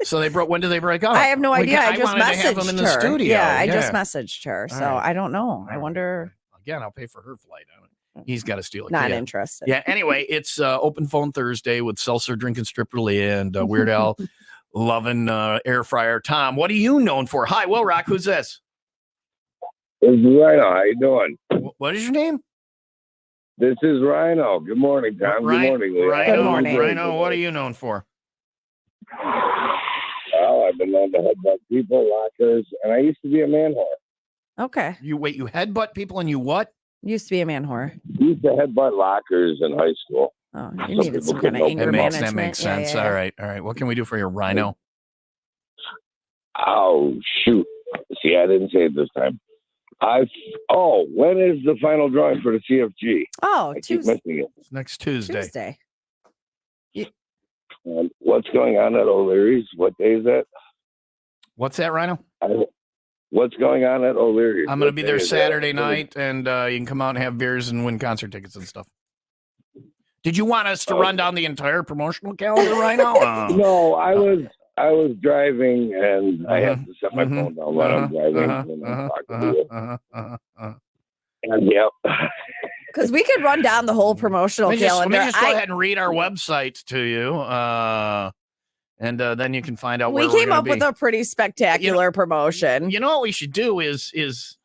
So when did they break up? I have no idea. I just messaged to have them in the her. studio. Yeah, I just messaged her. So right. I don't know. I wonder. Again, I'll pay for her flight. He's got to steal a Not kid. interested. Yeah. Anyway, it's Open Phone Thursday with Seltzer drinking stripper Leah and Weird Al loving air fryer Tom. What are you known for? Hi, Will Rock. Who's this? This is Rhino. How you doing? What is your name? This is Rhino. Good morning, Tom. Good morning, Leah. Good morning. Rhino, what are you known for? Well, I've been known to headbutt people, lockers, and I used to be a man whore. Okay. You headbutt people and you what? Used to be a man whore. Used to headbutt lockers in high school. Oh, you needed some kind of anger management. That makes sense. Yeah. All right. What can we do for you, Rhino? Oh, shoot. See, I didn't say it this time. When is the final drawing for the CFG? Oh, I keep missing it. It's next Tuesday. And what's going on at O'Leary's? What day is that? What's that, Rhino? What's going on at O'Leary's? I'm going to be there Saturday night, and you can come out and have beers and win concert tickets and stuff. Did you want us to run down the entire promotional calendar, Rhino? No, I was driving, and I had to set my phone down while I'm driving and I'm talking to you. And Because we could run down the whole promotional calendar. Let me just go ahead and read our website to you, and then you can find out where we came up with a pretty spectacular promotion. You know what we should do is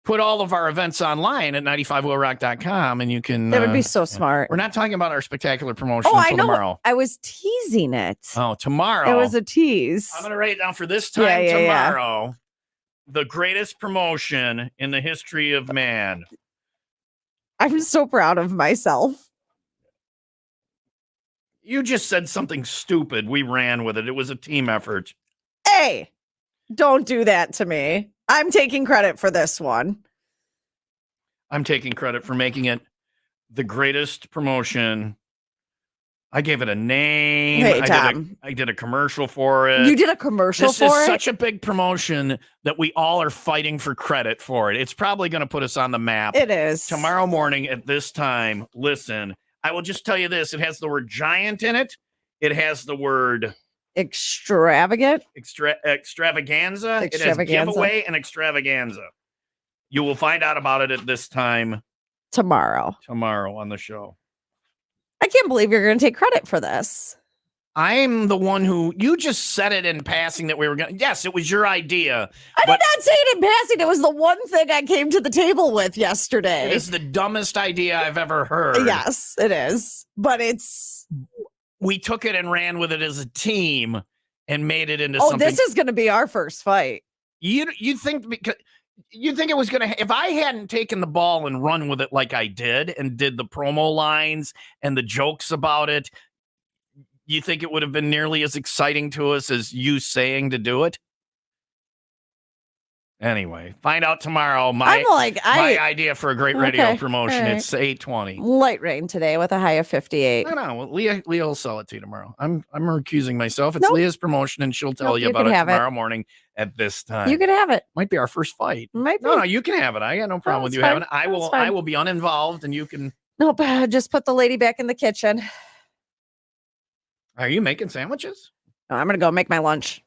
put all of our events online at 95willrock.com, and you can. That would be so smart. We're not talking about our spectacular promotion I know. tomorrow. I was teasing it. Oh, tomorrow. It was a tease. I'm going to write it down for this time tomorrow. Yeah. The greatest promotion in the history of man. I'm so proud of myself. You just said something stupid. We ran with it. It was a team effort. Hey, don't do that to me. I'm taking credit for this one. I'm taking credit for making it the greatest promotion. I gave it a name. Hey, Tom. I did a commercial for it. You did a commercial for it? This is such a big promotion that we all are fighting for credit for it. It's probably going to put us on the map. It is. Tomorrow morning at this time, listen, I will just tell you this. It has the word giant in it. It has the word extravagant. Extravaganza. It has giveaway and extravaganza. You will find out about it at this time. Tomorrow on the show. I can't believe you're going to take credit for this. I'm the one who, you just said it in passing that we were going to, yes, it was your idea. I did not say it in passing. It was the one thing I came to the table with yesterday. It is the dumbest idea I've ever heard. Yes, it is. But we took it and ran with it as a team and made it into something. This is going to be our first fight. You think it was going to, if I hadn't taken the ball and run with it like I did and did the promo lines and the jokes about it, you think it would have been nearly as exciting to us as you saying to do it? Anyway, find out tomorrow my idea for a great radio promotion. Right. It's 8:20. Light rain today with a high of 58. No, Leah will sell it to you tomorrow. I'm recusing myself. It's Leah's promotion, and she'll tell you about it tomorrow morning at this time. You can have it. Might be our first fight. Might be. No, you can have it. I got no problem with you having it. I will be uninvolved, and you can. Nope. Just put the lady back in the kitchen. Are you making sandwiches? No, I'm gonna go make my lunch.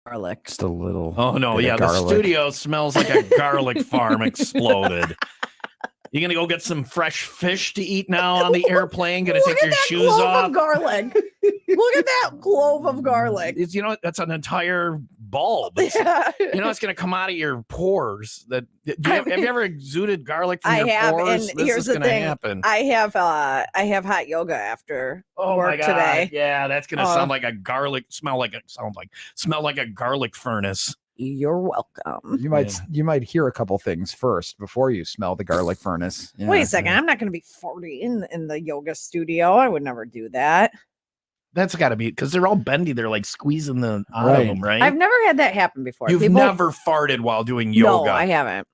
garlic. Just a little. Oh no, bit yeah, of the garlic. studio smells like a garlic farm exploded. You gonna go get some fresh fish to eat now on the airplane? Gonna take your shoes clove off? of garlic. Look at that clove of garlic. It's, you know, that's an entire bulb. It's, you know, it's gonna come out of your pores. Have you ever exuded garlic from I your have, pores? and This here's is the gonna thing. happen. I have hot yoga after work today. Yeah, that's gonna sound like a garlic. Smell like a garlic furnace. You're welcome. You might hear a couple things first before you smell the garlic furnace. Yeah. Wait a second. I'm not going to be 40 in the yoga studio. I would never do that. That's got to be because they're all bendy. They're like squeezing the out of them, right? I've never had that happen before. You've never farted while doing yoga. No, I haven't.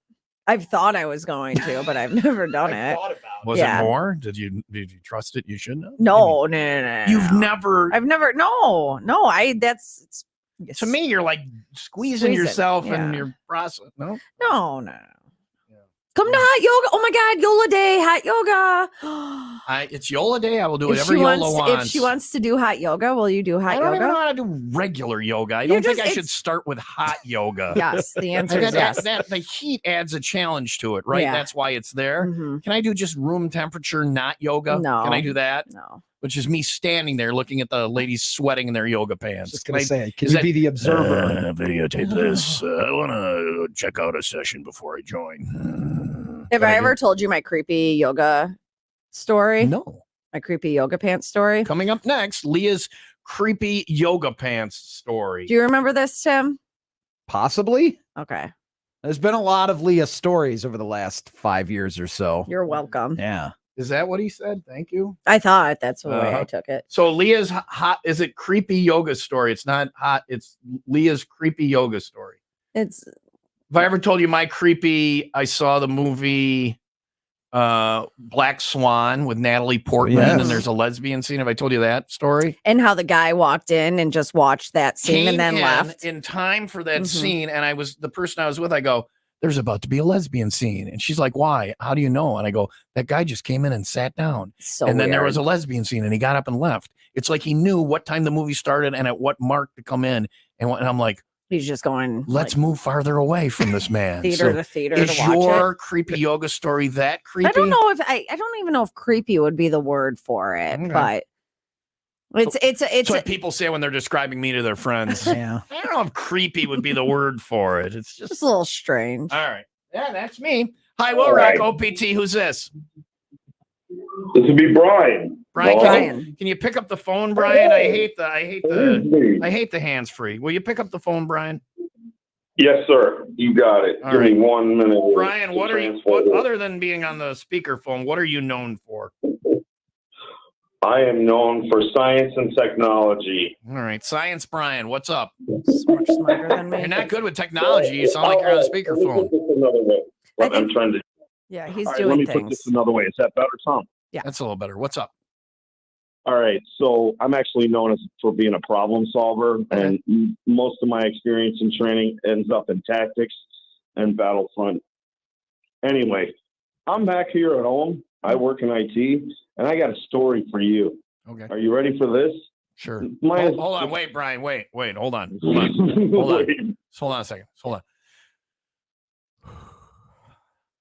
I've thought I was going to, but I've never done it. Was it more? Did you trust it? You shouldn't have. No. You've never. I've never. No. It's to me, you're like squeezing yourself yeah. and your process. No. No. Come to hot yoga. Oh my God, Yola Day, hot yoga. It's Yola Day. I will do whatever Yola wants. If she wants to do hot yoga, will you do hot yoga? I don't even know how to do regular yoga. I don't think I should start with hot yoga. Yes, the answer is yes. The heat adds a challenge to it, right? Yeah. That's why it's there. Mm-hmm. Can I do just room temperature, not yoga? No. Can I do that? No. Which is me standing there looking at the ladies sweating in their yoga pants. Just gonna say, can you be the observer? Videotape this. I want to check out a session before I join. Have I ever told you my creepy yoga story? No. My creepy yoga pants story? Coming up next, Leah's creepy yoga pants story. Do you remember this, Tim? Possibly. Okay. There's been a lot of Leah stories over the last 5 years or so. You're welcome. Yeah. Is that what he said? Thank you. I thought that's the way I took it. So Leah's hot. Is it creepy yoga story? It's not hot. It's Leah's creepy yoga story. It's. Have I ever told you my creepy? I saw the movie Black Swan with Natalie Portman, and there's a lesbian scene. Have I told you that story? And how the guy walked in and just watched that scene and then left in time for that scene. And the person I was with, I go, there's about to be a lesbian scene. And she's like, why? How do you know? And I go, that guy just came in and sat down. And then there was a lesbian scene and he got up and left. It's like he knew what time the movie started and at what mark to come in. And I'm like, he's just going, let's move farther away from this man. Theater to theater is to watch your it. creepy yoga story that creepy? I don't know if I don't even know if creepy would be the word for it, but it's what people say when they're describing me to their friends. Yeah. I don't know if creepy would be the word for it. It's just a little strange. All right. Yeah, that's me. Hi, Will Rock OPT. Who's this? This would be Brian. Brian, can you pick up the phone, Brian? I hate the hands free. Will you pick up the phone, Brian? Yes, sir. You got it. All Give right. me 1 minute. Brian, what other than being on the speakerphone, what are you known for? I am known for science and technology. All right, Science Brian, what's up? So much smarter than me. You're not good with technology. You sound like you're on a speakerphone. Another way. I'm trying to. Yeah, he's All right, doing let me things. put this another way. Is that better, Tom? Yeah, that's a little better. What's up? All right, so I'm actually known for being a problem solver, and most of my experience and training ends up in tactics and battlefront. Anyway, I'm back here at home. I work in IT, and I got a story for you. Okay. Are you ready for this? Sure. Hold on. Wait, Brian. Wait. Hold on. Hold on. Hold on a second. Hold on.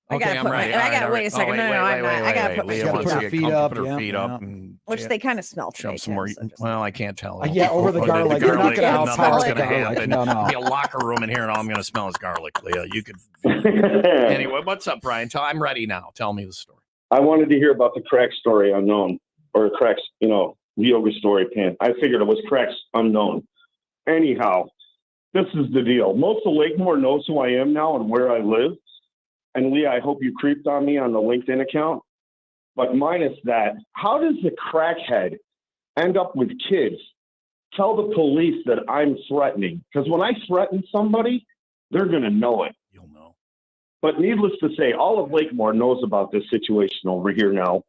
Okay, I'm ready. Wait a second. No, I'm not. I gotta put my feet up. Put her feet up. Which they kind of smell today. Some more. Well, I can't tell. Yeah, over the garlic. You're not gonna nothing's outpower gonna garlic. happen. No. There'll be a locker room in here, and all I'm gonna smell is garlic, Leah. You could. Anyway, what's up, Brian? I'm ready now. Tell me the story. I wanted to hear about the crack story unknown, or cracks, yoga story pan. I figured it was cracks unknown. Anyhow, this is the deal. Most of Lakemore knows who I am now and where I live. And Leah, I hope you creeped on me on the LinkedIn account. But minus that, how does the crackhead end up with kids? Tell the police that I'm threatening. Because when I threaten somebody, they're going to know it. You'll know. But needless to say, all of Lakemore knows about this situation over here now.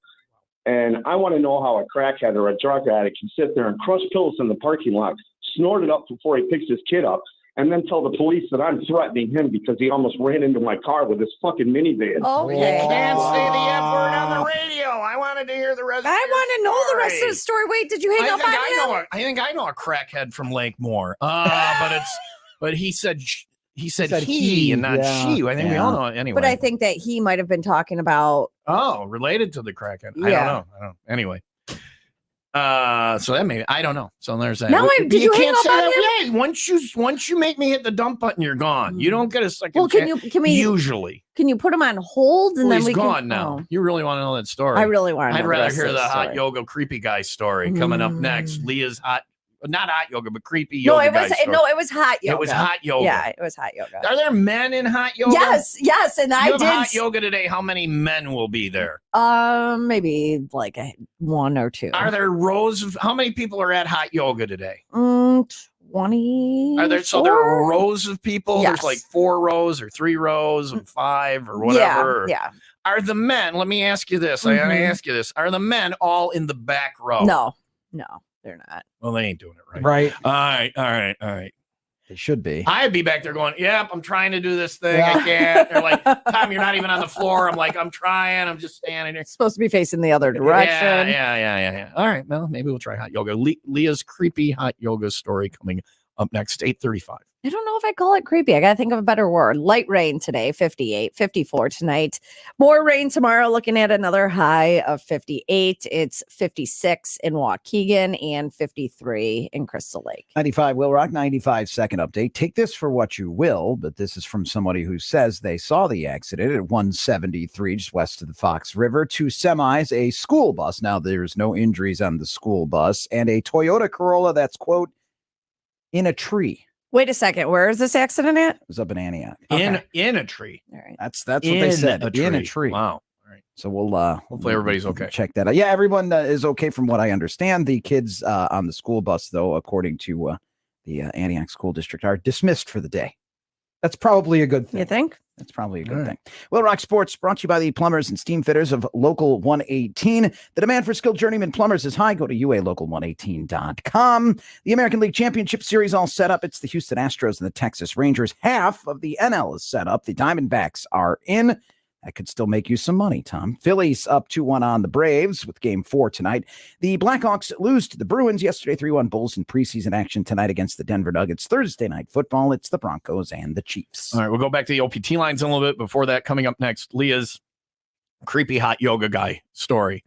And I want to know how a crackhead or a drug addict can sit there and crush pills in the parking lot, snort it up before he picks his kid up, and then tell the police that I'm threatening him because he almost ran into my car with his fucking minivan. Okay. You can't say the F word on the radio. I wanted to hear the rest. I want to know the rest of the story. Wait, did you hang up on him? I think I know a crackhead from Lakemore. But But he said he and not she. I think we all know it anyway. But I think that he might have been talking about. Oh, related to the Kraken. I Yeah. don't know. Anyway. So that I don't know. So there's that. Now, did you hang can't up say on that. him? Yeah, once you make me hit the dump button, you're gone. You don't get a second. Well, can we usually? Can you put him on hold and then He's we gone can, now. Oh. You really want to know that story? I really want to know. I'd the rather rest hear of the story. hot yoga creepy guy story coming up next. Leah's not hot yoga, but creepy No, yoga it was guy story. it was hot yoga. It was hot yoga. Yeah, it was hot yoga. Are there men in hot yoga? Yes, and you I have did hot yoga today. How many men will be there? Maybe like one or two. Are there rows of how many people are at hot yoga today? 20. Are there there are rows of people? Yes. There's like 4 rows or 3 rows and 5 or whatever. Yeah. Are the men? Let me ask you this. I ask you this. Are the men all in the back row? No, they're not. Well, they ain't doing it right. Right. All right. They should be. I'd be back there going, yep, I'm trying to do this thing. I can't. They're like, Tom, you're not even on the floor. I'm like, I'm trying. I'm just standing here. Supposed to be facing the other direction. Yeah. All right. Well, maybe we'll try hot yoga. Leah's creepy hot yoga story coming up next, 8:35. I don't know if I call it creepy. I got to think of a better word. Light rain today, 58, 54 tonight. More rain tomorrow, looking at another high of 58. It's 56 in Waukegan and 53 in Crystal Lake. 95 Will Rock 95 second update. Take this for what you will, but this is from somebody who says they saw the accident at 173 just west of the Fox River. 2 semis, a school bus. Now there's no injuries on the school bus, and a Toyota Corolla that's, quote, in a tree. Wait a second. Where is this accident at? It was up in Antioch. In a tree. All right. That's what they said. In a tree. Wow. All right. So we'll hopefully everybody's okay. Check that out. Yeah, everyone is okay from what I understand. The kids on the school bus, though, according to the Antioch School District, are dismissed for the day. That's probably a good thing. You think? That's probably a good thing. Will Rock Sports brought to you by the plumbers and steam fitters of Local 118. The demand for skilled journeyman plumbers is high. Go to ualocal118.com. The American League Championship Series all set up. It's the Houston Astros and the Texas Rangers. Half of the NL is set up. The Diamondbacks are in. That could still make you some money, Tom. Phillies up 2-1 on the Braves with Game 4 tonight. The Blackhawks lose to the Bruins yesterday, 3-1 Bulls in preseason action tonight against the Denver Nuggets. Thursday night football, it's the Broncos and the Chiefs. All right, we'll go back to the OPT lines in a little bit. Before that, coming up next, Leah's creepy hot yoga guy story.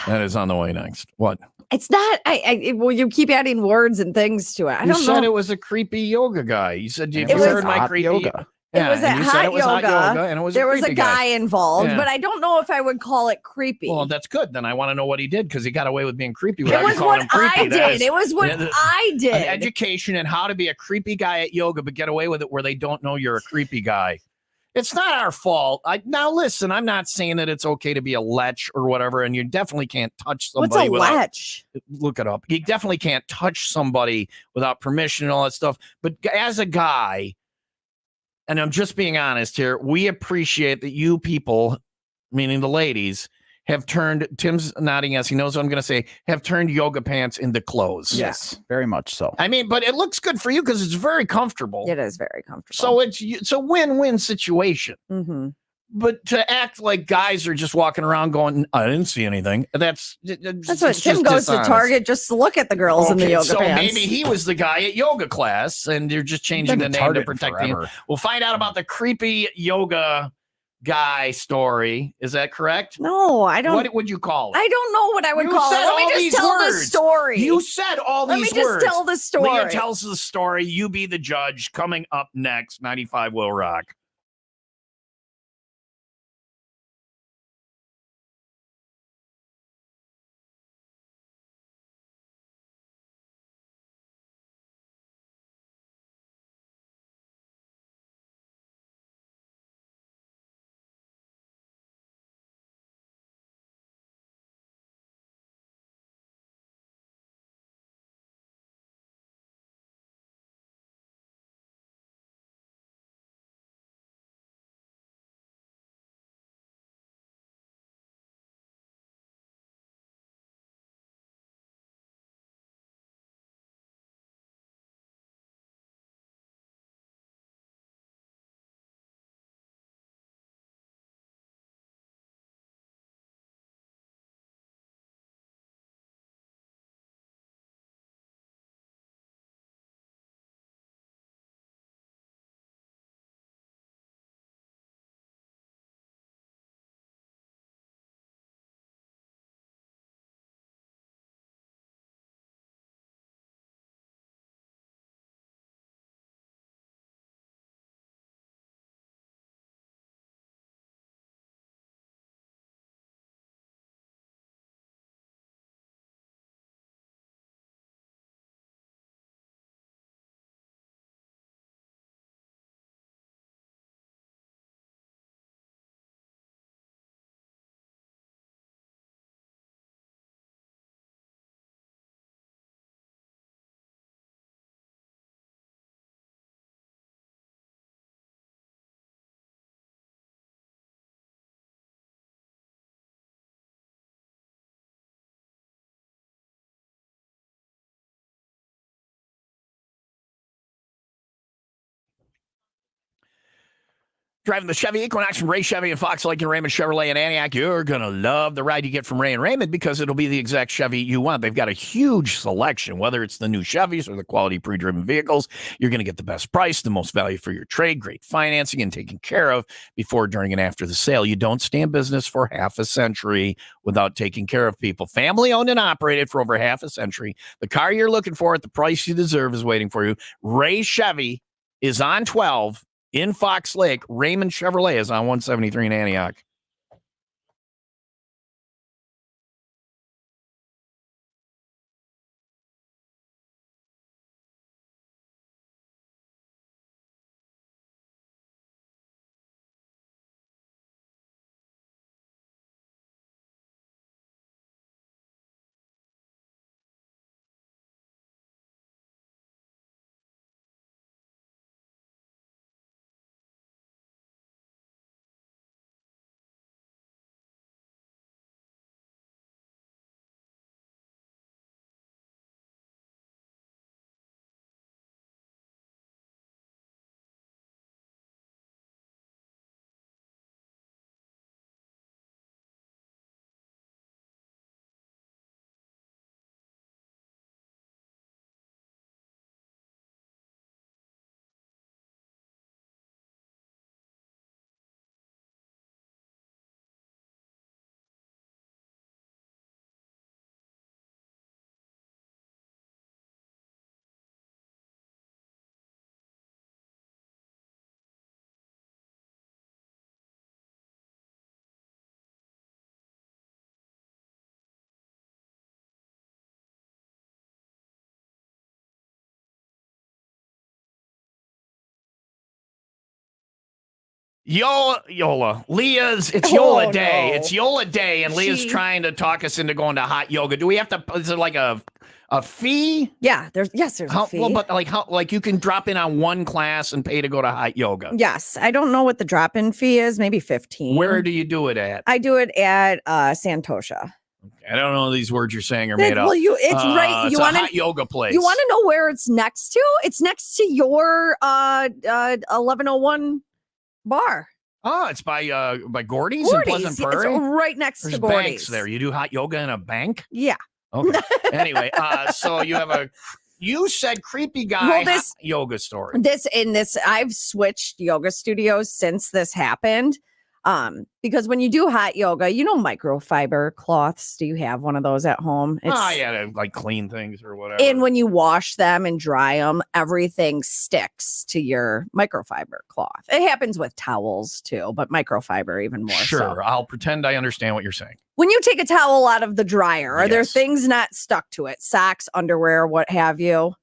That is on the way next. What? It's not. Well, you keep adding words and things to it. I You don't said know. it was a creepy yoga guy. You said you It was heard my hot creepy yoga. Yeah, it was and at you said hot it was yoga. hot yoga, and it was there was a creepy guy involved, Yeah. but I don't know if I would call it creepy. Well, that's good. Then I want to know what he did because he got away with being creepy it without you was calling what him creepy. I That did. is- It was what I did. An education in how to be a creepy guy at yoga, but get away with it where they don't know you're a creepy guy. It's not our fault. Now, listen, I'm not saying that it's okay to be a lech or whatever, and you definitely can't touch somebody What's a without. lech? Look it up. You definitely can't touch somebody without permission and all that stuff. But as a guy, and I'm just being honest here, we appreciate that you people, meaning the ladies, have turned, Tim's nodding yes, he knows what I'm going to say, have turned yoga pants into clothes. Yes, very much so. I mean, but it looks good for you because it's very comfortable. It is very comfortable. So it's a win-win situation. Mm-hmm. But to act like guys are just walking around going, I didn't see anything. That's what Tim goes to Target just to look at the girls in the yoga so pants. maybe he was the guy at yoga class, and you're just changing the Been to name to Target protect forever. him. We'll find out about the creepy yoga guy story. Is that correct? No, I don't. What would you call it? I don't know what I would You call it. said Let all me these just tell the words. story. You said all Let these me just words. tell the story. Leah tells the story. You be the judge. Coming up next, 95 Will Rock. Driving the Chevy Equinox from Ray Chevy and Fox Lake and Raymond Chevrolet in Antioch, you're going to love the ride you get from Ray and Raymond because it'll be the exact Chevy you want. They've got a huge selection, whether it's the new Chevys or the quality pre-driven vehicles. You're going to get the best price, the most value for your trade, great financing, and taken care of before, during, and after the sale. You don't stay in business for half a century without taking care of people. Family owned and operated for over half a century. The car you're looking for at the price you deserve is waiting for you. Ray Chevy is on 12 in Fox Lake. Raymond Chevrolet is on 173 in Antioch. Yola. Leah's, it's Yola Day. no. It's Yola Day, and Leah's trying to talk us into going to hot yoga. Do we have to, is it like a fee? Yeah, there's a fee. Well, but like you can drop in on one class and pay to go to hot yoga. Yes. I don't know what the drop-in fee is, maybe 15. Where do you do it at? I do it at Santosha. I don't know these words you're saying are made up. Well, it's right. It's a hot yoga place. You want to know where it's next to? It's next to your 1101 bar. Oh, it's by Gordy's in Pleasant Prairie. It's right next There's to Gordy's. banks there. You do hot yoga in a bank? Yeah. Okay. Anyway, so you said creepy guy hot yoga story. I've switched yoga studios since this happened. Because when you do hot yoga, microfiber cloths. Do you have one of those at home? To like clean things or whatever. And when you wash them and dry them, everything sticks to your microfiber cloth. It happens with towels too, but microfiber even more. Sure, so. I'll pretend I understand what you're saying. When you take a towel out of the dryer, are there things not stuck to it? Socks, underwear, what have you?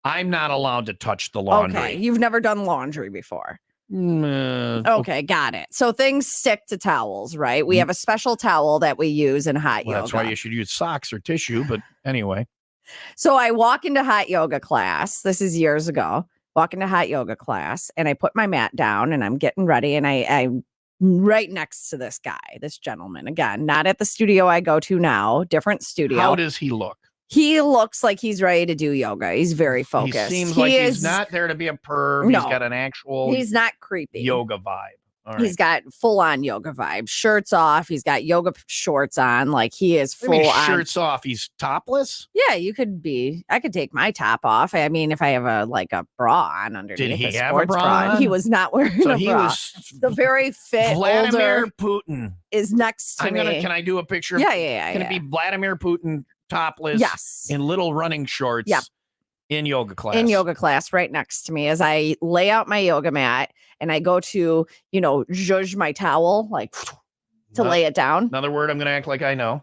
I'm not allowed to touch the laundry. Okay, you've never done laundry before. Okay, got it. So things stick to towels, right? We have a special towel that we use in hot yoga. That's why you should use socks or tissue, but anyway. So I walk into hot yoga class. This is years ago. Walk into hot yoga class and I put my mat down and I'm getting ready and I'm right next to this guy, this gentleman. Again, not at the studio I go to now, different studio. How does he look? He looks like he's ready to do yoga. He's very focused. He seems like he's not there to be a perv. No, he's got an actual he's not creepy yoga vibe. All right. He's got full on yoga vibe. Shirts off. He's got yoga shorts on. Like he is full on. Shirts off. He's topless? Yeah, I could take my top off. I mean, if I have a bra on underneath. Did he a have a bra on? He was not wearing a he bra. was the very fit Vladimir older Putin is next to me. Can I do a picture? Yeah. Can it be Vladimir Putin topless? Yes. In little running shorts. Yep. In yoga class. In yoga class, right next to me, as I lay out my yoga mat and I go to, zhuzh my towel, to lay it down. Another word I'm going to act like I know.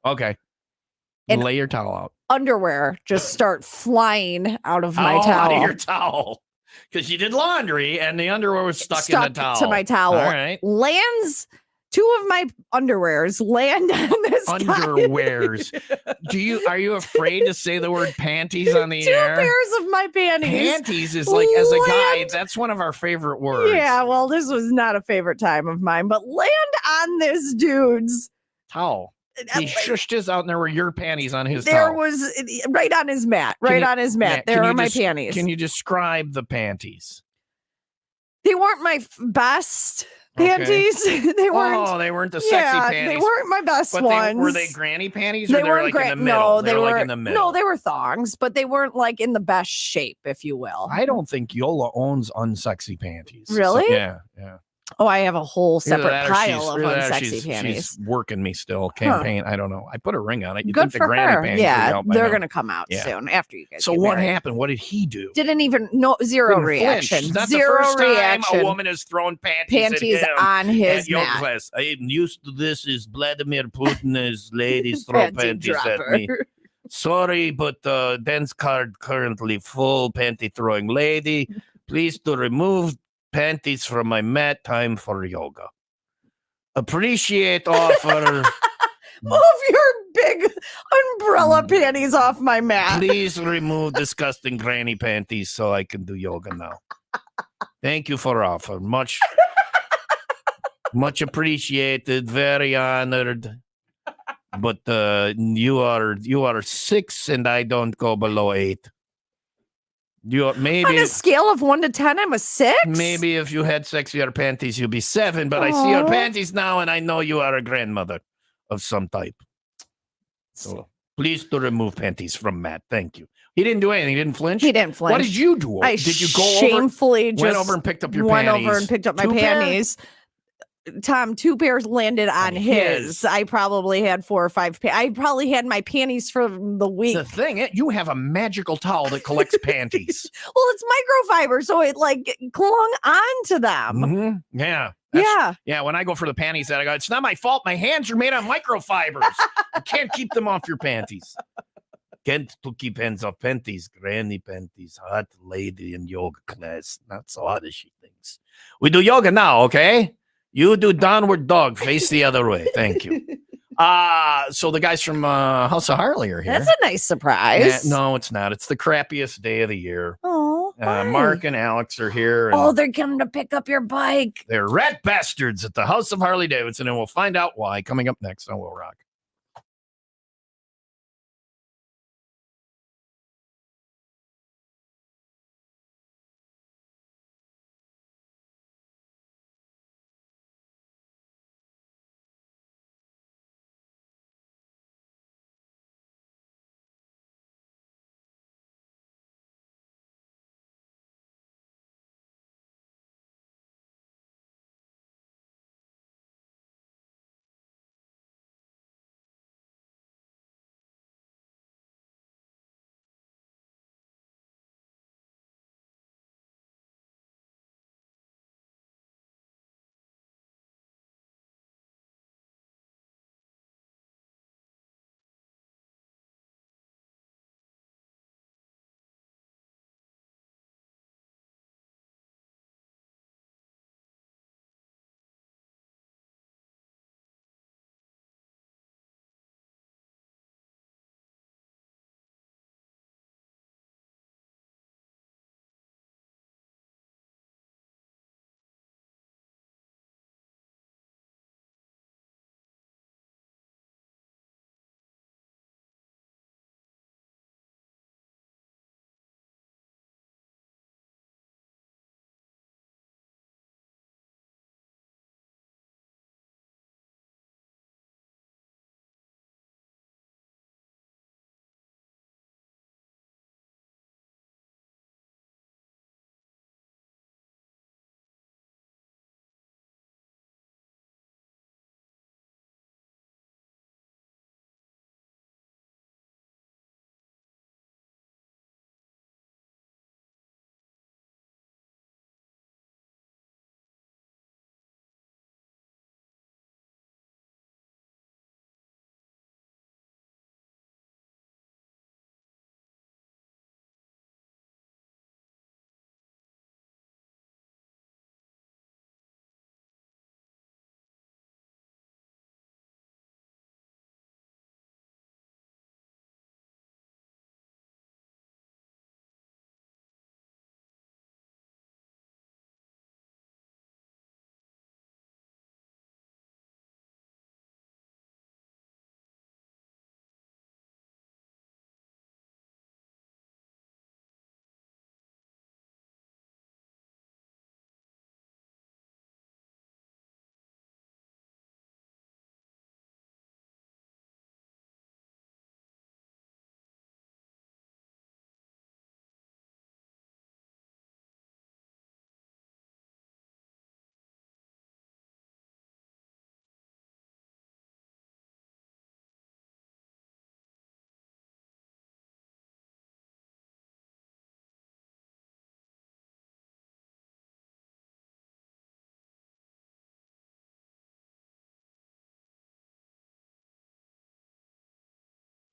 Okay. And lay your towel out. Underwear just start flying out of my towel. Out of your towel. Because you did laundry and the underwear was stuck in the towel. To my towel. All right. Lands. Two of my underwears land on this underwears. Are you afraid to say the word panties on the air? 2 pairs of my panties. Panties is like, as a guy, that's one of our favorite words. Yeah, well, this was not a favorite time of mine, but land on this dude's towel. He shushed his out and there were your panties on his there towel. Was right on his mat. Right on his mat. Yeah, there are my panties. Can you describe the panties? They weren't my best panties. They weren't. Oh, they weren't the sexy panties. They weren't my best but ones. Were they granny panties? They Or weren't like in the middle? No, they were were like in the middle. No, they were thongs, but they weren't like in the best shape, if you will. I don't think Yola owns unsexy panties. Really? So, yeah. Oh, I have a whole Either separate that or pile of either that or unsexy panties. She's working me still. Campaign. I don't know. I put a ring on it. You Good think for the granny her. panties would Yeah, help, I they're know. going to come out Yeah. soon after you guys. So get what married. happened? What did he do? Didn't even zero Didn't flinch. reaction. It's not Zero the first reaction. time a woman has thrown panties at him on his at yoga mat. class. I am used to this. Is Vladimir Putin's ladies throw Panty panties dropper. at me? Sorry, but dance card currently full. Panty throwing lady. Please to remove panties from my mat. Time for yoga. Appreciate offer. Move your big umbrella panties off my mat. Please remove disgusting granny panties so I can do yoga now. Thank you for offer. Much appreciated. Very honored. But you are 6 and I don't go below 8. You maybe On a scale of 1 to 10, I'm a 6. maybe if you had sexier panties, you'd be 7. But I see your panties now, and I know you are a grandmother of some type. So please to remove panties from Matt. Thank you. He didn't do anything. He didn't flinch. He didn't flinch. What did you do? I did you go shamefully over? just Went over and picked up your went panties. over and picked up my 2 pair? panties. Tom, 2 pairs landed on his. I probably had 4 or 5. I probably had my panties for the week. The thing, you have a magical towel that collects panties. Well, it's microfiber, so it like clung onto them. Mm-hmm. Yeah. Yeah. When I go for the panties, I go, it's not my fault. My hands are made of microfibers. I can't keep them off your panties. Can't to keep hands off panties. Granny panties. Hot lady in yoga class. Not so hot as she thinks. We do yoga now, okay? You do downward dog. Face the other way. Thank you. So the guys from House of Harley are here. That's a nice surprise. No, it's not. It's the crappiest day of the year. Oh, Mark and Alex are here. And oh, they're coming to pick up your bike. they're rat bastards at the House of Harley Davidson, and we'll find out why coming up next on Will Rock.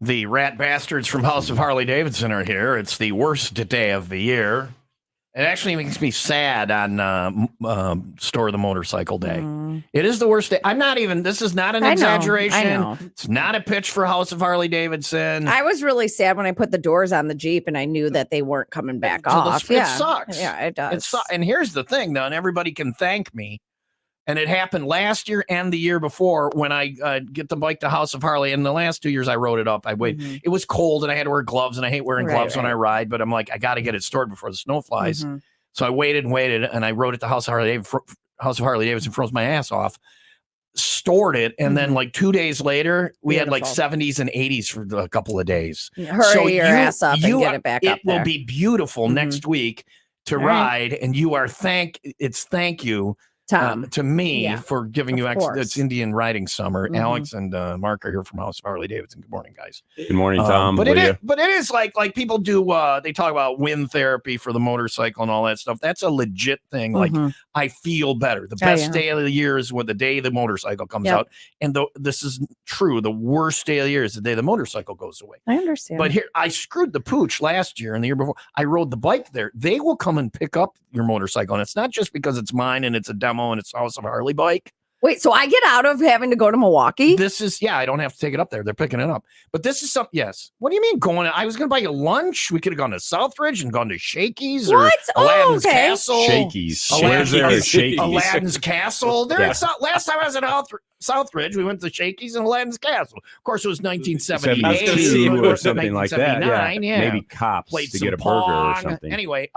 The rat bastards from House of Harley Davidson are here. It's the worst day of the year. It actually makes me sad on Store the Motorcycle Day. It is the worst day. I'm not even, this is not an exaggeration. I know. It's not a pitch for House of Harley Davidson. I was really sad when I put the doors on the Jeep and I knew that they weren't coming back So off. It sucks. Yeah, it does. And here's the thing, though, and everybody can thank me. And it happened last year and the year before when I get the bike to House of Harley. And the last 2 years I rode it up. I waited. It was cold and I had to wear gloves, and I hate wearing gloves when I ride. But I'm like, I got to get it stored before the snow flies. So I waited and I rode it to House of Harley Davidson, froze my ass off, stored it, and then like 2 days later, we had like 70s and 80s for a couple of days. Hurry your ass up and get it back up there. It will be beautiful next week to ride, and you are thank you. Tom, to me for giving you it's Indian Riding Summer. Alex and Mark are here from House of Harley Davidson. Good morning, guys. Good morning, Tom. But it is like people do. They talk about wind therapy for the motorcycle and all that stuff. That's a legit thing. Like I feel better. The best day of the year is when the day the motorcycle comes out. And this is true. The worst day of the year is the day the motorcycle goes away. I understand. But here, I screwed the pooch last year and the year before. I rode the bike there. They will come and pick up your motorcycle, and it's not just because it's mine and it's a demo and it's House of Harley bike. Wait, so I get out of having to go to Milwaukee? This is, I don't have to take it up there. They're picking it up. But this is something, yes. What do you mean going? I was going to buy you lunch. We could have gone to Southridge and gone to Shakey's or Aladdin's Castle. Shakey's. Where's there Shakey's? Aladdin's Castle. Last time I was at Southridge, we went to Shakey's and Aladdin's Castle. Of course, it was 1978 or something like that. Yeah. Maybe Cops Played to get a Pong. burger or something. Anyway,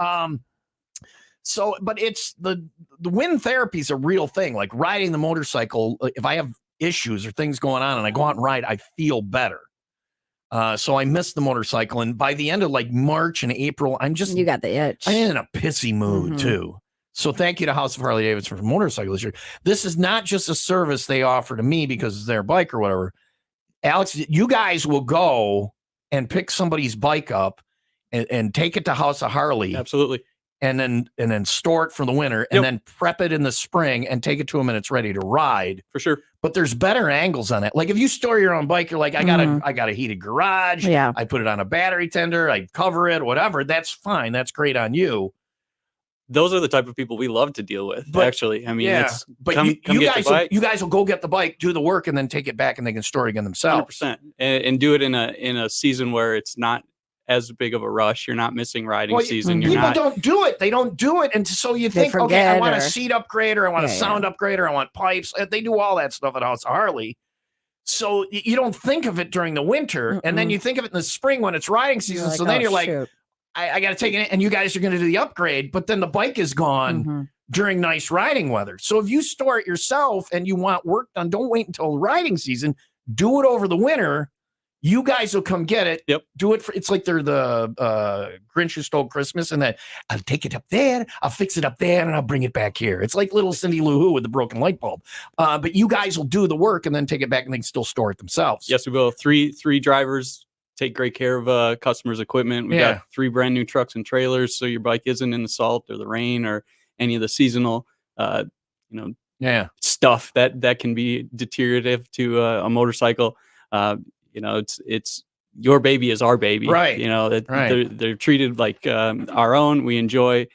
so, but it's the wind therapy is a real thing. Like riding the motorcycle, if I have issues or things going on and I go out and ride, I feel better. So I miss the motorcycle. And by the end of like March and April, you got the itch. I'm in a pissy mood too. So thank you to House of Harley Davidson for motorcycle this year. This is not just a service they offer to me because it's their bike or whatever. Alex, you guys will go and pick somebody's bike up and take it to House of Harley. Absolutely. And then store it for the winter and then prep it in the spring and take it to them and it's ready to ride. For sure. But there's better angles on it. Like if you store your own bike, you're like, I got a heated garage. Yeah. I put it on a battery tender. I cover it, whatever. That's fine. That's great on you. Those are the type of people we love to deal with, actually. I mean, it's you guys will go get the bike, do the work, and then take it back and they can store it again themselves. 100%. And do it in a season where it's not as big of a rush. You're not missing riding season. People don't do it. They don't do it. And so you think, okay, I want a seat upgrade or I want a sound upgrade or I want pipes. They do all that stuff at House of Harley. So you don't think of it during the winter. And then you think of it in the spring when it's riding season. So then you're like, I got to take it. And you guys are going to do the upgrade. But then the bike is gone during nice riding weather. So if you store it yourself and you want work done, don't wait until riding season. Do it over the winter. You guys will come get it. Yep. Do it. It's like they're the Grinch Who Stole Christmas, and that I'll take it up there, I'll fix it up there, and I'll bring it back here. It's like little Cindy Lou Who with the broken light bulb. But you guys will do the work and then take it back, and they can still store it themselves. Yes, we will. Three drivers take great care of customers' equipment. We got 3 brand new trucks and trailers, so your bike isn't in the salt or the rain or any of the seasonal, stuff that can be deteriorative to a motorcycle. It's your baby is our baby, right? They're treated like our own. We enjoy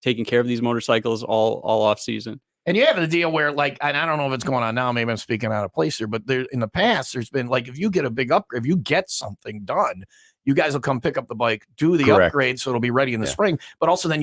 taking care of these motorcycles all off season. And you have the deal where, like, and I don't know if it's going on now, maybe I'm speaking out of place here, but there in the past, there's been like, if you get a big upgrade, if you get something done, you guys will come pick up the bike, do the upgrade, so it'll be ready in the spring. But also, then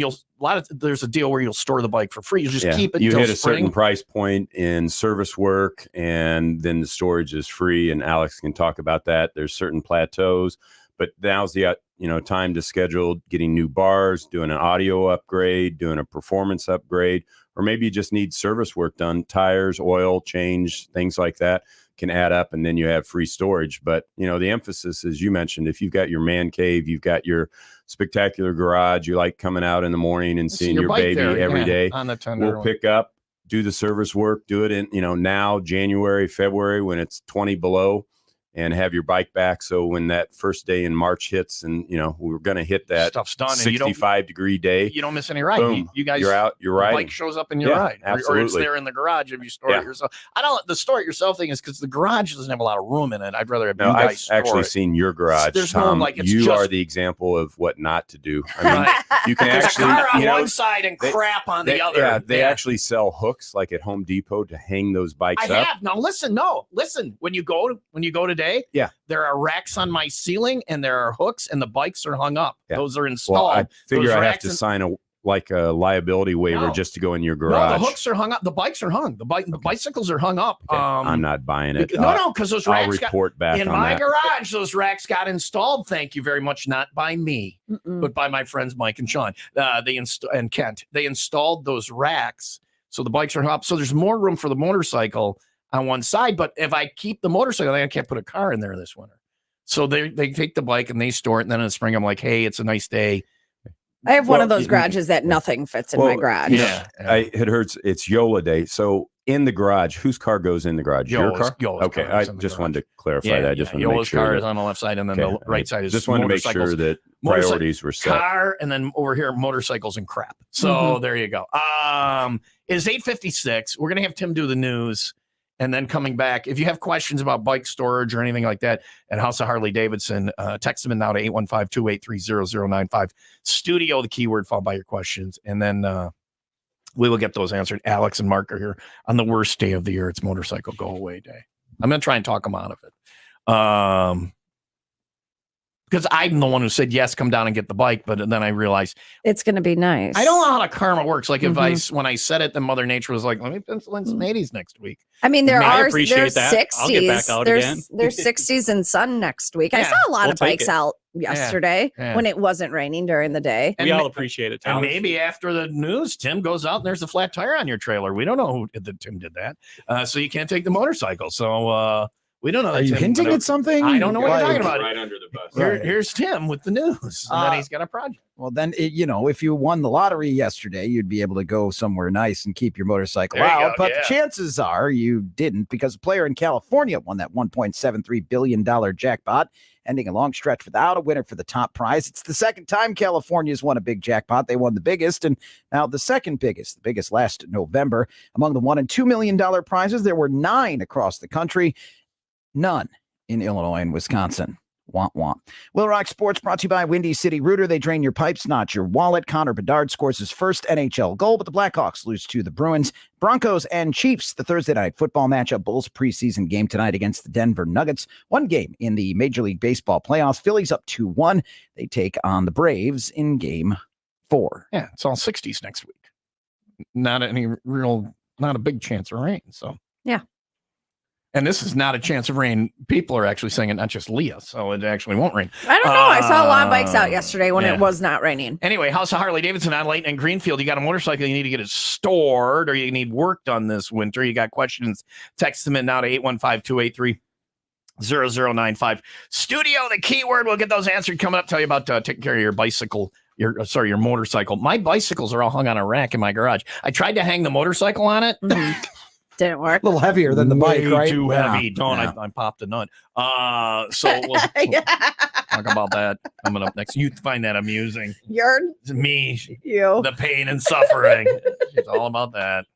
there's a deal where you'll store the bike for free. You just keep it. You hit a certain price point in service work, and then the storage is free. And Alex can talk about that. There's certain plateaus, but now's the time to schedule getting new bars, doing an audio upgrade, doing a performance upgrade, or maybe you just need service work done, tires, oil change, things like that. Can add up, and then you have free storage. But the emphasis, as you mentioned, if you've got your man cave, you've got your spectacular garage, you like coming out in the morning and seeing your baby every day, on the tender. We'll pick up, do the service work, do it in now January, February when it's 20 below. and have your bike back. So when that first day in March hits, and we're going to hit that Stuff's done, and 65-degree day, you don't miss any ride. boom, You guys, you're out. You're riding. The bike shows up in your Yeah, ride, absolutely. or it's there in the garage if you store it yourself. The store it yourself thing is because the garage doesn't have a lot of room in it. I'd rather have you guys I've store actually it. seen your garage, There's Tom. no, it's you just, are the example of what not to do. I mean, you can there's actually a car on one side and crap on the other. Yeah, they actually sell hooks like at Home Depot to hang those bikes I up. have. Now listen. When you go today, there are racks on my ceiling and there are hooks and the bikes are hung up. Yeah. Those are installed. Well, I figure Those I have racks to sign a liability waiver just to go in your garage. No, the hooks are hung up. The bikes are hung. The bicycles are hung up. Okay. I'm not buying it. No, because those I'll racks report back in on my that. garage. Those racks got installed. Thank you very much. Not by me, but by my friends Mike and Sean. And Kent. They installed those racks, so the bikes are hung up. So there's more room for the motorcycle on one side. But if I keep the motorcycle, then I can't put a car in there this winter. So they take the bike and they store it. And then in the spring, I'm like, hey, it's a nice day. I have one of those garages that nothing fits in my garage. I had heard it's Yola Day. So in the garage, whose car goes in the garage? Your car? Yola's okay, car I is in the just garage. wanted to clarify that. I just want to make Yola's sure car that, is on the left side, and then the right side is just wanted to make sure that priorities were set. Car, and then over here, motorcycles and crap. So there you go. It's 8:56. We're gonna have Tim do the news. And then coming back, if you have questions about bike storage or anything like that at House of Harley Davidson, text them in now to 815-283-0095. Studio, the keyword, followed by your questions. And then we will get those answered. Alex and Mark are here on the worst day of the year. It's Motorcycle Go Away Day. I'm going to try and talk them out of it. Because I'm the one who said, yes, come down and get the bike. But then I realized it's going to be nice. I don't know how the karma works. Like when I said it, then Mother Nature was like, let me pencil in some 80s next week. I mean, there's 60s. I'll get back out again. There's 60s and sun next week. I saw a lot of bikes out yesterday when it wasn't raining during the day. We all appreciate it, Tom. And maybe after the news, Tim goes out and there's a flat tire on your trailer. We don't know who Tim did that. So you can't take the motorcycle. So we don't know. Are you hinting at something? I don't know what you're talking about. Right under the bus. Here's Tim with the news. And then he's got a project. Well, then, if you won the lottery yesterday, you'd be able to go somewhere nice and keep your motorcycle There you out. go, But the chances are you didn't, because a player in California won that $1.73 billion jackpot, ending a long stretch without a winner for the top prize. It's the second time California's won a big jackpot. They won the biggest, and now the second biggest, the biggest last November. Among the $1 and $2 million prizes, there were 9 across the country. None in Illinois and Wisconsin. Womp womp. WIIL Rock Sports brought to you by Windy City Rooter. They drain your pipes, not your wallet. Connor Bedard scores his first NHL goal, but the Blackhawks lose to the Bruins. Broncos and Chiefs, the Thursday night football matchup. Bulls preseason game tonight against the Denver Nuggets. One game in the Major League Baseball playoffs. Phillies up 2-1. They take on the Braves in game 4. Yeah, it's all 60s next week. Not a big chance of rain. So yeah. And this is not a chance of rain. People are actually saying it, not just Leah. So it actually won't rain. I don't know. I saw a lot of bikes out yesterday when it was not raining. Anyway, House of Harley Davidson on Layton and Greenfield. You got a motorcycle, you need to get it stored, or you need work done this winter. You got questions, text them in now to 815-283-0095. Studio, the keyword. We'll get those answered coming up. Tell you about taking care of your bicycle. Your motorcycle. My bicycles are all hung on a rack in my garage. I tried to hang the motorcycle on it. Didn't work. A little heavier than the bike, right? Too heavy. I popped a nut. So we'll talk about that coming up next. You find that amusing. It's the pain and suffering. It's all about that.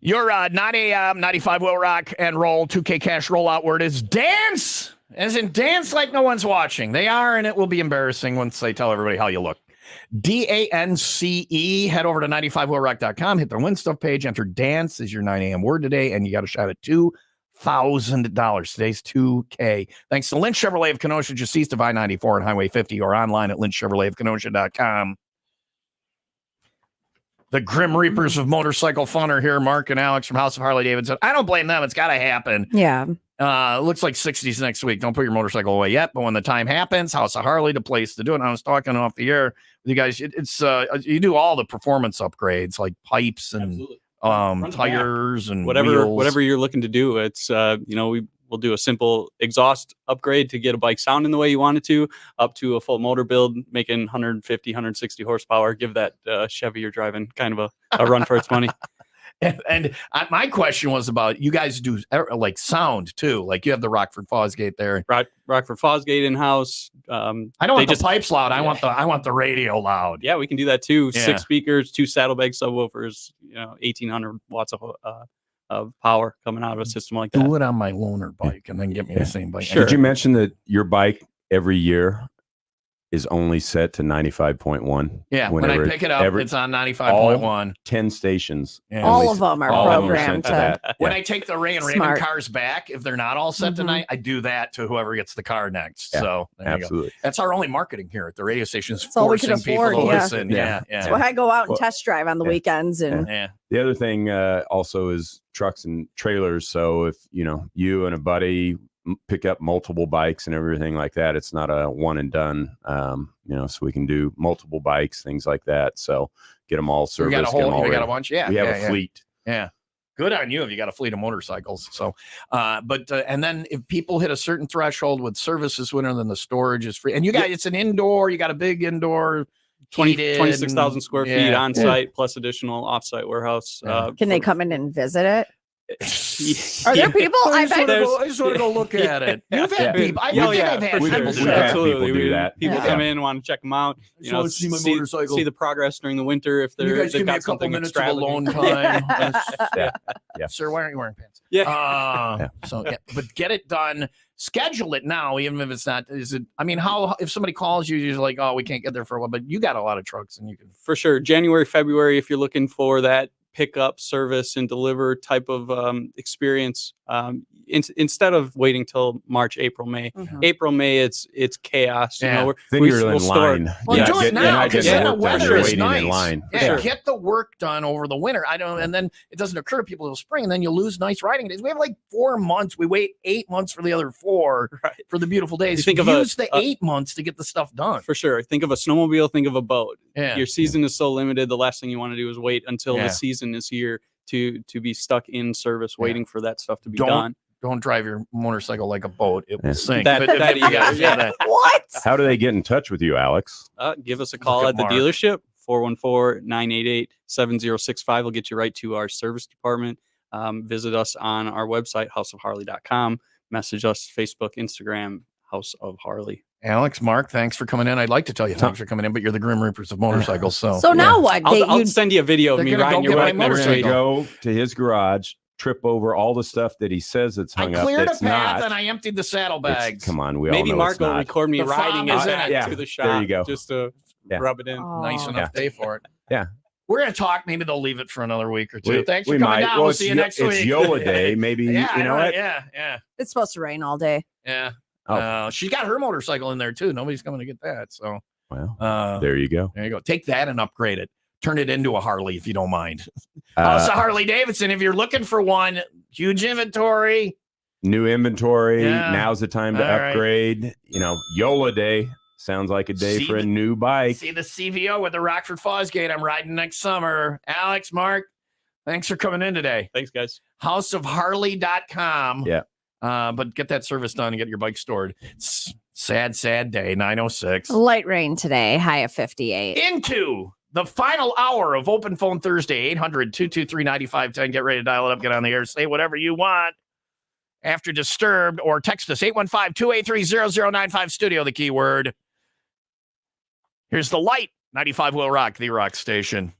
Your 9 a.m. 95 Will Rock and Roll 2K Cash rollout word is dance. As in dance like no one's watching. They are, and it will be embarrassing once they tell everybody how you look. DANCE. Head over to 95willrock.com. Hit the Win Stuff page. Enter dance as your 9 a.m. word today, and you got a shot at $2,000. Today's $2K. Thanks to Lynch Chevrolet of Kenosha, just east of I-94 and Highway 50, or online at lynchchevroletofkenosha.com. The Grim Reapers of motorcycle fun are here. Mark and Alex from House of Harley Davidson. I don't blame them. It's got to happen. Yeah. It looks like 60s next week. Don't put your motorcycle away yet, but when the time happens, House of Harley, the place to do it. And I was talking off the air with you guys. It's you do all the performance upgrades like pipes and tires and wheels. Whatever you're looking to do. It's we'll do a simple exhaust upgrade to get a bike sounding the way you want it to, up to a full motor build, making 150, 160 horsepower. Give that Chevy you're driving kind of a run for its money. And my question was about, you guys do like sound too, like you have the Rockford Fosgate there. Rockford Fosgate in house. I don't want the pipes loud. I want the radio loud. Yeah, we can do that too. Yeah. 6 speakers, 2 saddlebag subwoofers. 1,800 watts of power coming out of a system like that. Do it on my loaner bike and then get me the same bike. Sure. Did you mention that your bike every year is only set to 95.1? Yeah, when I pick it up, it's on 95.1. 10 stations. Yeah. All of them are programmed to that. When I take the Ray and Raymond Smart. cars back, if they're not all set tonight, I do that to whoever gets the car next. Yeah, So there you go. absolutely. That's our only marketing here at the radio station, is That's all we can forcing people afford, to yeah. listen. Yeah. Yeah. That's why I go out and Well, test drive on the weekends. And Yeah. The other thing also is trucks and trailers. So if you and a buddy pick up multiple bikes and everything like that, it's not a one and done. So we can do multiple bikes, things like that. So get them all You serviced. got a get 'em all whole, you got a ready. bunch. Yeah. We have yeah, a yeah. fleet. Yeah. Good on you if you got a fleet of motorcycles. So, and then if people hit a certain threshold with services winter, then the storage is free. And you got, it's an indoor, you got a big indoor 26,000 square feet Yeah. on site plus additional off-site warehouse. can they come in and visit it? Are there people? I bet just want to go look at it. You've had people. I Oh, think yeah, I've had for people sure. do that. Absolutely. People do that. People Yeah. come in, want to check them out. Just want to see my motorcycle. See the progress during the winter if You they're guys they've give me a got couple something minutes of alone extravagant. time. Yeah. Sir, why aren't you wearing pants? Yeah. So, but get it done. Schedule it now, even if it's not. Is it? I mean, how if somebody calls you, you're like, oh, we can't get there for a while. But you got a lot of trucks, and you can. For sure. January, February, if you're looking for that pick up, service, and deliver type of experience, instead of waiting till March, April, May. April, May, it's chaos. Yeah. Then you're in line. Well, do it now because then the you're weather is waiting nice. in line. Yeah, get the work done over the winter. And then it doesn't occur to people till spring, and then you lose nice riding days. We have like 4 months. We wait 8 months for the other 4 for the beautiful days. You think of use the 8 months to get the stuff done. For sure. Think of a snowmobile, think of a boat. Yeah. Your season is so limited. The last thing you want to do is wait until Yeah. the season is here to be stuck in service waiting for that stuff to be done. Don't drive your motorcycle like a boat. It will sink. That But if you guys yeah. have that. What? How do they get in touch with you, Alex? Give us a call Look at at the Mark. dealership, 414-988-7065. We'll get you right to our service department. Visit us on our website, houseofharley.com. Message us, Facebook, Instagram, House of Harley. Alex, Mark, thanks for coming in. I'd like to tell you thanks for coming in, but you're the Grim Reapers of motorcycles. So now what? I'll send you a video of They're me gonna riding go your get my bike next motorcycle. week. Go to his garage, trip over all the stuff that he says it's I hung up. cleared a That's path not. and I emptied the saddlebags. Come on, we Maybe all know Mark it's will not. record me The riding fob is it in it. Yeah, to the there shop you go. just to Yeah. rub it in. Nice enough day for it. Yeah. We're going to talk. Maybe they'll leave it for another week or two. We- Thanks we for coming might. down. Well, We'll it's see you Yo- next it's week. Yola Day. Maybe, yeah, you know what? Yeah. It's supposed to rain all day. Yeah. Oh. She got her motorcycle in there too. Nobody's coming to get that. So Well, there you go. there you go. Take that and upgrade it. Turn it into a Harley if you don't mind. Uh, House of Harley Davidson. If you're looking for one, huge inventory. New inventory. Yeah. Now's the time to All right. upgrade. Yola Day sounds like a day See for a the- new bike. See the CVO with the Rockford Fosgate. I'm riding next summer. Alex, Mark, thanks for coming in today. Thanks, guys. Houseofharley.com. Yeah. But get that service done and get your bike stored. It's sad day, 9:06. Light rain today, high of 58. Into the final hour of Open Phone Thursday, 800-223-9510. Get ready to dial it up, get on the air, say whatever you want after Disturbed, or text us, 815-283-0095, studio, the keyword. Here's the light, 95 Will Rock, the rock station.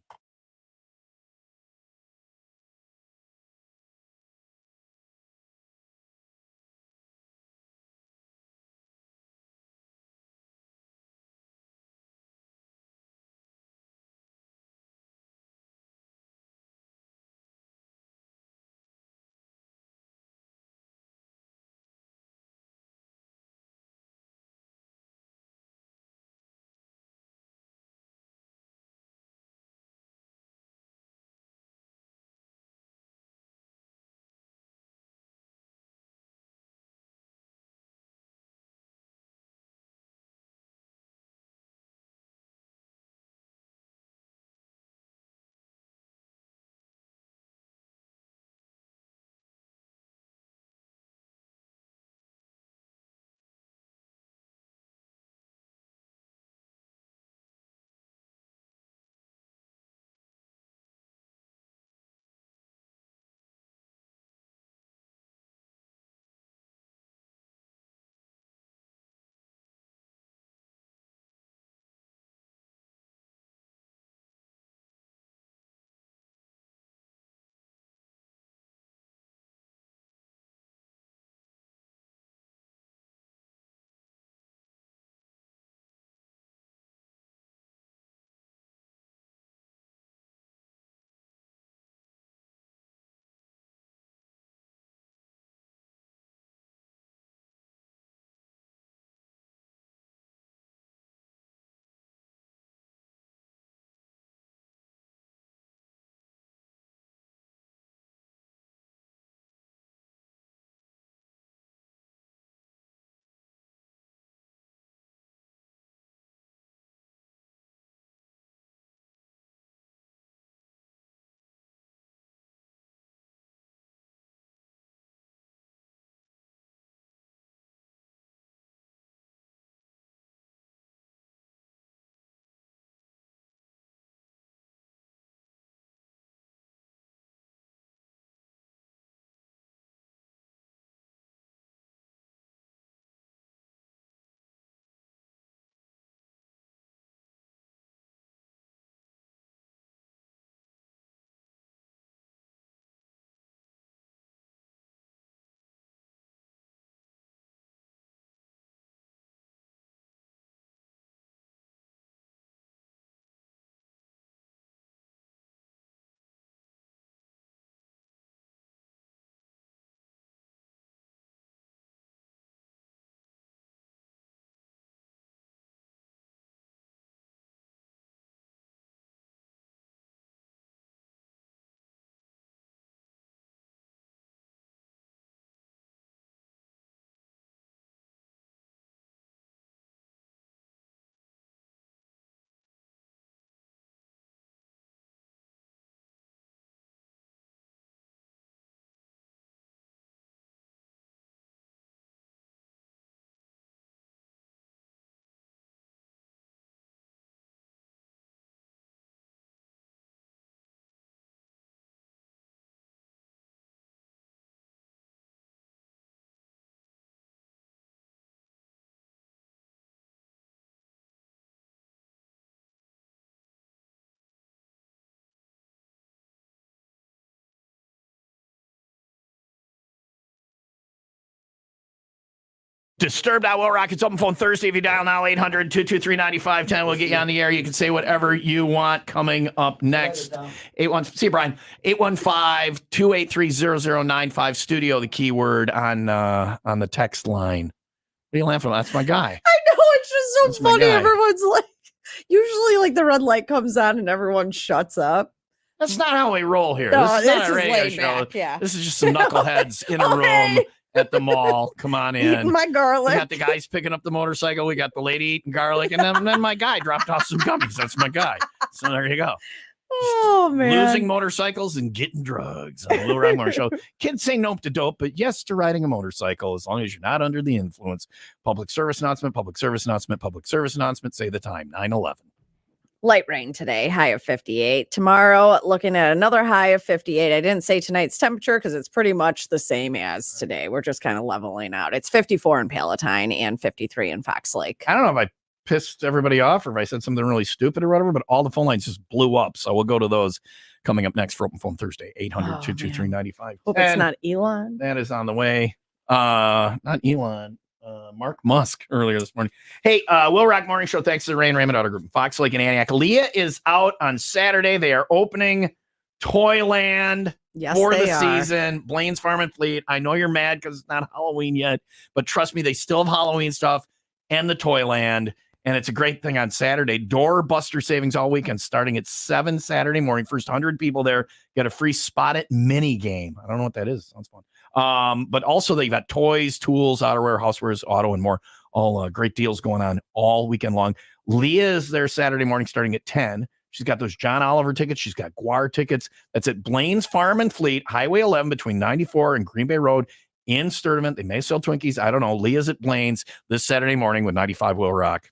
Disturbed at Will Rock. It's open phone Thursday. If you dial now, 800-223-9510, we'll get you on the air. You can say whatever you want. Coming up next, see you, Brian. 815-283-0095 studio, the keyword on the text line. What are you laughing at? That's my guy. I know, it's just so That's my funny. guy. Everyone's like, usually like the red light comes on and everyone shuts up. That's not how we roll here. No, this is not a is radio laid show. back, yeah. This is just some knuckleheads in a room at the mall. Come on in. Eating my garlic. We got the guys picking up the motorcycle. We got the lady eating garlic. And then my guy dropped off some gummies. That's my guy. So there you go. Oh, man. Losing motorcycles and getting drugs on the Will Rock Morning Show. Kids say nope to dope, but yes to riding a motorcycle as long as you're not under the influence. Public service announcement, public service announcement, public service announcement. Say the time, 9:11. Light rain today, high of 58. Tomorrow, looking at another high of 58. I didn't say tonight's temperature because it's pretty much the same as today. We're just kind of leveling out. It's 54 in Palatine and 53 in Fox Lake. I don't know if I pissed everybody off or if I said something really stupid or whatever, but all the phone lines just blew up. So we'll go to those coming up next for Open Phone Thursday, 800-223-95. Hope it's not Elon. That is on the way. Not Elon. Mark Musk earlier this morning. Hey, Will Rock Morning Show. Thanks to the Rain Raymond Auto Group, Fox Lake and Antioch. Leah is out on Saturday. They are opening Toyland for the season. Blaine's Farm and Fleet. I know you're mad because it's not Halloween yet, but trust me, they still have Halloween stuff and the Toyland. And it's a great thing on Saturday. Doorbuster savings all weekend, starting at 7 Saturday morning. First 100 people there get a free Spot It mini game. I don't know what that is. Sounds fun. But also they've got toys, tools, outerwear, housewares, auto, and more. All great deals going on all weekend long. Leah is there Saturday morning starting at 10. She's got those John Oliver tickets. She's got Guar tickets. That's at Blaine's Farm and Fleet, Highway 11 between 94 and Green Bay Road in Sturdivant. They may sell Twinkies. I don't know. Leah's at Blaine's this Saturday morning with 95 Will Rock.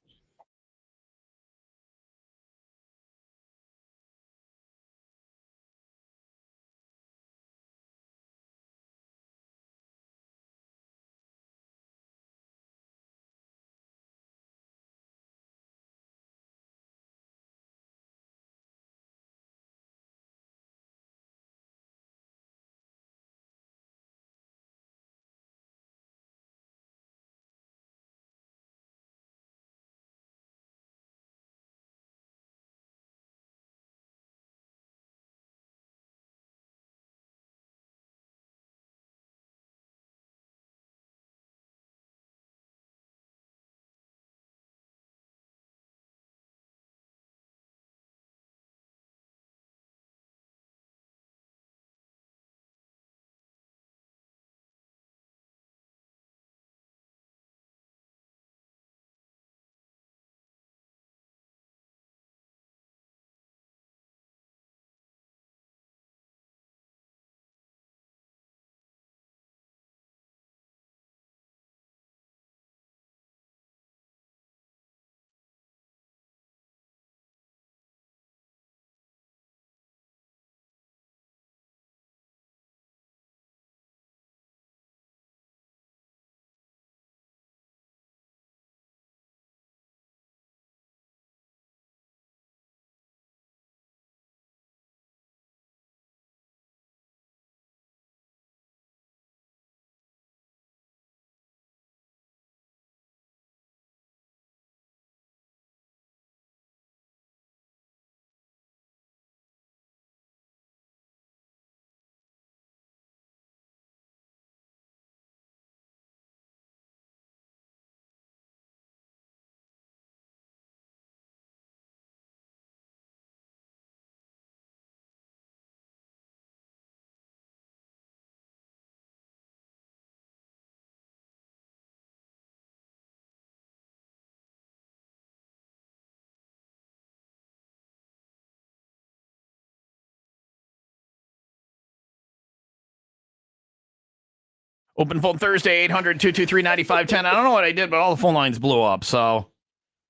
Open phone Thursday, 800-223-9510. I don't know what I did, but all the phone lines blew up. So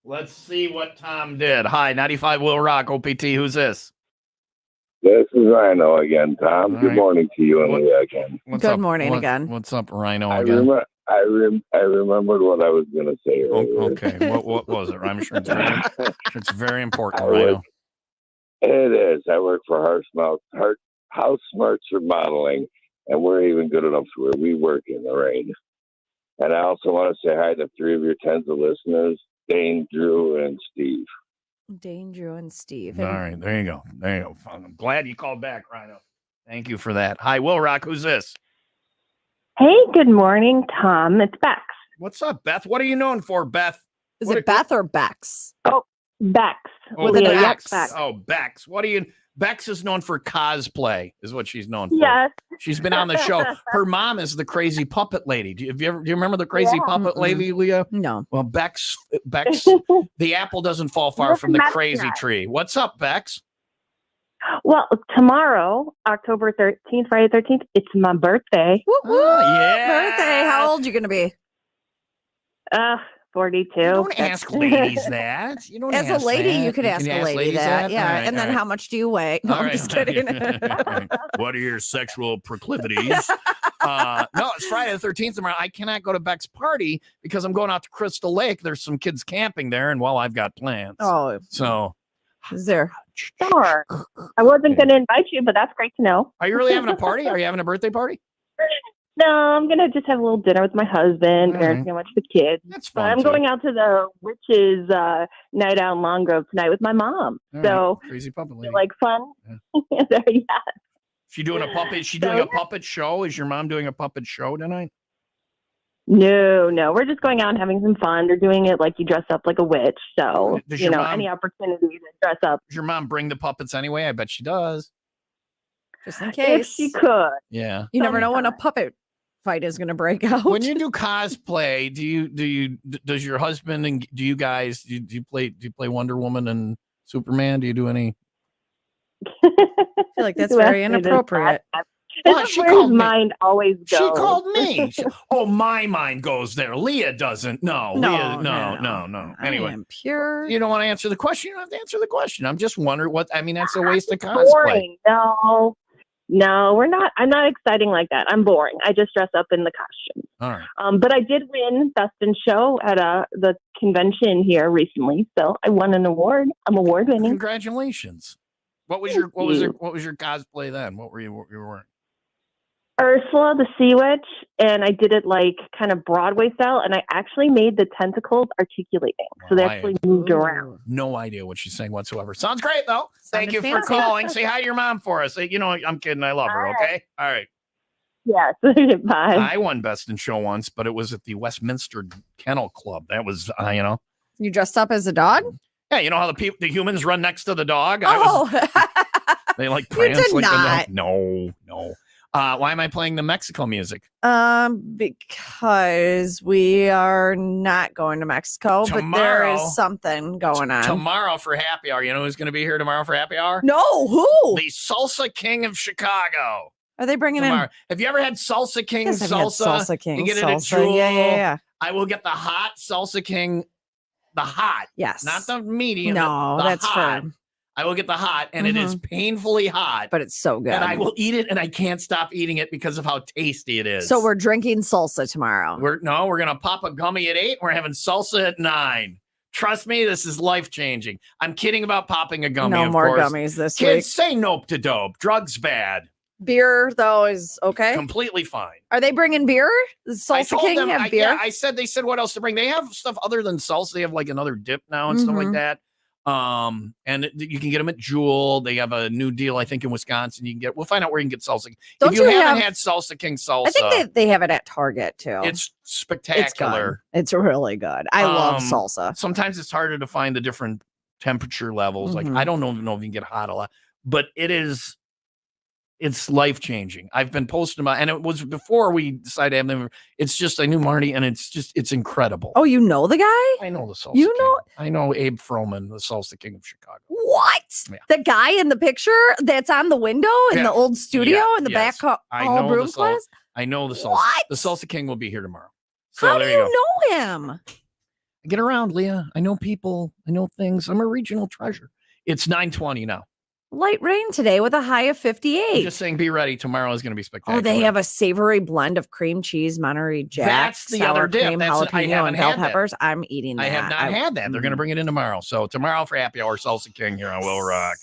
let's see what Tom did. Hi, 95 Will Rock, OPT. Who's this? This is Rhino again, Tom. All Good right. morning to you and Leah again. Good morning again. What's up, Rhino again? I remembered what I was going to say earlier. Okay, what was it? I'm sure it's very important, Rhino. It is. I work for House Smarts Remodeling, and we're even good enough to where we work in the rain. And I also want to say hi to 3 of your tens of listeners, Dane, Drew, and Steve. Dane, Drew, and Steve. All right, there you go. There you go. I'm glad you called back, Rhino. Thank you for that. Hi, Will Rock. Who's this? Hey, good morning, Tom. It's Bex. What's up, Beth? What are you known for, Beth? Is it Beth or Bex? Oh, Bex. Oh, With an Bex. Bex. Oh, Bex. What are you? Bex is known for cosplay, is what she's known for. Yes. She's been on the show. Her mom is the crazy puppet lady. Do you remember the crazy puppet lady, Leah? No. Well, Bex, the apple doesn't fall far from the crazy tree. What's up, Bex? Well, tomorrow, October 13th, Friday 13th, it's my birthday. Yeah. Birthday. How old are you going to be? 42. Don't ask ladies that. You don't As a ask lady, that. you could ask a lady ladies that. Yeah. All right, And then all right. how much do you weigh? No, All I'm right. just kidding. What are your sexual proclivities? No, it's Friday the 13th tomorrow. I cannot go to Beck's party because I'm going out to Crystal Lake. There's some kids camping there, and well, I've got plans. Oh, so is there? Sure. I wasn't going to invite you, but that's great to know. Are you really having a party? Are you having a birthday party? No, I'm going to just have a little dinner with my husband, parents, and a bunch of the kids. That's But fun, I'm too. going out to the witches night out in Long Grove tonight with my mom. All So, right. Crazy puppet lady. like fun. Yeah. She doing a puppet? Is she doing a puppet show? Is your mom doing a puppet show tonight? No. We're just going out and having some fun. They're doing it like you dress up like a witch. So, Does your mom- any opportunity to dress up. Does your mom bring the puppets anyway? I bet she does. Just in If case. she could. Yeah. You never know when a puppet fight is going to break out. When you do cosplay, does your husband and do you guys do you play Wonder Woman and Superman? Do you do any? I feel like that's very inappropriate. This is where his mind always goes. She called me. My mind goes there. Leah doesn't. No. No, Leah, Anyway, I am pure. you don't want to answer the question. You don't have to answer the question. I'm just wondering what. I mean, that's a waste of cosplay. Boring. No, we're not. I'm not exciting like that. I'm boring. I just dress up in the costume. All right. But I did win Best in Show at the convention here recently, so I won an award. I'm award winning. Congratulations. What was your cosplay then? What were you wearing? Ursula the Sea Witch, and I did it like kind of Broadway style, and I actually made the tentacles articulating, so they actually moved around. No idea what she's saying whatsoever. Sounds great though. Thank Sounded you fancy. for calling. Say hi to your mom for us. I'm kidding. I love her. Okay. All right. Yes. Bye. I won Best in Show once, but it was at the Westminster Kennel Club. That was, You dressed up as a dog? Yeah, you know how the humans run next to the dog? They like You prance did like not. the dog. No. Why am I playing the Mexico music? Because we are not going to Mexico, but there Tomorrow- is something going on. Tomorrow for happy hour. You know who's going to be here tomorrow for happy hour? No, who? The Salsa King of Chicago. Are they bringing Tomorrow. in? Have you ever had Salsa King Yes, I've had salsa? Salsa King You get it at salsa. Jewel. Yeah. I will get the hot Salsa King, the hot. Yes. Not the medium. No, the that's hot. for. I will get the hot, and it is painfully hot. But it's so good. And I will eat it, and I can't stop eating it because of how tasty it is. So we're drinking salsa tomorrow. We're gonna pop a gummy at 8. We're having salsa at 9. Trust me, this is life changing. I'm kidding about popping a gummy. No of more course. gummies this Kids, week. say nope to dope. Drugs bad. Beer though is okay. Completely fine. Are they bringing beer? Does I Salsa told King them, have beer? they said what else to bring. They have stuff other than salsa. They have like another dip now and stuff like Mhm. that. You can get them at Jewel. They have a new deal, I think, in Wisconsin. We'll find out where you can get salsa. Don't if you you haven't have- had Salsa King salsa, I think they have it at Target too. it's It's spectacular. good. It's really good. I love salsa. Sometimes it's harder to find the different temperature levels. Like Mhm. I don't know if you can get hot a lot, but it's life changing. I've been posting about, and it was before we decided to have them. It's just I knew Marty, and it's incredible. Oh, you know the guy? I know the salsa. You King. know I know Abe Froman, the Salsa King of Chicago. what? Yeah. The guy in the picture that's on the window in Yeah. the old studio Yeah, in the yes. back I hall know broom the class? I know the salsa. What? The Salsa King will be here tomorrow. So How do there you go. know him? I get around, Leah. I know people. I know things. I'm a regional treasure. It's 9:20 now. Light rain today with a high of I'm 58. just saying, be ready. Tomorrow is going to be spectacular. Oh, they have a savory blend of cream cheese, Monterey Jack, That's the sour other dip. cream, I jalapeno, haven't and bell had that. peppers. I'm eating that. I have not had that. They're going to bring it in tomorrow. So tomorrow for happy hour, Salsa King here on Will Rock.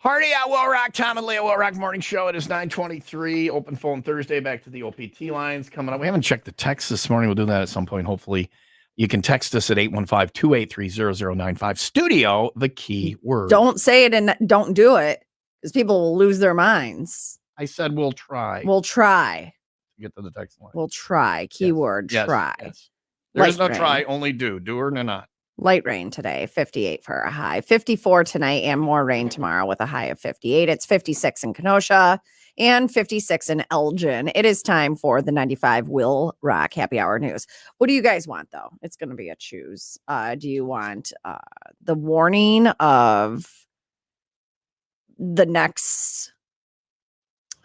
Hardy at Will Rock, Tom and Leah Will Rock Morning Show. It is 9:23. Open phone Thursday. Back to the OPT lines coming up. We haven't checked the text this morning. We'll do that at some point, hopefully. You can text us at 815-283-0095. Studio, the key word. Don't say it and don't do it, because people will lose their minds. I said we'll try. We'll try. Get to the text line. We'll try. Keyword Yes, try. yes. There's no Light try, rain. only do. Do or not. Light rain today, 58 for a high, 54 tonight, and more rain tomorrow with a high of 58. It's 56 in Kenosha and 56 in Elgin. It is time for the 95 WIIL Rock Happy Hour News. What do you guys want, though? It's going to be a choose. Do you want the warning of the next...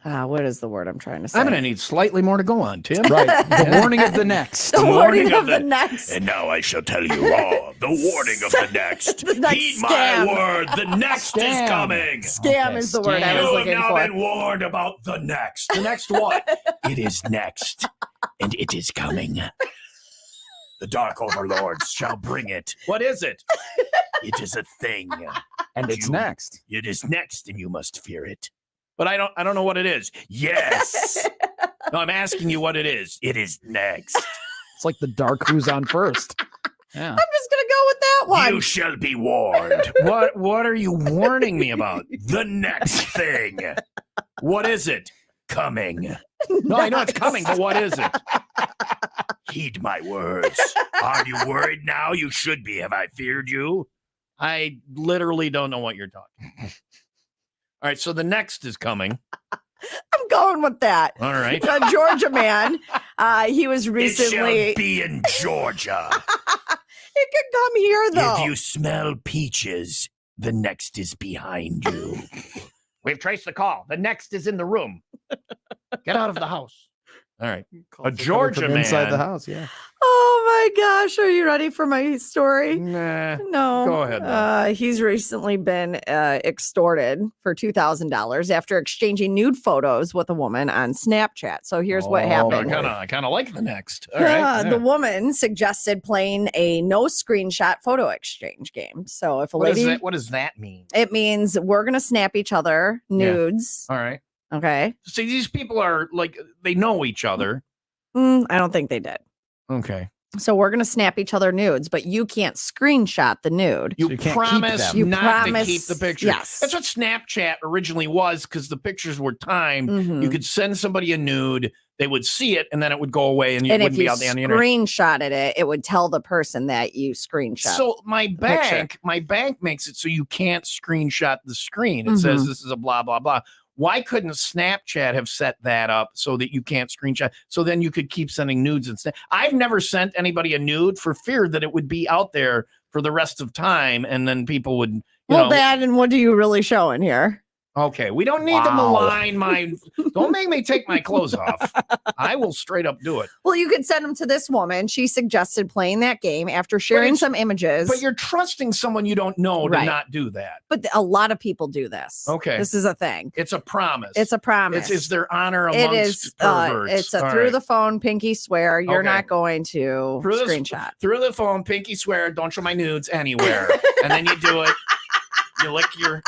what is the word I'm trying to say? I'm going to need slightly more to go on, Tim. Right. The warning of the next. The warning of the next. And now I shall tell you all. The warning of the next. The next Heed scam. my word. The next is coming. Scam is the word I was looking You have for. now been warned about the next. The next what? It is next. And it is coming. The dark overlords shall bring it. What is it? It is a thing. And it's next. It is next, and you must fear it. But I don't know what it is. Yes. No, I'm asking you what it is. It is next. It's like the dark who's on first. Yeah. I'm just going to go with that one. You shall be warned. What are you warning me about? The next thing. What is it? Coming. No, I know it's coming, but what is it? Heed my words. Are you worried now? You should be. Have I feared you? I literally don't know what you're talking about. All right, so the next is coming. I'm going with that. All right. A Georgia man. He was It recently. shall be in Georgia. It could come here, though. If you smell peaches, the next is behind you. We've traced the call. The next is in the room. Get out of the house. All right. A Georgia From man. inside the house, yeah. Oh my gosh. Are you ready for my story? Nah. No. Go ahead. He's recently been extorted for $2,000 after exchanging nude photos with a woman on Snapchat. So here's what happened. I kind of like the next. All right. The woman suggested playing a no screenshot photo exchange game. So if a lady, What does that mean? it means we're going to snap each other nudes. All right. Okay. See, these people are like, they know each other. I don't think they did. Okay. So we're going to snap each other nudes, but you can't screenshot the nude. You promise You not promise, to keep the picture. Yes. That's what Snapchat originally was, because the pictures were timed. Mhm. You could send somebody a nude, they would see it, and then it would go away, and it And if wouldn't be you out there on the internet. screenshotted it, it would tell the person that you screenshot. So my the picture. bank makes it so you can't screenshot the screen. It says Mhm. this is a blah, blah, blah. Why couldn't Snapchat have set that up so that you can't screenshot? So then you could keep sending nudes instead. I've never sent anybody a nude for fear that it would be out there for the rest of time, and then people would, that and what do you really show in here? Okay, we don't need to malign my. Don't make me take my clothes off. I will straight up do it. Well, you could send them to this woman. She suggested playing that game after sharing some images. But you're trusting someone you don't know to Right. not do that. But a lot of people do this. Okay. This is a thing. It's a promise. It's a promise. It's their honor It amongst is. perverts. It's a All through right. the phone pinky swear. You're Okay. not going to Through the- screenshot. Through the phone, pinky swear, don't show my nudes anywhere. And then you do it.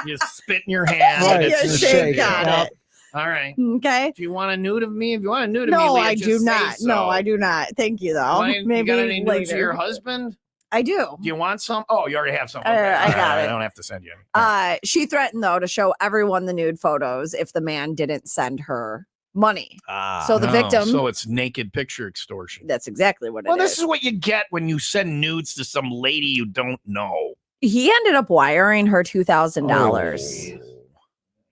You spit in your hand. Right, and it's you the shake shit. on Yep. it. All right. Okay. Do you want a nude of me? If you want a nude of me, No, Leah, I just do say not. so. No, I do not. Thank you, though. Why, Maybe you got any nudes later. of your husband? I do. Do you want some? Oh, you already have some. I got I it. don't have to send you any. She threatened, though, to show everyone the nude photos if the man didn't send her money. So the victim. So it's naked picture extortion. That's exactly what it Well, is. this is what you get when you send nudes to some lady you don't know. He ended up wiring her $2,000. Oh.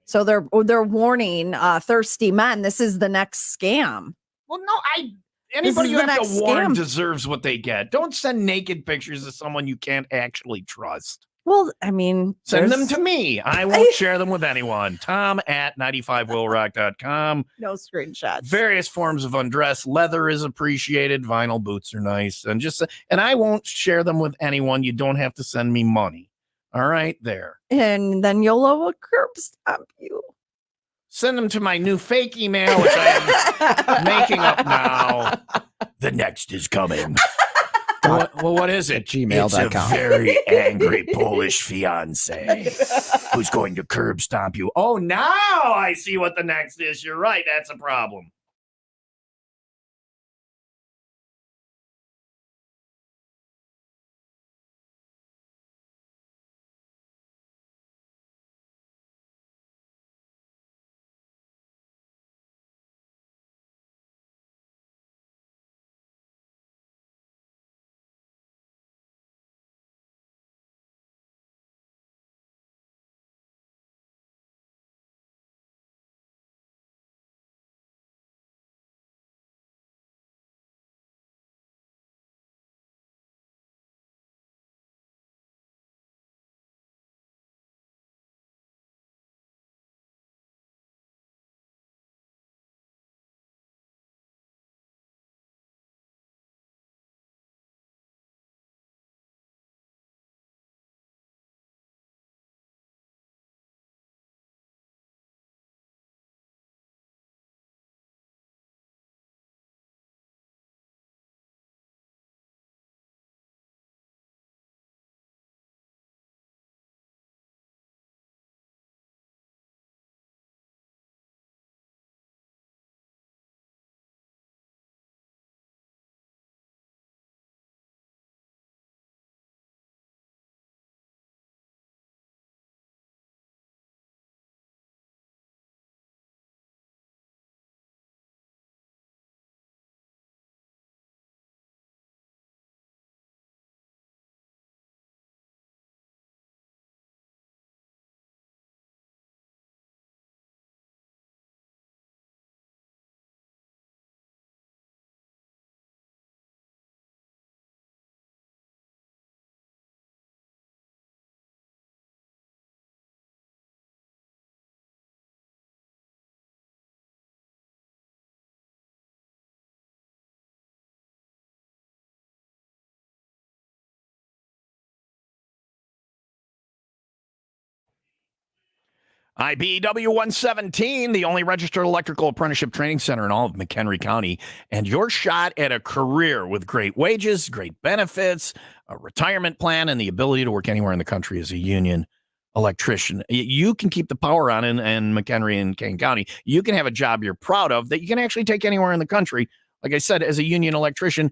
So they're warning thirsty men. This is the next scam. Well, no, anybody is you the have to next warn scam. deserves what they get. Don't send naked pictures of someone you can't actually trust. Well, I mean, Send them there's to me. I won't share them with anyone. Tom at 95willrock.com. no screenshots. Various forms of undress. Leather is appreciated. Vinyl boots are nice. And I won't share them with anyone. You don't have to send me money. All right, there. And then YOLO will curb stomp you. Send them to my new fake email, which I am making up now. The next is coming. What is it? gmail.com. It's a very angry Polish fiance who's going to curb stomp you. Oh, now I see what the next is. You're right. That's a problem. IBEW 117, the only registered electrical apprenticeship training center in all of McHenry County, and your shot at a career with great wages, great benefits, a retirement plan, and the ability to work anywhere in the country as a union electrician. You can keep the power on in McHenry and Kane County. You can have a job you're proud of that you can actually take anywhere in the country. Like I said, as a union electrician,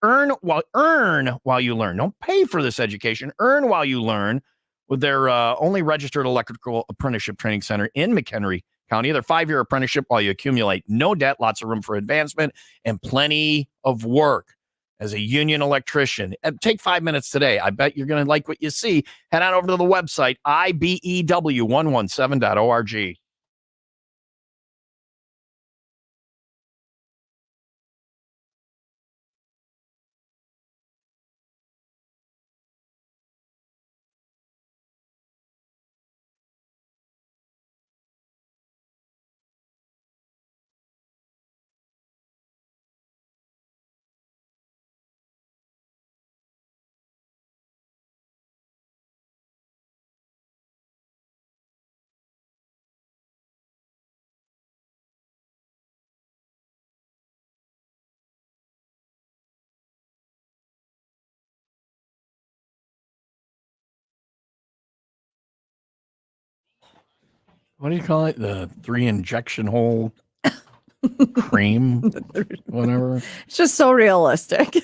earn while you learn. Don't pay for this education. Earn while you learn with their only registered electrical apprenticeship training center in McHenry County. Their 5-year apprenticeship while you accumulate no debt, lots of room for advancement, and plenty of work as a union electrician. Take 5 minutes today. I bet you're going to like what you see. Head on over to the website, ibew117.org. What do you call it? The 3 injection hole cream, whatever. It's just so realistic.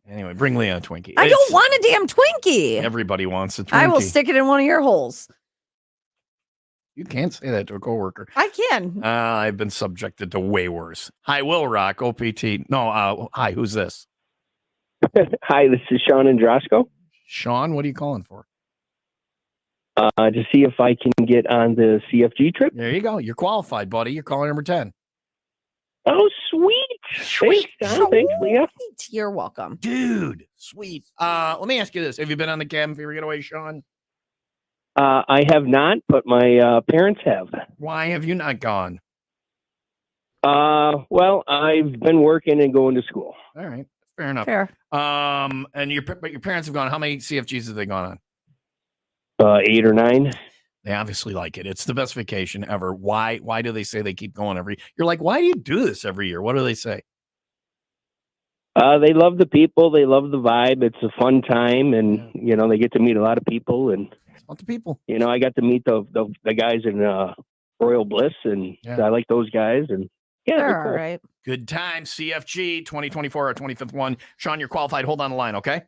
Anyway, bring Leah a Twinkie. I don't want a damn Twinkie. Everybody wants a Twinkie. I will stick it in one of your holes. You can't say that to a coworker. I can. I've been subjected to way worse. Hi, Will Rock, OPT. No, hi, who's this? Hi, this is Sean Andrasco. Sean, what are you calling for? To see if I can get on the CFG trip. There you go. You're qualified, buddy. You're calling number 10. Oh, sweet. Thanks, Don. Thanks, Leah. You're welcome. Dude, sweet. Let me ask you this. Have you been on the cabin fever getaway, Sean? I have not, but my parents have. Why have you not gone? Well, I've been working and going to school. All right. Fair enough. Fair. But your parents have gone. How many CFGs have they gone on? 8 or 9. They obviously like it. It's the best vacation ever. Why do they say they keep going every? You're like, why do you do this every year? What do they say? They love the people. They love the vibe. It's a fun time, and they get to meet a lot of people. And the people. I got to meet the guys in Royal Bliss, and I like those guys. And they're cool. all right. Good time. CFG 2024 or 25th one. Sean, you're qualified. Hold on the line, okay?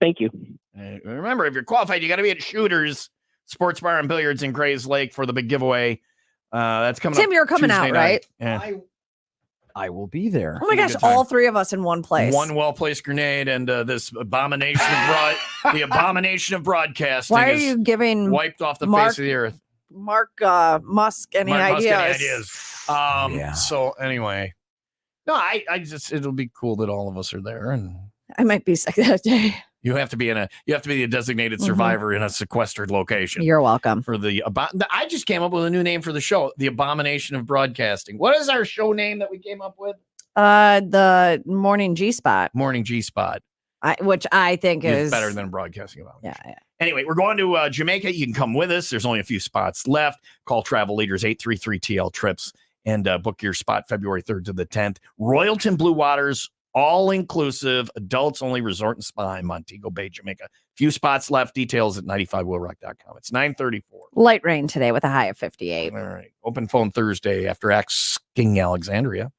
Thank you. Remember, if you're qualified, you got to be at Shooters Sports Bar and Billiards in Grays Lake for the big giveaway. That's coming up. Tim, you're coming Tuesday out, night. right? Yeah. I will be there. Oh my gosh, all three of us in one place. One well-placed grenade and this abomination of the abomination of broadcasting. Why are is you giving wiped off the Mark- face of the earth? Mark Musk any Mark Musk, ideas? any ideas? So anyway, no, I just it'll be cool that all of us are there, and I might be sick that day. you have to be a designated survivor in a sequestered location. You're welcome. For I just came up with a new name for the show, the abomination of broadcasting. What is our show name that we came up with? The Morning G Spot. Morning G Spot. Which I think is better than broadcasting about. Yeah. Anyway, we're going to Jamaica. You can come with us. There's only a few spots left. Call Travel Leaders 833-TL Trips and book your spot February 3rd to the 10th. Royalton Blue Waters, all inclusive, adults only resort and spa in Montego Bay, Jamaica. Few spots left. Details at 95willrock.com. It's 9:34. Light rain today with a high of 58. All right. Open phone Thursday after asking Alexandria.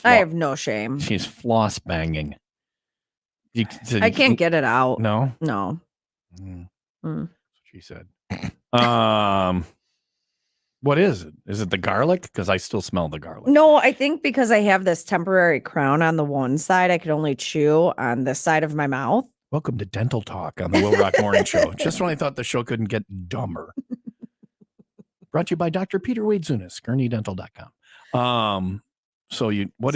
I have no shame. She's floss banging. I can't get it out. No? No. She said. What is it? Is it the garlic? Because I still smell the garlic. No, I think because I have this temporary crown on the one side, I could only chew on this side of my mouth. Welcome to Dental Talk on the WIIL Rock Morning Show. Just when I thought the show couldn't get dumber. Brought to you by Dr. Peter Wade Zunis, GurneyDental.com. So what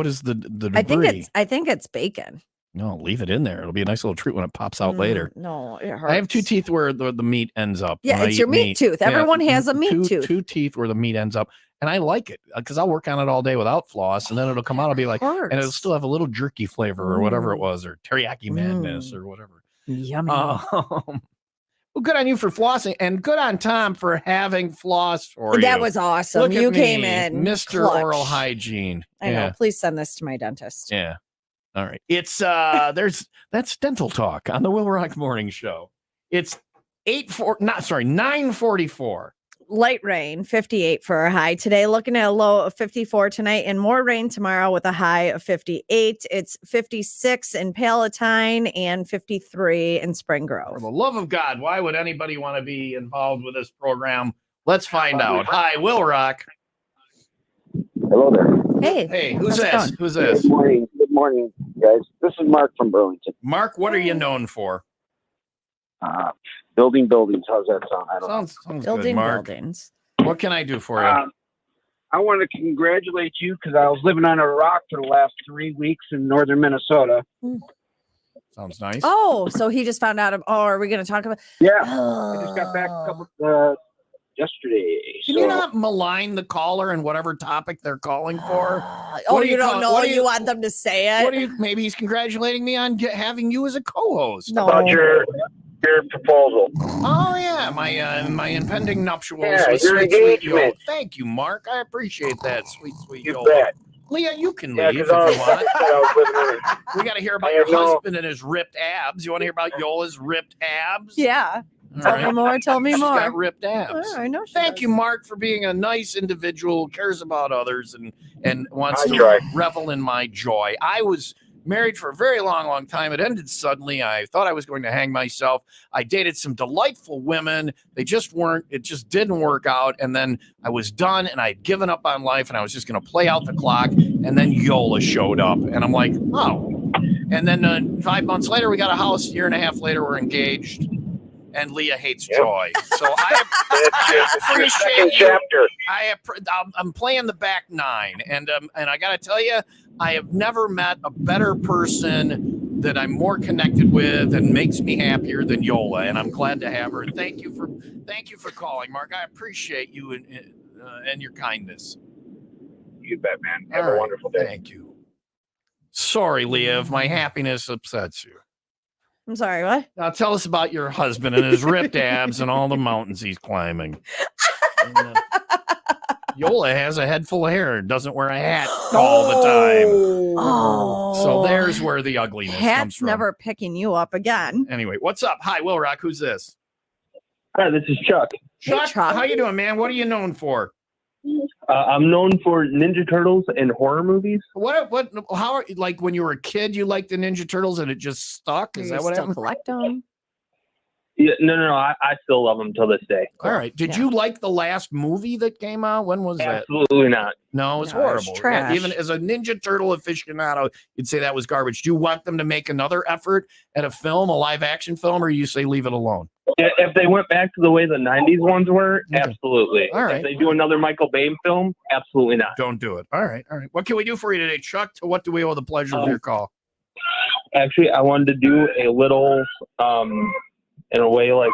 is the debris? I think it's bacon. No, leave it in there. It'll be a nice little treat when it pops out later. No, it hurts. I have two teeth where the meat ends up. Yeah, it's your meat tooth. Everyone has a meat tooth. Two teeth where the meat ends up. And I like it because I'll work on it all day without floss. And then it'll come out. I'll be like, and it'll still have a little jerky flavor or whatever it was, or teriyaki madness or whatever. Yummy. Well, good on you for flossing, and good on Tom for having floss for you. That was awesome. Look You at came me, in Mr. clutch. Oral Hygiene. I know. Please send this to my dentist. Yeah. All right. It's that's Dental Talk on the WIIL Rock Morning Show. It's 9:44. Light rain, 58 for a high today. Looking at a low of 54 tonight, and more rain tomorrow with a high of 58. It's 56 in Palatine and 53 in Spring Grove. For the love of God, why would anybody want to be involved with this program? Let's find out. Hi, WIIL Rock. Hello there. Hey, who's this? Who's this? Good morning, guys. This is Mark from Burlington. Mark, what are you known for? Building buildings. How's that sound? I don't Sounds Building good, Mark. buildings. What can I do for you? I want to congratulate you because I was living on a rock for the last 3 weeks in northern Minnesota. Sounds nice. Oh, so he just found out. Are we going to talk about? Yeah, I just got back a couple yesterday. Can you not malign the caller and whatever topic they're calling for? Oh, you don't know? You want them to say it? Maybe he's congratulating me on having you as a co-host. No. About your proposal. Oh yeah, my impending nuptials Yeah, with your sweet Yola. engagement. Thank you, Mark. I appreciate that, sweet You Yola. bet. Leah, you can Yeah, leave if 'cause you I want. was living on We got to hear about I your have no- husband and his ripped abs. You want to hear about Yola's ripped abs? Yeah. All Tell right. me more. Tell me She's more. got ripped abs. I know. Thank you, Mark, for being a nice individual, cares about others, and wants I to try. revel in my joy. I was married for a very long time. It ended suddenly. I thought I was going to hang myself. I dated some delightful women. They just weren't. It just didn't work out. And then I was done, and I had given up on life, and I was just going to play out the clock. And then Yola showed up, and I'm like, oh. And then 5 months later, we got a house. A year and a half later, we're engaged. And Leah hates joy. So I appreciate you. I'm playing the back nine, and I got to tell you, I have never met a better person that I'm more connected with and makes me happier than Yola, and I'm glad to have her. And thank you for calling, Mark. I appreciate you and your kindness. You bet, man. Have a wonderful day. Thank you. Sorry, Leah, if my happiness upsets you. I'm sorry, what? Now tell us about your husband and his ripped abs and all the mountains he's climbing. Yola has a head full of hair and doesn't wear a hat all the time. Oh. So there's where the ugliness comes Hat's from. never picking you up again. Anyway, what's up? Hi, WIIL Rock. Who's this? Hi, this is Chuck. Chuck, how you doing, man? What are you known for? I'm known for Ninja Turtles and horror movies. How are, like when you were a kid, you liked the Ninja Turtles and it just stuck? Is that what happened? Collect them? Yeah, no. I still love them till this day. All right. Did you like the last movie that came out? When was that? Absolutely not. No, it's No, horrible. it's trash. Even as a Ninja Turtle aficionado, you'd say that was garbage. Do you want them to make another effort at a film, a live action film, or you say leave it alone? Yeah, if they went back to the way the 90s ones were, absolutely. All right. If they do another Michael Bay film, absolutely not. Don't do it. All right. What can we do for you today, Chuck? To what do we owe the pleasure of your call? Actually, I wanted to do a little, in a way, like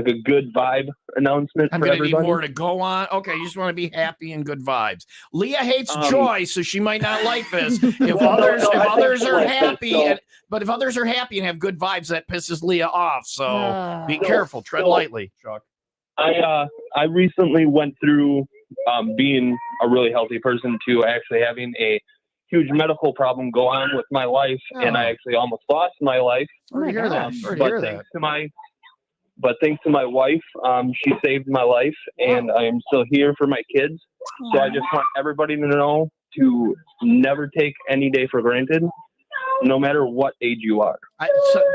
a good vibe announcement I'm for going to need everybody. more to go on. Okay, you just want to be happy and good vibes. Leah hates joy, so she might not like this. If others are happy, but if others are happy and have good vibes, that pisses Leah off. So be careful. Tread lightly, Chuck. I recently went through being a really healthy person to actually having a huge medical problem go on with my life, and I actually almost lost my life. Sorry to hear that. Sorry to But hear thanks that. thanks to my wife, she saved my life, and I am still here for my kids. So I just want everybody to know to never take any day for granted, no matter what age you are.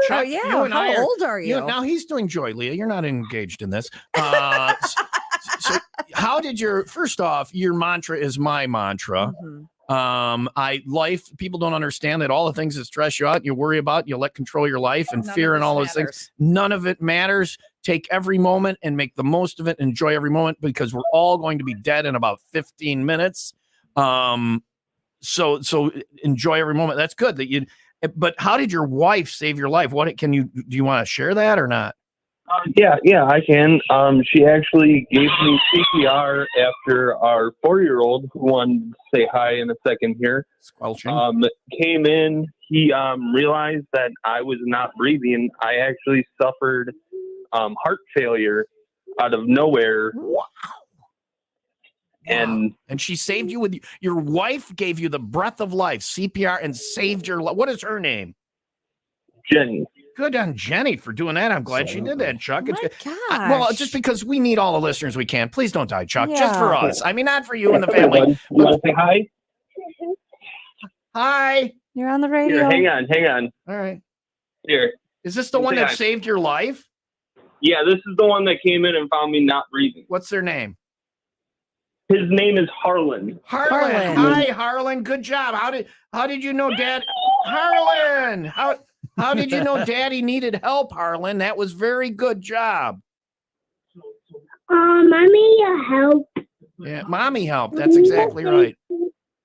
Chuck, yeah. you and I How old are you? Now he's doing joy, Leah. You're not engaged in this. So how did first off, your mantra is my mantra. People don't understand that all the things that stress you out, you worry about, you let control your life, and None fear of and this all those matters. things. None of it matters. Take every moment and make the most of it. Enjoy every moment, because we're all going to be dead in about 15 minutes. So enjoy every moment. That's good that you. But how did your wife save your life? Do you want to share that or not? Yeah, I can. She actually gave me CPR after our 4-year-old, who wanted to say hi in a second here, came in. He realized that I was not breathing. I actually suffered heart failure out of nowhere. Wow. And she saved you your wife gave you the breath of life, CPR, and saved your life. What is her name? Jenny. Good on Jenny for doing that. I'm glad she did that, Chuck. Oh It's my good. gosh. Well, just because we need all the listeners we can. Please don't die, Chuck. Just Yeah. for us. I mean, not for you and the family. You want to say hi? Hi. You're on the radio. Here, hang on. All right. Here. Is this the one Say that hi. saved your life? Yeah, this is the one that came in and found me not breathing. What's their name? His name is Harlan. Harlan. Hi, Harlan. Good job. How did you know Dad? Harlan. How did you know Daddy needed help, Harlan? That was very good job. Mommy help. Yeah, mommy helped. That's exactly right.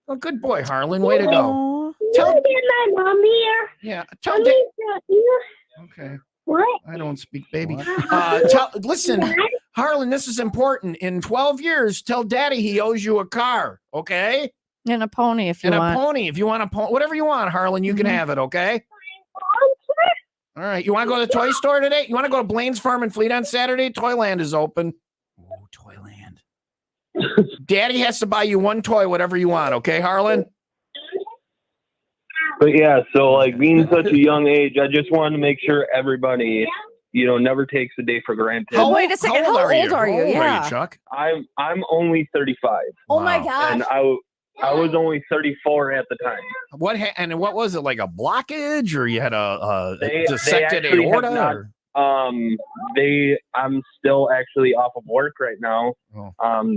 Oh, good boy, Harlan. Way to go. Tell my mom here. Yeah. Mommy's not here. Okay. What? I don't speak baby. Listen, Harlan, this is important. In 12 years, tell Daddy he owes you a car, okay? And a pony if you And want. a pony if you want a pony. Whatever you want, Harlan, you can have it, okay? All right. You want to go to the toy store today? You want to go to Blaine's Farm and Fleet on Saturday? Toyland is open. Oh, Toyland. Daddy has to buy you one toy, whatever you want, okay, Harlan? But yeah, so like being such a young age, I just wanted to make sure everybody, never takes a day for granted. Wait a second. How old are you? Yeah. Chuck? I'm only 35. Oh my gosh. And I was only 34 at the time. What was it, like a blockage, or you had a They dissected actually have aorta? not- or- I'm still actually off of work right now.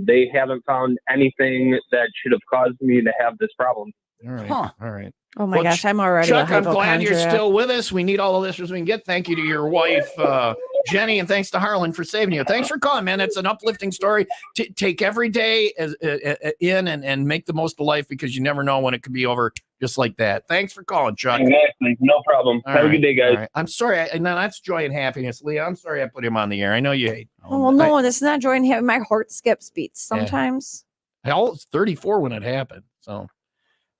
They haven't found anything that should have caused me to have this problem. All right. Huh. All right. Oh my gosh, I'm already Chuck, a I'm glad you're hypochondriac. still with us. We need all the listeners we can get. Thank you to your wife, Jenny, and thanks to Harlan for saving you. Thanks for calling, man. It's an uplifting story. Take every day as in and make the most of life, because you never know when it could be over just like that. Thanks for calling, Chuck. Exactly. No problem. All Have a right. good day, guys. All right. I'm sorry. No, that's joy and happiness, Leah. I'm sorry I put him on the air. I know you hate. Oh, well, no, this is not joy and happy. My heart skips beats Yeah. sometimes. I was 34 when it happened, so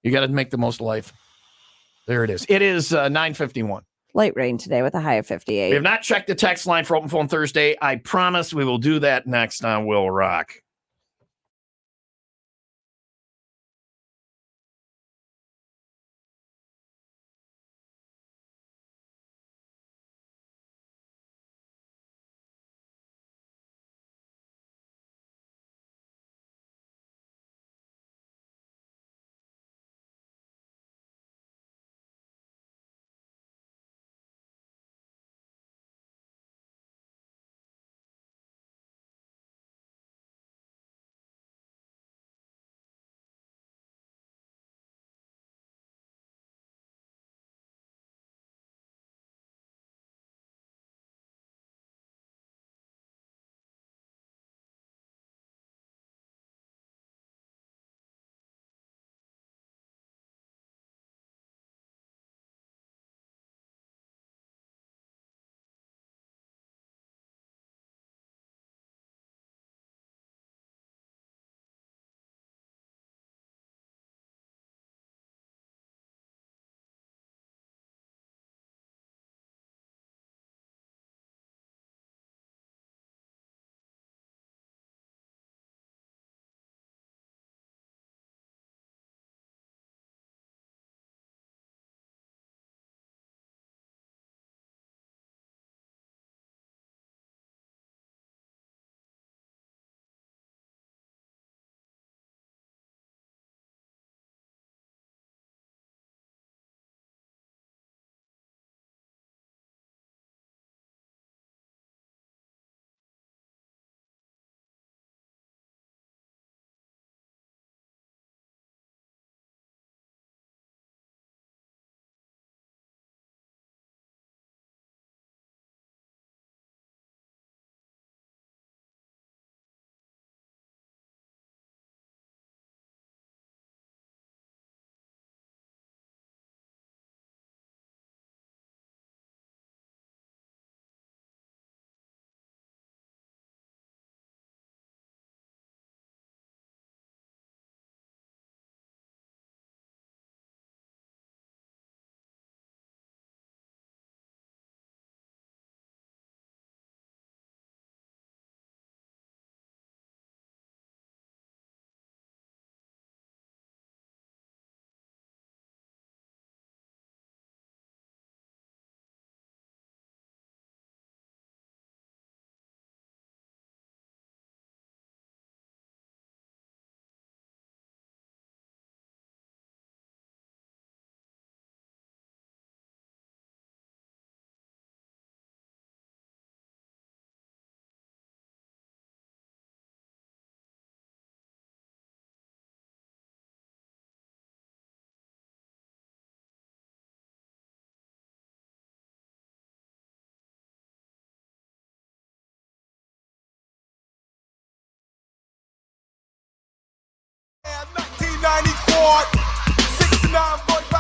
you got to make the most of life. There it is. It is 9:51. Light rain today with a high of 58. We have not checked the text line for Open Phone Thursday. I promise we will do that next on Will Rock.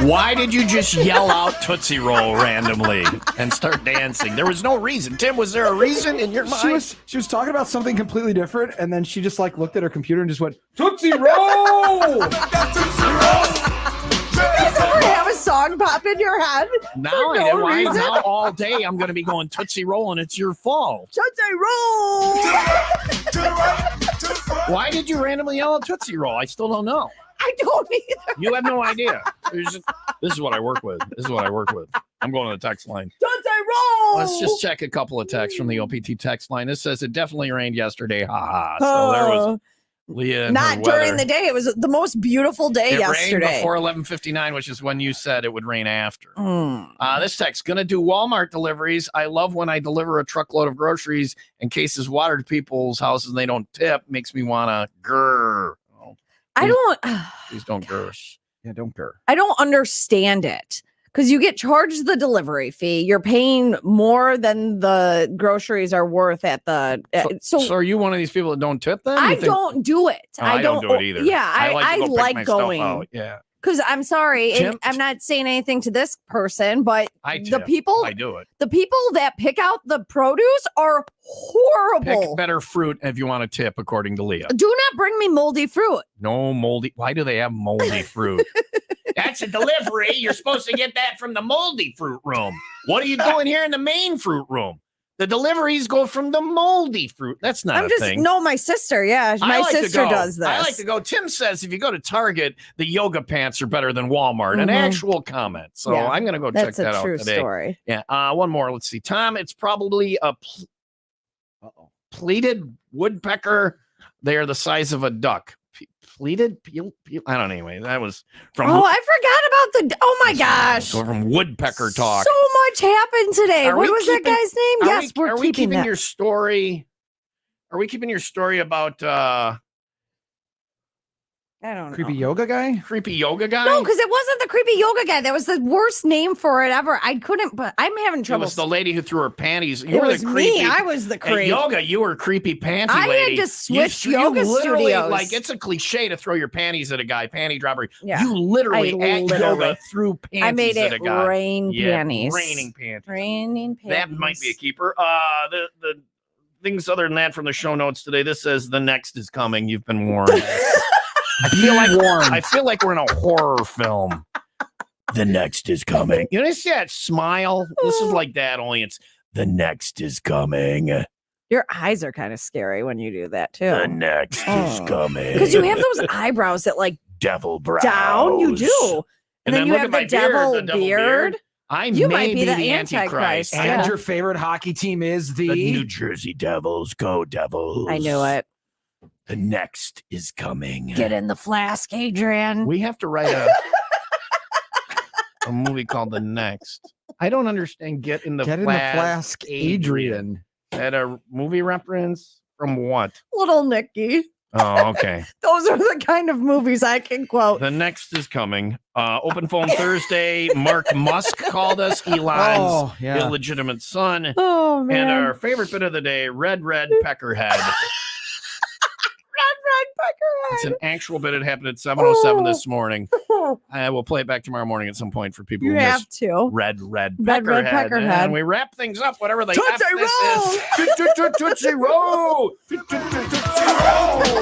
Why did you just yell out Tootsie Roll randomly and start dancing? There was no reason. Tim, was there a reason in your mind? She was talking about something completely different, and then she just like looked at her computer and just went, Tootsie Roll! You guys ever have a song pop in your head? Now for I no know. reason? Now all day I'm going to be going Tootsie Roll, and it's your fault. Tootsie Roll! Why did you randomly yell out Tootsie Roll? I still don't know. I don't either. You have no idea. This is what I work with. I'm going to the text line. Tootsie Roll! Let's just check a couple of texts from the OPT text line. This says it definitely rained yesterday. Ha ha. So there was Leah. Not during the day. It was the most beautiful day It yesterday. rained before 11:59, which is when you said it would rain after. This text, gonna do Walmart deliveries. I love when I deliver a truckload of groceries and cases water to people's houses and they don't tip. Makes me want to grr. I don't. Please don't grr. Yeah, don't grr. I don't understand it because you get charged the delivery fee. You're paying more than the groceries are worth at the. So are you one of these people that don't tip then? I don't do it. Oh, I don't do it either. Yeah, I like to go pick my stuff going. out. Yeah. Because I'm sorry, and Tim- I'm not saying anything to this person, but I the tip. people I do it. the people that pick out the produce are horrible. Pick better fruit if you want to tip, according to Leah. Do not bring me moldy fruit. No moldy. Why do they have moldy fruit? That's a delivery. You're supposed to get that from the moldy fruit room. What are you doing here in the main fruit room? The deliveries go from the moldy fruit. That's not a thing. No, my sister. Yeah, my sister does this. I like to go. Tim says if you go to Target, the yoga pants are better than Walmart. An actual comment. So Yeah, I'm going to go check that's a that out true today. story. Yeah. One more. Let's see. Tom, it's probably a pleated woodpecker. They are the size of a duck. Pleated? Peel? I don't know. Anyway, that was from. Oh, I forgot about the. Oh my gosh. So from woodpecker talk. So much happened today. What was that guy's name? Yes, are we keeping that. your story? Are we keeping your story about I don't know. Creepy yoga guy? Creepy yoga guy? No, because it wasn't the creepy yoga guy. That was the worst name for it ever. I couldn't, but I'm having It trouble. was the lady who threw her panties. It was me. I was the At creep. yoga, you were creepy panty I lady. had to switch you yoga literally, studios. Like, it's a cliche to throw your panties at a guy, panty dropper. Yeah. You literally I at literally- yoga threw panties I made at it a guy. rain panties. Raining panties. Raining panties. That might be a keeper. The things other than that from the show notes today. This says the next is coming. You've been warned. I feel like we're in a horror film. The next is coming. You know, see that smile? This is like that, only it's the next is coming. Your eyes are kind of scary when you do that too. The next is coming. Because you have those eyebrows that like devil brows. down. You do. And then you look have at my the devil beard. beard. You might be the Antichrist. And Yeah. your favorite hockey team is The New Jersey Devils. Go Devils. I knew it. The next is coming. Get in the flask, Adrian. We have to write a movie called The Next. I don't understand. Get in the flask, Adrian. Is that a movie reference from what? Little Nicky. Oh, okay. Those are the kind of movies I can quote. The next is coming. Open phone Thursday. Mark Musk called us. Elon's Oh, yeah. illegitimate son. Oh, man. And our favorite bit of the day, Red Peckerhead. It's an actual bit. It happened at 7:07 this morning. I will play it back tomorrow morning at some point for people You who have missed to. Red Red Peckerhead. Peckerhead. And we wrap things up, whatever the Tootsie F this is. Tootsie Roll! Tootsie Roll!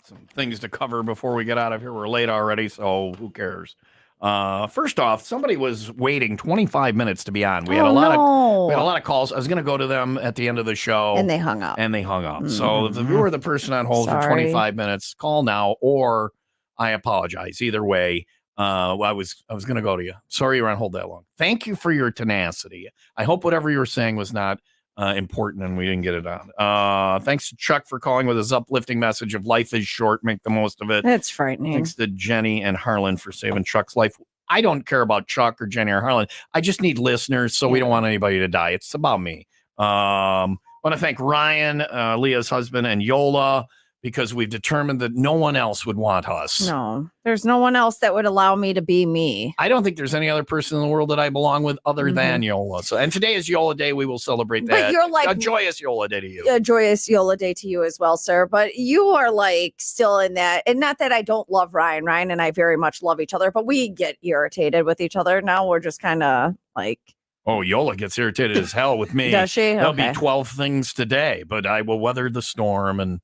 some things to cover before we get out of here. We're late already, so who cares? First off, somebody was waiting 25 minutes to be on. We had a lot of calls. I was going to go to them at the end of the show, And they hung up. So if you were the person on hold for 25 minutes, call now, or I apologize. Either way, I was going to go to you. Sorry you were on hold that long. Thank you for your tenacity. I hope whatever you were saying was not important and we didn't get it on. Thanks to Chuck for calling with his uplifting message of life is short, make the most of it. That's frightening. Thanks to Jenny and Harlan for saving Chuck's life. I don't care about Chuck or Jenny or Harlan. I just need listeners, so we don't want anybody to die. It's about me. I want to thank Ryan, Leah's husband, and Yola, because we've determined that no one else would want us. No, there's no one else that would allow me to be me. I don't think there's any other person in the world that I belong with other than Yola. So, and today is Yola Day. We will celebrate that. But you're like a joyous Yola Day to you. A joyous Yola Day to you as well, sir. But you are like still in that, and not that I don't love Ryan. Ryan and I very much love each other, but we get irritated with each other. Now we're just kind of like. Oh, Yola gets irritated as hell with me. Does she? There'll be 12 things today, but I will weather the storm and.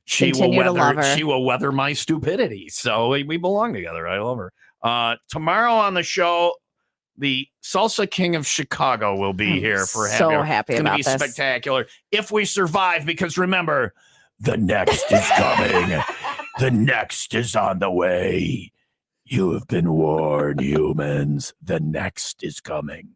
She will weather my stupidity. So we belong together. I love her. Tomorrow on the show, the Salsa King of Chicago will be here for so happy It's about going to be this. spectacular if we survive, because remember, the next is coming. The next is on the way. You have been warned, humans. The next is coming.